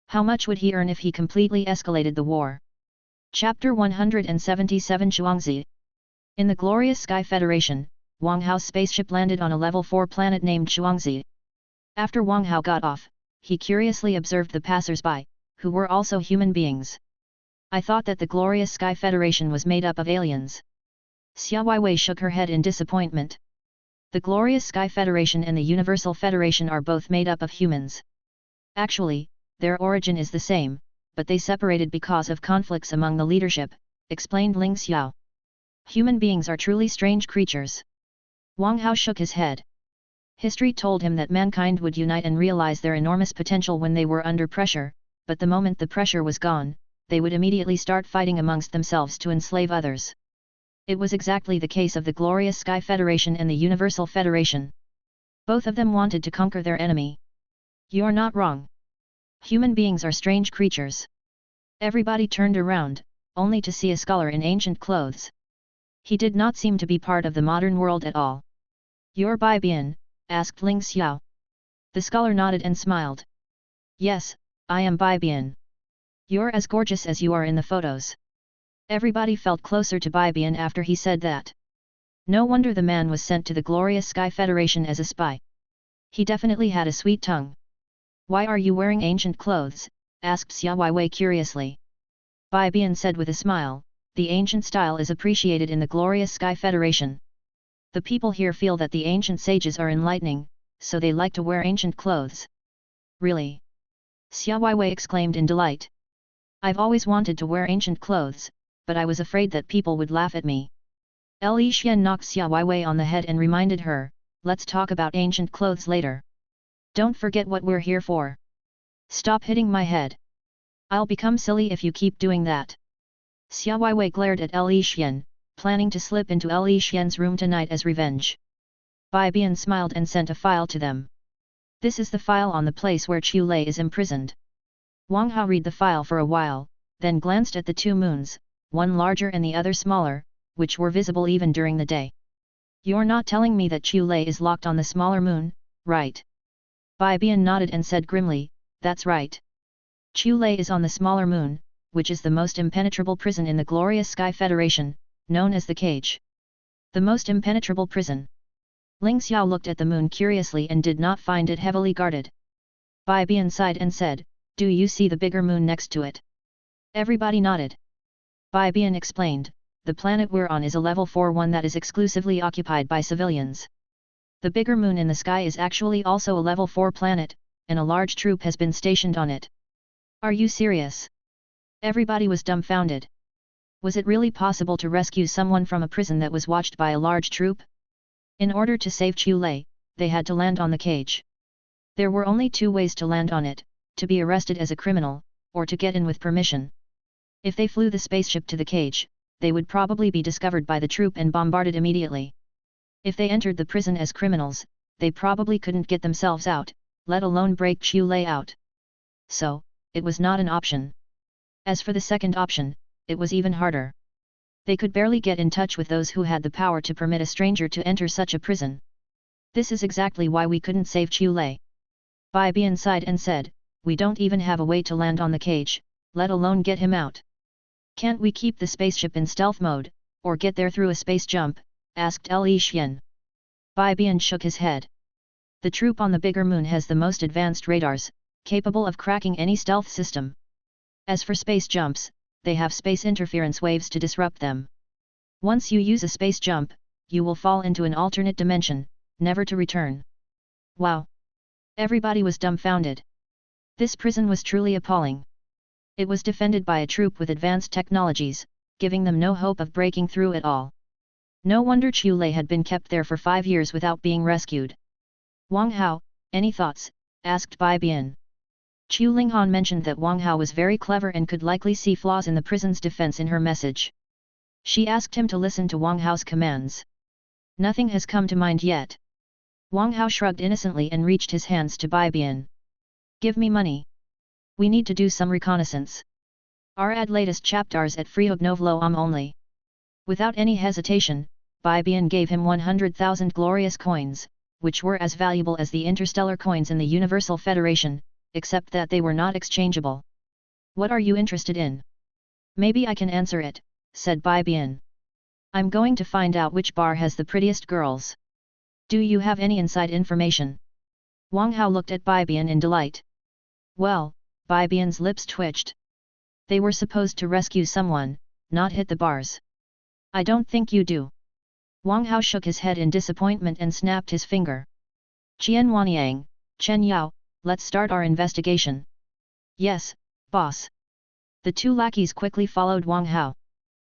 How much would he earn if he completely escalated the war? Chapter 177 Chuangzi. In the Glorious Sky Federation, Wang Hao's spaceship landed on a level 4 planet named Chuangzi. After Wang Hao got off, he curiously observed the passers-by, who were also human beings. I thought that the Glorious Sky Federation was made up of aliens. Xia Weiwei shook her head in disappointment. The Glorious Sky Federation and the Universal Federation are both made up of humans. Actually, their origin is the same, but they separated because of conflicts among the leadership, explained Ling Xiao. Human beings are truly strange creatures. Wang Hao shook his head. History told him that mankind would unite and realize their enormous potential when they were under pressure, but the moment the pressure was gone, they would immediately start fighting amongst themselves to enslave others. It was exactly the case of the Glorious Sky Federation and the Universal Federation. Both of them wanted to conquer their enemy. You're not wrong. Human beings are strange creatures. Everybody turned around, only to see a scholar in ancient clothes. He did not seem to be part of the modern world at all. You're Bai Bian? Asked Ling Xiao. The scholar nodded and smiled. Yes, I am Bai Bian. You're as gorgeous as you are in the photos. Everybody felt closer to Bai Bian after he said that. No wonder the man was sent to the Glorious Sky Federation as a spy. He definitely had a sweet tongue. Why are you wearing ancient clothes? Asked Xia Weiwei curiously. Bai Bian said with a smile, the ancient style is appreciated in the Glorious Sky Federation. The people here feel that the ancient sages are enlightening, so they like to wear ancient clothes. Really? Xia Weiwei exclaimed in delight. I've always wanted to wear ancient clothes, but I was afraid that people would laugh at me. Li Xian knocked Xia Weiwei on the head and reminded her, let's talk about ancient clothes later. Don't forget what we're here for. Stop hitting my head. I'll become silly if you keep doing that. Xia Weiwei glared at Li Xian, planning to slip into Li Xian's room tonight as revenge. Bai Bian smiled and sent a file to them. This is the file on the place where Chu Lei is imprisoned. Wang Hao read the file for a while, then glanced at the two moons, one larger and the other smaller, which were visible even during the day. You're not telling me that Chu Lei is locked on the smaller moon, right? Bai Bian nodded and said grimly, that's right. Chulei is on the smaller moon, which is the most impenetrable prison in the glorious Sky Federation, known as the Cage. The most impenetrable prison. Ling Xiao looked at the moon curiously and did not find it heavily guarded. Bai Bian sighed and said, "Do you see the bigger moon next to it?" Everybody nodded. Bai Bian explained, "The planet we're on is a level 4 one that is exclusively occupied by civilians. The bigger moon in the sky is actually also a level 4 planet, and a large troop has been stationed on it." "Are you serious?" Everybody was dumbfounded. Was it really possible to rescue someone from a prison that was watched by a large troop? In order to save Chulei, they had to land on the cage. There were only two ways to land on it, to be arrested as a criminal, or to get in with permission. If they flew the spaceship to the cage, they would probably be discovered by the troop and bombarded immediately. If they entered the prison as criminals, they probably couldn't get themselves out, let alone break Chulei out. So, it was not an option. As for the second option, it was even harder. They could barely get in touch with those who had the power to permit a stranger to enter such a prison. This is exactly why we couldn't save Chulei. Bai Bian sighed and said, "We don't even have a way to land on the cage, let alone get him out." "Can't we keep the spaceship in stealth mode, or get there through a space jump?" asked Li Xian. Bai Bian shook his head. "The troop on the bigger moon has the most advanced radars, capable of cracking any stealth system. As for space jumps, they have space interference waves to disrupt them. Once you use a space jump, you will fall into an alternate dimension, never to return." Wow! Everybody was dumbfounded. This prison was truly appalling. It was defended by a troop with advanced technologies, giving them no hope of breaking through at all. No wonder Chulei had been kept there for 5 years without being rescued. "Wang Hao, any thoughts?" asked Bai Bian. Chu Linghan mentioned that Wang Hao was very clever and could likely see flaws in the prison's defense in her message. She asked him to listen to Wang Hao's commands. "Nothing has come to mind yet." Wang Hao shrugged innocently and reached his hands to Bai Bian. "Give me money. We need to do some reconnaissance. Our ad latest chapters at Freeognovlo only." Without any hesitation, Bai Bian gave him 100,000 glorious coins, which were as valuable as the interstellar coins in the Universal Federation, except that they were not exchangeable. "What are you interested in?" "Maybe I can answer it," said Bai Bian. "I'm going to find out which bar has the prettiest girls. Do you have any inside information?" Wang Hao looked at Bai Bian in delight. Well, Bai Bian's lips twitched. They were supposed to rescue someone, not hit the bars. "I don't think you do." Wang Hao shook his head in disappointment and snapped his finger. "Qian Wanyang, Chen Yao, let's start our investigation." "Yes, boss." The two lackeys quickly followed Wang Hao.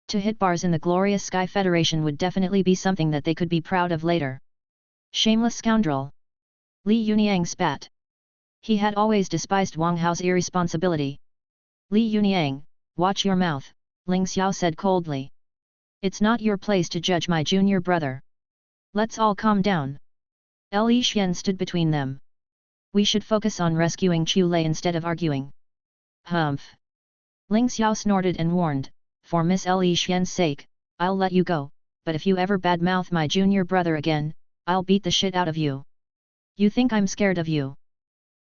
To hit bars in the glorious Sky Federation would definitely be something that they could be proud of later. Shameless scoundrel! Li Yunyang spat. He had always despised Wang Hao's irresponsibility. "Li Yunyang, watch your mouth," Ling Xiao said coldly. "It's not your place to judge my junior brother. Let's all calm down." Li Xian stood between them. "We should focus on rescuing Chulei instead of arguing." "Humph!" Ling Xiao snorted and warned, "For Miss Li Xian's sake, I'll let you go, but if you ever badmouth my junior brother again, I'll beat the shit out of you." "You think I'm scared of you?"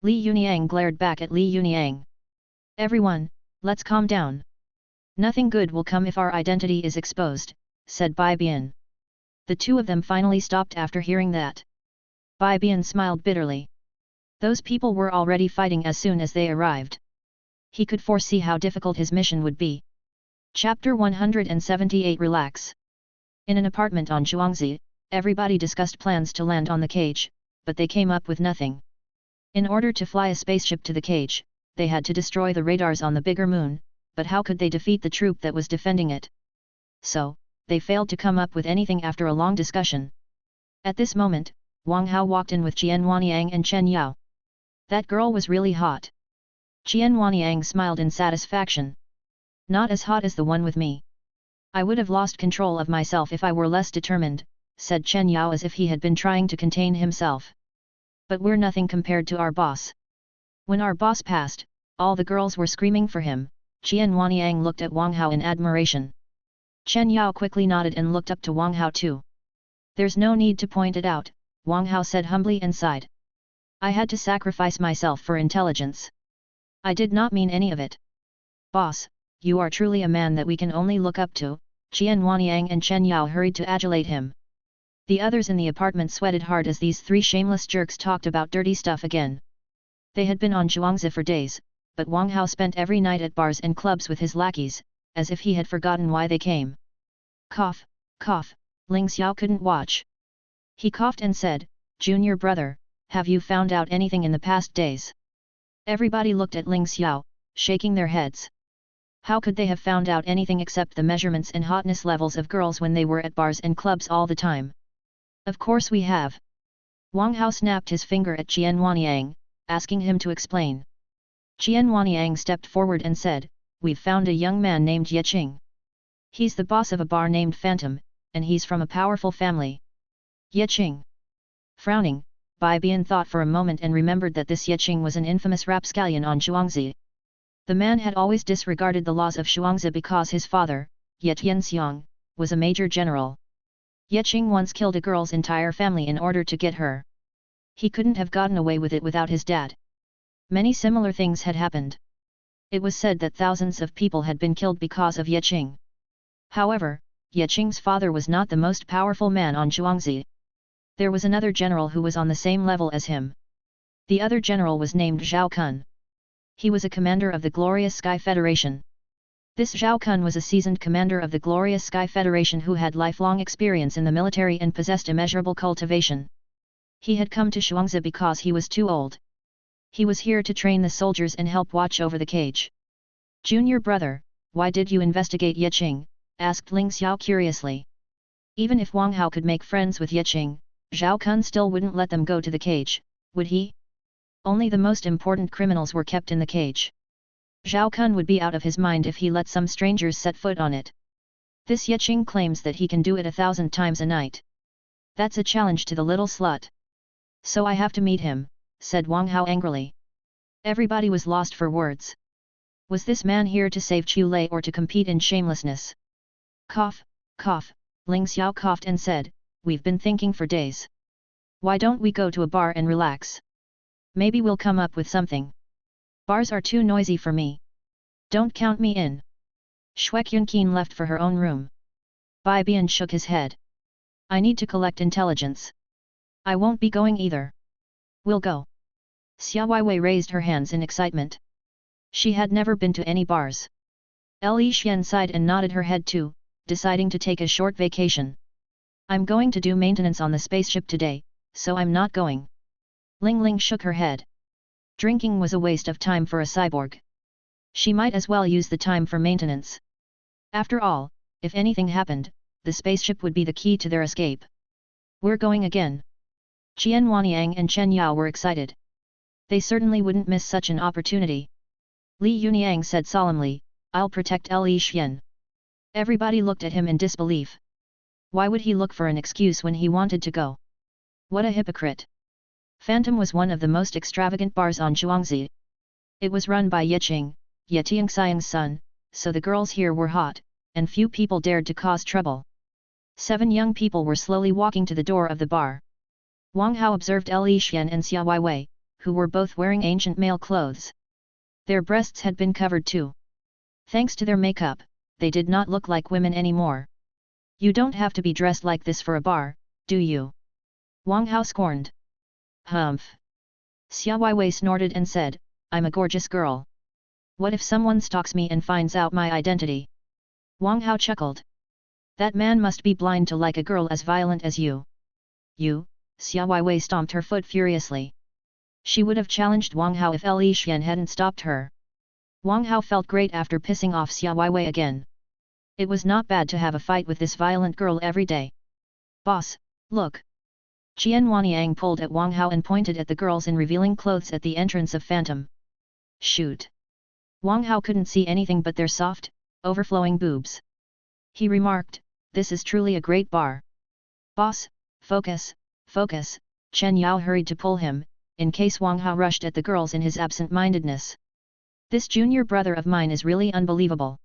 Li Yunyang glared back at Li Yunyang. "Everyone, let's calm down. Nothing good will come if our identity is exposed," said Bai Bian. The two of them finally stopped after hearing that. Bai Bian smiled bitterly. Those people were already fighting as soon as they arrived. He could foresee how difficult his mission would be. Chapter 178 Relax. In an apartment on Zhuangzi, everybody discussed plans to land on the cage, but they came up with nothing. In order to fly a spaceship to the cage, they had to destroy the radars on the bigger moon, but how could they defeat the troop that was defending it? So, they failed to come up with anything after a long discussion. At this moment, Wang Hao walked in with Qian Wanyang and Chen Yao. "That girl was really hot." Qian Wanyang smiled in satisfaction. "Not as hot as the one with me. I would have lost control of myself if I were less determined," said Chen Yao as if he had been trying to contain himself. "But we're nothing compared to our boss. When our boss passed, all the girls were screaming for him." Qian Wanyang looked at Wang Hao in admiration. Chen Yao quickly nodded and looked up to Wang Hao too. "There's no need to point it out," Wang Hao said humbly and sighed. "I had to sacrifice myself for intelligence." I did not mean any of it. Boss, you are truly a man that we can only look up to. Qian Wanyang and Chen Yao hurried to adulate him. The others in the apartment sweated hard as these three shameless jerks talked about dirty stuff again. They had been on Zhuangzi for days, but Wang Hao spent every night at bars and clubs with his lackeys, as if he had forgotten why they came. Cough, cough, Ling Xiao couldn't watch. He coughed and said, "Junior brother, have you found out anything in the past days?" Everybody looked at Ling Xiao, shaking their heads. How could they have found out anything except the measurements and hotness levels of girls when they were at bars and clubs all the time? Of course we have. Wang Hao snapped his finger at Qian Wanyang, asking him to explain. Qian Wanyang stepped forward and said, "We've found a young man named Ye Qing. He's the boss of a bar named Phantom, and he's from a powerful family." Ye Qing. Frowning, Bai Bian thought for a moment and remembered that this Ye Qing was an infamous rapscallion on Zhuangzi. The man had always disregarded the laws of Zhuangzi because his father, Ye Tianxiang, was a major general. Ye Qing once killed a girl's entire family in order to get her. He couldn't have gotten away with it without his dad. Many similar things had happened. It was said that thousands of people had been killed because of Ye Qing. However, Ye Qing's father was not the most powerful man on Zhuangzi. There was another general who was on the same level as him. The other general was named Zhao Kun. He was a commander of the Glorious Sky Federation. This Zhao Kun was a seasoned commander of the Glorious Sky Federation who had lifelong experience in the military and possessed immeasurable cultivation. He had come to Zhuangzi because he was too old. He was here to train the soldiers and help watch over the cage. "Junior brother, why did you investigate Ye Qing?" asked Ling Xiao curiously. Even if Wang Hao could make friends with Ye Qing, Zhao Kun still wouldn't let them go to the cage, would he? Only the most important criminals were kept in the cage. Zhao Kun would be out of his mind if he let some strangers set foot on it. This Ye Qing claims that he can do it 1,000 times a night. That's a challenge to the little slut. So I have to meet him, said Wang Hao angrily. Everybody was lost for words. Was this man here to save Chu Lei or to compete in shamelessness? Cough, cough, Ling Xiao coughed and said, "We've been thinking for days. Why don't we go to a bar and relax? Maybe we'll come up with something. Bars are too noisy for me. Don't count me in." Shuek Yunqin left for her own room. Bai Bian shook his head. "I need to collect intelligence. I won't be going either." "We'll go." Xia Weiwei raised her hands in excitement. She had never been to any bars. Li Xian sighed and nodded her head too, deciding to take a short vacation. "I'm going to do maintenance on the spaceship today, so I'm not going." Ling Ling shook her head. Drinking was a waste of time for a cyborg. She might as well use the time for maintenance. After all, if anything happened, the spaceship would be the key to their escape. "We're going again." Qian Wanyang and Chen Yao were excited. They certainly wouldn't miss such an opportunity. Li Yuniang said solemnly, "I'll protect Li Xian." Everybody looked at him in disbelief. Why would he look for an excuse when he wanted to go? What a hypocrite! Phantom was one of the most extravagant bars on Zhuangzi. It was run by Ye Qing, Ye Tianxiang's son, so the girls here were hot, and few people dared to cause trouble. 7 young people were slowly walking to the door of the bar. Wang Hao observed Li Xian and Xia Weiwei, who were both wearing ancient male clothes. Their breasts had been covered too. Thanks to their makeup, they did not look like women anymore. "You don't have to be dressed like this for a bar, do you?" Wang Hao scorned. "Humph." Xia Weiwei snorted and said, "I'm a gorgeous girl. What if someone stalks me and finds out my identity?" Wang Hao chuckled. "That man must be blind to like a girl as violent as you." "You?" Xia Weiwei stomped her foot furiously. She would have challenged Wang Hao if Li Xian hadn't stopped her. Wang Hao felt great after pissing off Xia Weiwei again. It was not bad to have a fight with this violent girl every day. "Boss, look!" Qian Wanyang pulled at Wang Hao and pointed at the girls in revealing clothes at the entrance of Phantom. "Shoot!" Wang Hao couldn't see anything but their soft, overflowing boobs. He remarked, "This is truly a great bar." "Boss, focus, focus," Chen Yao hurried to pull him, in case Wang Hao rushed at the girls in his absent-mindedness. "This junior brother of mine is really unbelievable."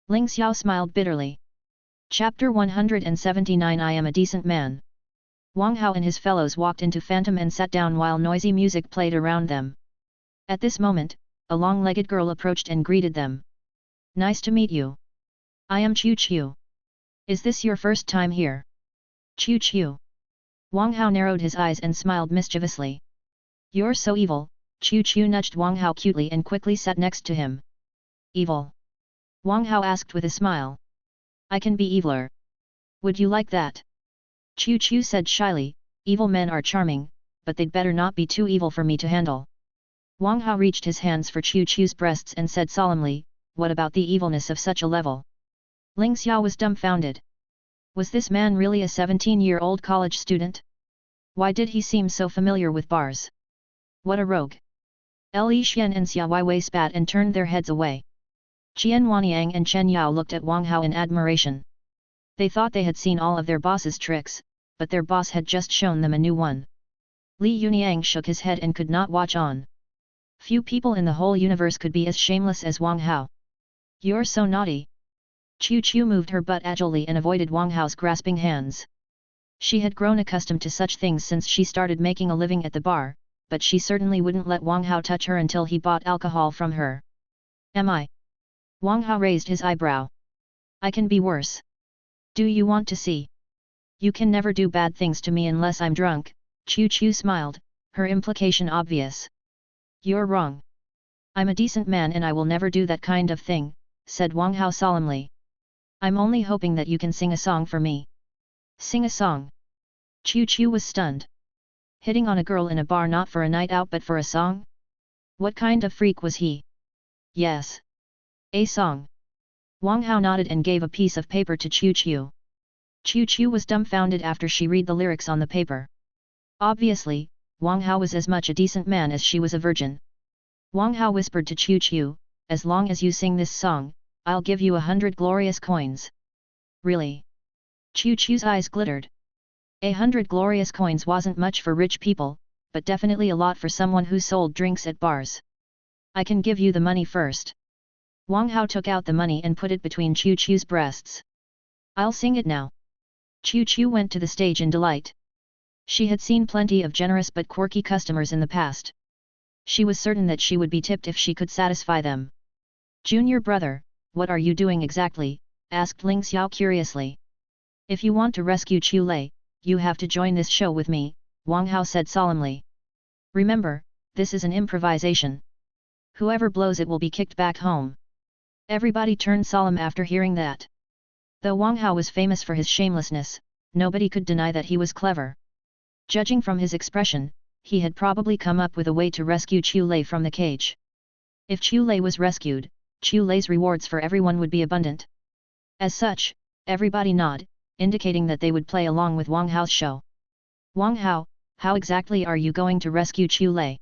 Ling Xiao smiled bitterly. Chapter 179 I am a decent man. Wang Hao and his fellows walked into Phantom and sat down while noisy music played around them. At this moment, a long-legged girl approached and greeted them. Nice to meet you. I am Chu Chu. Is this your first time here? Chu Chu. Wang Hao narrowed his eyes and smiled mischievously. You're so evil. Chu Chu nudged Wang Hao cutely and quickly sat next to him. Evil? Wang Hao asked with a smile. I can be eviler. Would you like that? Chu Chu said shyly, evil men are charming, but they'd better not be too evil for me to handle. Wang Hao reached his hands for Chu Chu's breasts and said solemnly, what about the evilness of such a level? Ling Xiao was dumbfounded. Was this man really a 17-year-old college student? Why did he seem so familiar with bars? What a rogue! Li Xian and Xia Weiwei spat and turned their heads away. Qian Wanyang and Chen Yao looked at Wang Hao in admiration. They thought they had seen all of their boss's tricks, but their boss had just shown them a new one. Li Yuniang shook his head and could not watch on. Few people in the whole universe could be as shameless as Wang Hao. You're so naughty. Chu Chu moved her butt agilely and avoided Wang Hao's grasping hands. She had grown accustomed to such things since she started making a living at the bar, but she certainly wouldn't let Wang Hao touch her until he bought alcohol from her. Am I? Wang Hao raised his eyebrow. I can be worse. Do you want to see? You can never do bad things to me unless I'm drunk. Chu Chu smiled, her implication obvious. You're wrong. I'm a decent man and I will never do that kind of thing, said Wang Hao solemnly. I'm only hoping that you can sing a song for me. Sing a song? Chu Chu was stunned. Hitting on a girl in a bar not for a night out but for a song? What kind of freak was he? Yes. A song. Wang Hao nodded and gave a piece of paper to Chu Chu. Chu Chu was dumbfounded after she read the lyrics on the paper. Obviously, Wang Hao was as much a decent man as she was a virgin. Wang Hao whispered to Chu Chu, as long as you sing this song, I'll give you 100 glorious coins. Really? Chu Chu's eyes glittered. 100 glorious coins wasn't much for rich people, but definitely a lot for someone who sold drinks at bars. I can give you the money first. Wang Hao took out the money and put it between Chu Chu's breasts. I'll sing it now. Chu Chu went to the stage in delight. She had seen plenty of generous but quirky customers in the past. She was certain that she would be tipped if she could satisfy them. Junior brother, what are you doing exactly? Asked Ling Xiao curiously. If you want to rescue Chu Lei, you have to join this show with me, Wang Hao said solemnly. Remember, this is an improvisation. Whoever blows it will be kicked back home. Everybody turned solemn after hearing that. Though Wang Hao was famous for his shamelessness, nobody could deny that he was clever. Judging from his expression, he had probably come up with a way to rescue Chu Lei from the cage. If Chu Lei was rescued, Chu Lei's rewards for everyone would be abundant. As such, everybody nodded, indicating that they would play along with Wang Hao's show. Wang Hao, how exactly are you going to rescue Chu Lei?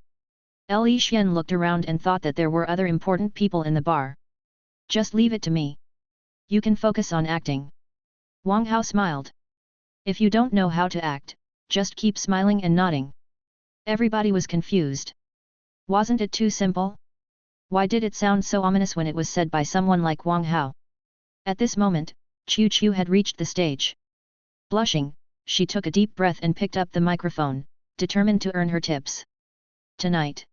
Li Xian looked around and thought that there were other important people in the bar. Just leave it to me. You can focus on acting. Wang Hao smiled. If you don't know how to act, just keep smiling and nodding. Everybody was confused. Wasn't it too simple? Why did it sound so ominous when it was said by someone like Wang Hao? At this moment, Chu Chu had reached the stage. Blushing, she took a deep breath and picked up the microphone, determined to earn her tips. Tonight.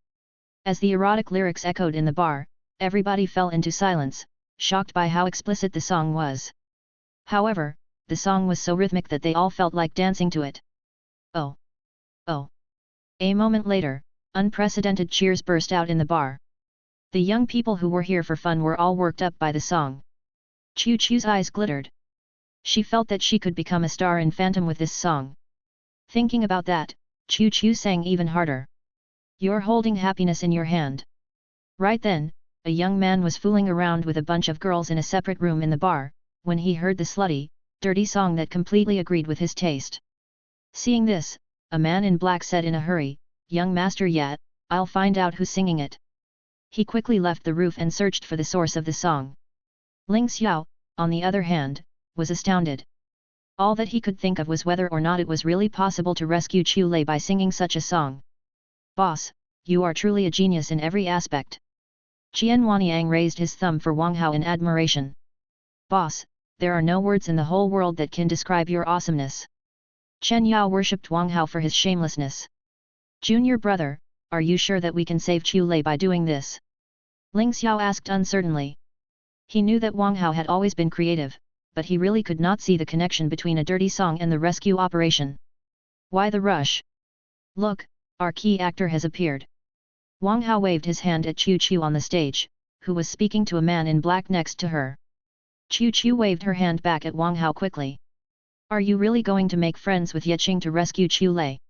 As the erotic lyrics echoed in the bar, everybody fell into silence, shocked by how explicit the song was. However, the song was so rhythmic that they all felt like dancing to it. Oh! Oh! A moment later, unprecedented cheers burst out in the bar. The young people who were here for fun were all worked up by the song. Chu Chu's eyes glittered. She felt that she could become a star in Phantom with this song. Thinking about that, Chu Chu sang even harder. You're holding happiness in your hand. Right then, a young man was fooling around with a bunch of girls in a separate room in the bar, when he heard the slutty, dirty song that completely agreed with his taste. Seeing this, a man in black said in a hurry, "Young master yet, I'll find out who's singing it." He quickly left the roof and searched for the source of the song. Ling Xiao, on the other hand, was astounded. All that he could think of was whether or not it was really possible to rescue Chu Lei by singing such a song. Boss, you are truly a genius in every aspect. Qian Wanyang raised his thumb for Wang Hao in admiration. Boss, there are no words in the whole world that can describe your awesomeness. Chen Yao worshipped Wang Hao for his shamelessness. Junior brother, are you sure that we can save Chu Lei by doing this? Ling Xiao asked uncertainly. He knew that Wang Hao had always been creative, but he really could not see the connection between a dirty song and the rescue operation. Why the rush? Look, our key actor has appeared. Wang Hao waved his hand at Chu Chu on the stage, who was speaking to a man in black next to her. Chu Chu waved her hand back at Wang Hao quickly. Are you really going to make friends with Yeqing to rescue Chu Lei?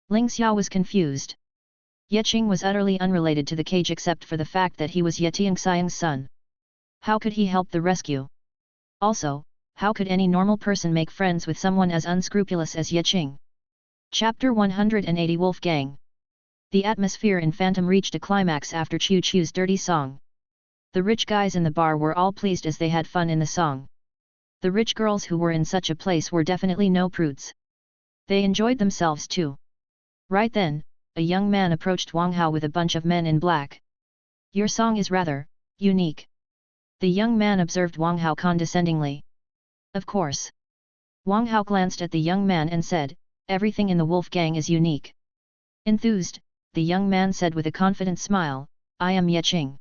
Ling Xiao was confused. Yeqing was utterly unrelated to the cage except for the fact that he was Ye Tianxiang's son. How could he help the rescue? Also, how could any normal person make friends with someone as unscrupulous as Yeqing? Chapter 180 Wolfgang. The atmosphere in Phantom reached a climax after Chu Chu's dirty song. The rich guys in the bar were all pleased as they had fun in the song. The rich girls who were in such a place were definitely no prudes. They enjoyed themselves too. Right then, a young man approached Wang Hao with a bunch of men in black. Your song is rather unique. The young man observed Wang Hao condescendingly. Of course. Wang Hao glanced at the young man and said, everything in the wolf gang is unique. Enthused, the young man said with a confident smile, I am Yeqing.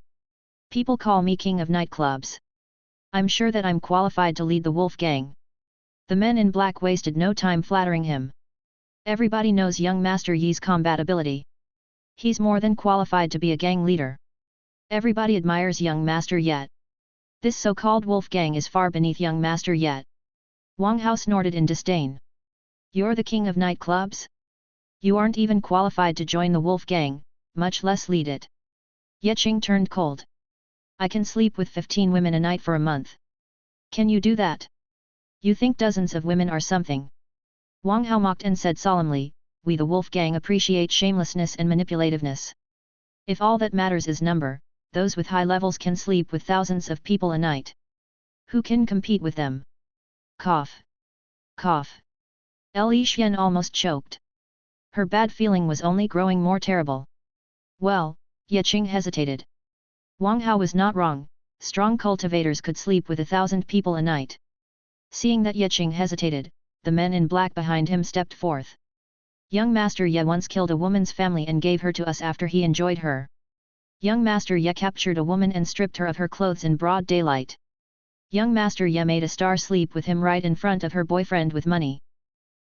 People call me king of nightclubs. I'm sure that I'm qualified to lead the wolf gang. The men in black wasted no time flattering him. Everybody knows young Master Yi's combat ability. He's more than qualified to be a gang leader. Everybody admires young Master Yet. This so-called wolf gang is far beneath young Master Yet. Wang Hao snorted in disdain. You're the king of nightclubs? You aren't even qualified to join the wolf gang, much less lead it. Yeqing turned cold. I can sleep with 15 women a night for a month. Can you do that? You think dozens of women are something? Wang Hao mocked and said solemnly, we the wolf gang appreciate shamelessness and manipulativeness. If all that matters is number, those with high levels can sleep with thousands of people a night. Who can compete with them? Cough. Cough. Li Xian almost choked. Her bad feeling was only growing more terrible. Well, Yeqing hesitated. Wang Hao was not wrong, strong cultivators could sleep with 1,000 people a night. Seeing that Yeqing hesitated, the men in black behind him stepped forth. Young Master Ye once killed a woman's family and gave her to us after he enjoyed her. Young Master Ye captured a woman and stripped her of her clothes in broad daylight. Young Master Ye made a star sleep with him right in front of her boyfriend with money.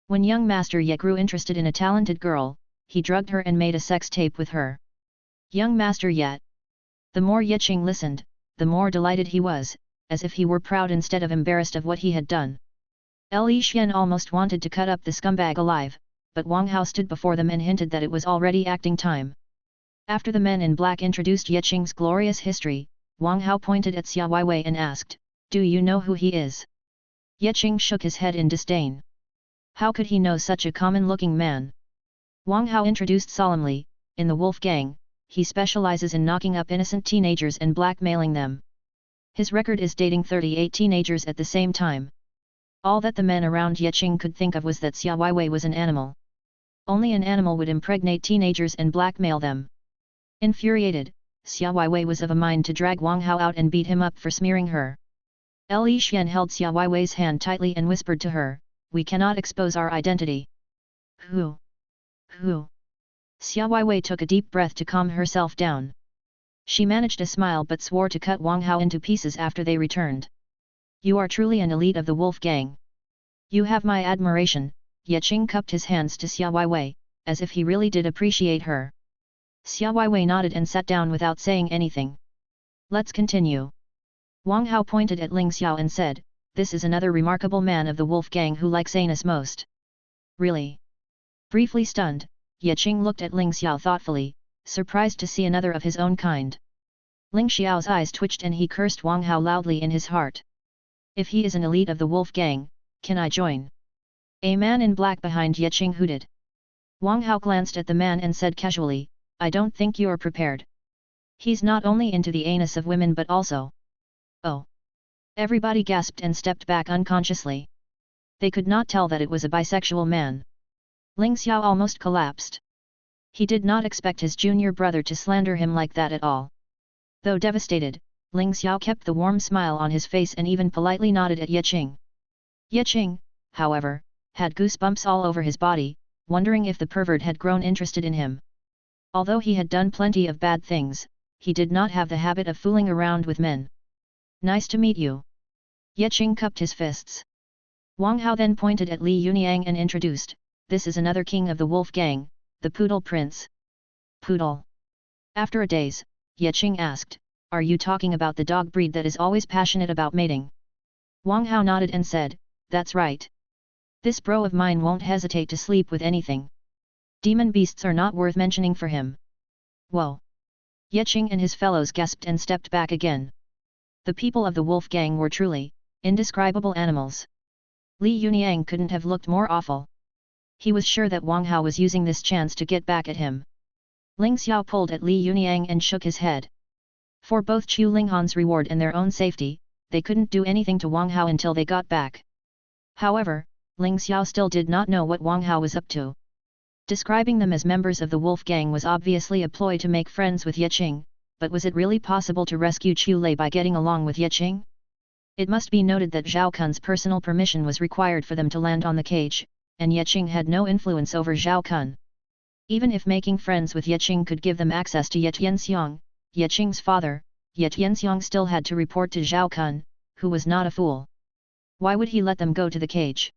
When young Master Ye grew interested in a talented girl, he drugged her and made a sex tape with her. Young Master Ye. The more Yeqing listened, the more delighted he was, as if he were proud instead of embarrassed of what he had done. Li Xian almost wanted to cut up the scumbag alive, but Wang Hao stood before them and hinted that it was already acting time. After the men in black introduced Yeqing's glorious history, Wang Hao pointed at Xia Weiwei and asked, do you know who he is? Yeqing shook his head in disdain. How could he know such a common-looking man? Wang Hao introduced solemnly, in the wolf gang, he specializes in knocking up innocent teenagers and blackmailing them. His record is dating 38 teenagers at the same time. All that the men around Yeqing could think of was that Xia Weiwei was an animal. Only an animal would impregnate teenagers and blackmail them. Infuriated, Xia Weiwei was of a mind to drag Wang Hao out and beat him up for smearing her. Li Xian held Xia Weiwei's hand tightly and whispered to her, we cannot expose our identity. Who? Who? Xia Weiwei took a deep breath to calm herself down. She managed a smile but swore to cut Wang Hao into pieces after they returned. You are truly an elite of the wolf gang. You have my admiration. Yeqing cupped his hands to Xia Weiwei, as if he really did appreciate her. Xia Weiwei nodded and sat down without saying anything. Let's continue. Wang Hao pointed at Ling Xiao and said, this is another remarkable man of the wolf gang who likes anus most. Really? Briefly stunned, Yeqing looked at Ling Xiao thoughtfully, surprised to see another of his own kind. Ling Xiao's eyes twitched and he cursed Wang Hao loudly in his heart. If he is an elite of the wolf gang, can I join? A man in black behind Yeqing hooted. Wang Hao glanced at the man and said casually, I don't think you're prepared. He's not only into the anus of women but also... Oh! Everybody gasped and stepped back unconsciously. They could not tell that it was a bisexual man. Ling Xiao almost collapsed. He did not expect his junior brother to slander him like that at all. Though devastated, Ling Xiao kept the warm smile on his face and even politely nodded at Yeqing. Yeqing, however, had goosebumps all over his body, wondering if the pervert had grown interested in him. Although he had done plenty of bad things, he did not have the habit of fooling around with men. Nice to meet you. Ye Qing cupped his fists. Wang Hao then pointed at Li Yuniang and introduced, this is another king of the wolf gang, the Poodle Prince. Poodle. After a daze, Ye Qing asked, are you talking about the dog breed that is always passionate about mating? Wang Hao nodded and said, that's right. This bro of mine won't hesitate to sleep with anything. Demon beasts are not worth mentioning for him. Whoa! Ye Qing and his fellows gasped and stepped back again. The people of the wolf gang were truly indescribable animals. Li Yuniang couldn't have looked more awful. He was sure that Wang Hao was using this chance to get back at him. Ling Xiao pulled at Li Yuniang and shook his head. For both Chu Linghan's reward and their own safety, they couldn't do anything to Wang Hao until they got back. However, Ling Xiao still did not know what Wang Hao was up to. Describing them as members of the wolf gang was obviously a ploy to make friends with Ye Qing, but was it really possible to rescue Chu Lei by getting along with Ye Qing? It must be noted that Zhao Kun's personal permission was required for them to land on the cage, and Ye Qing had no influence over Zhao Kun. Even if making friends with Ye Qing could give them access to Ye Tianxiang, Ye Qing's father, Ye Tianxiang still had to report to Zhao Kun, who was not a fool. Why would he let them go to the cage?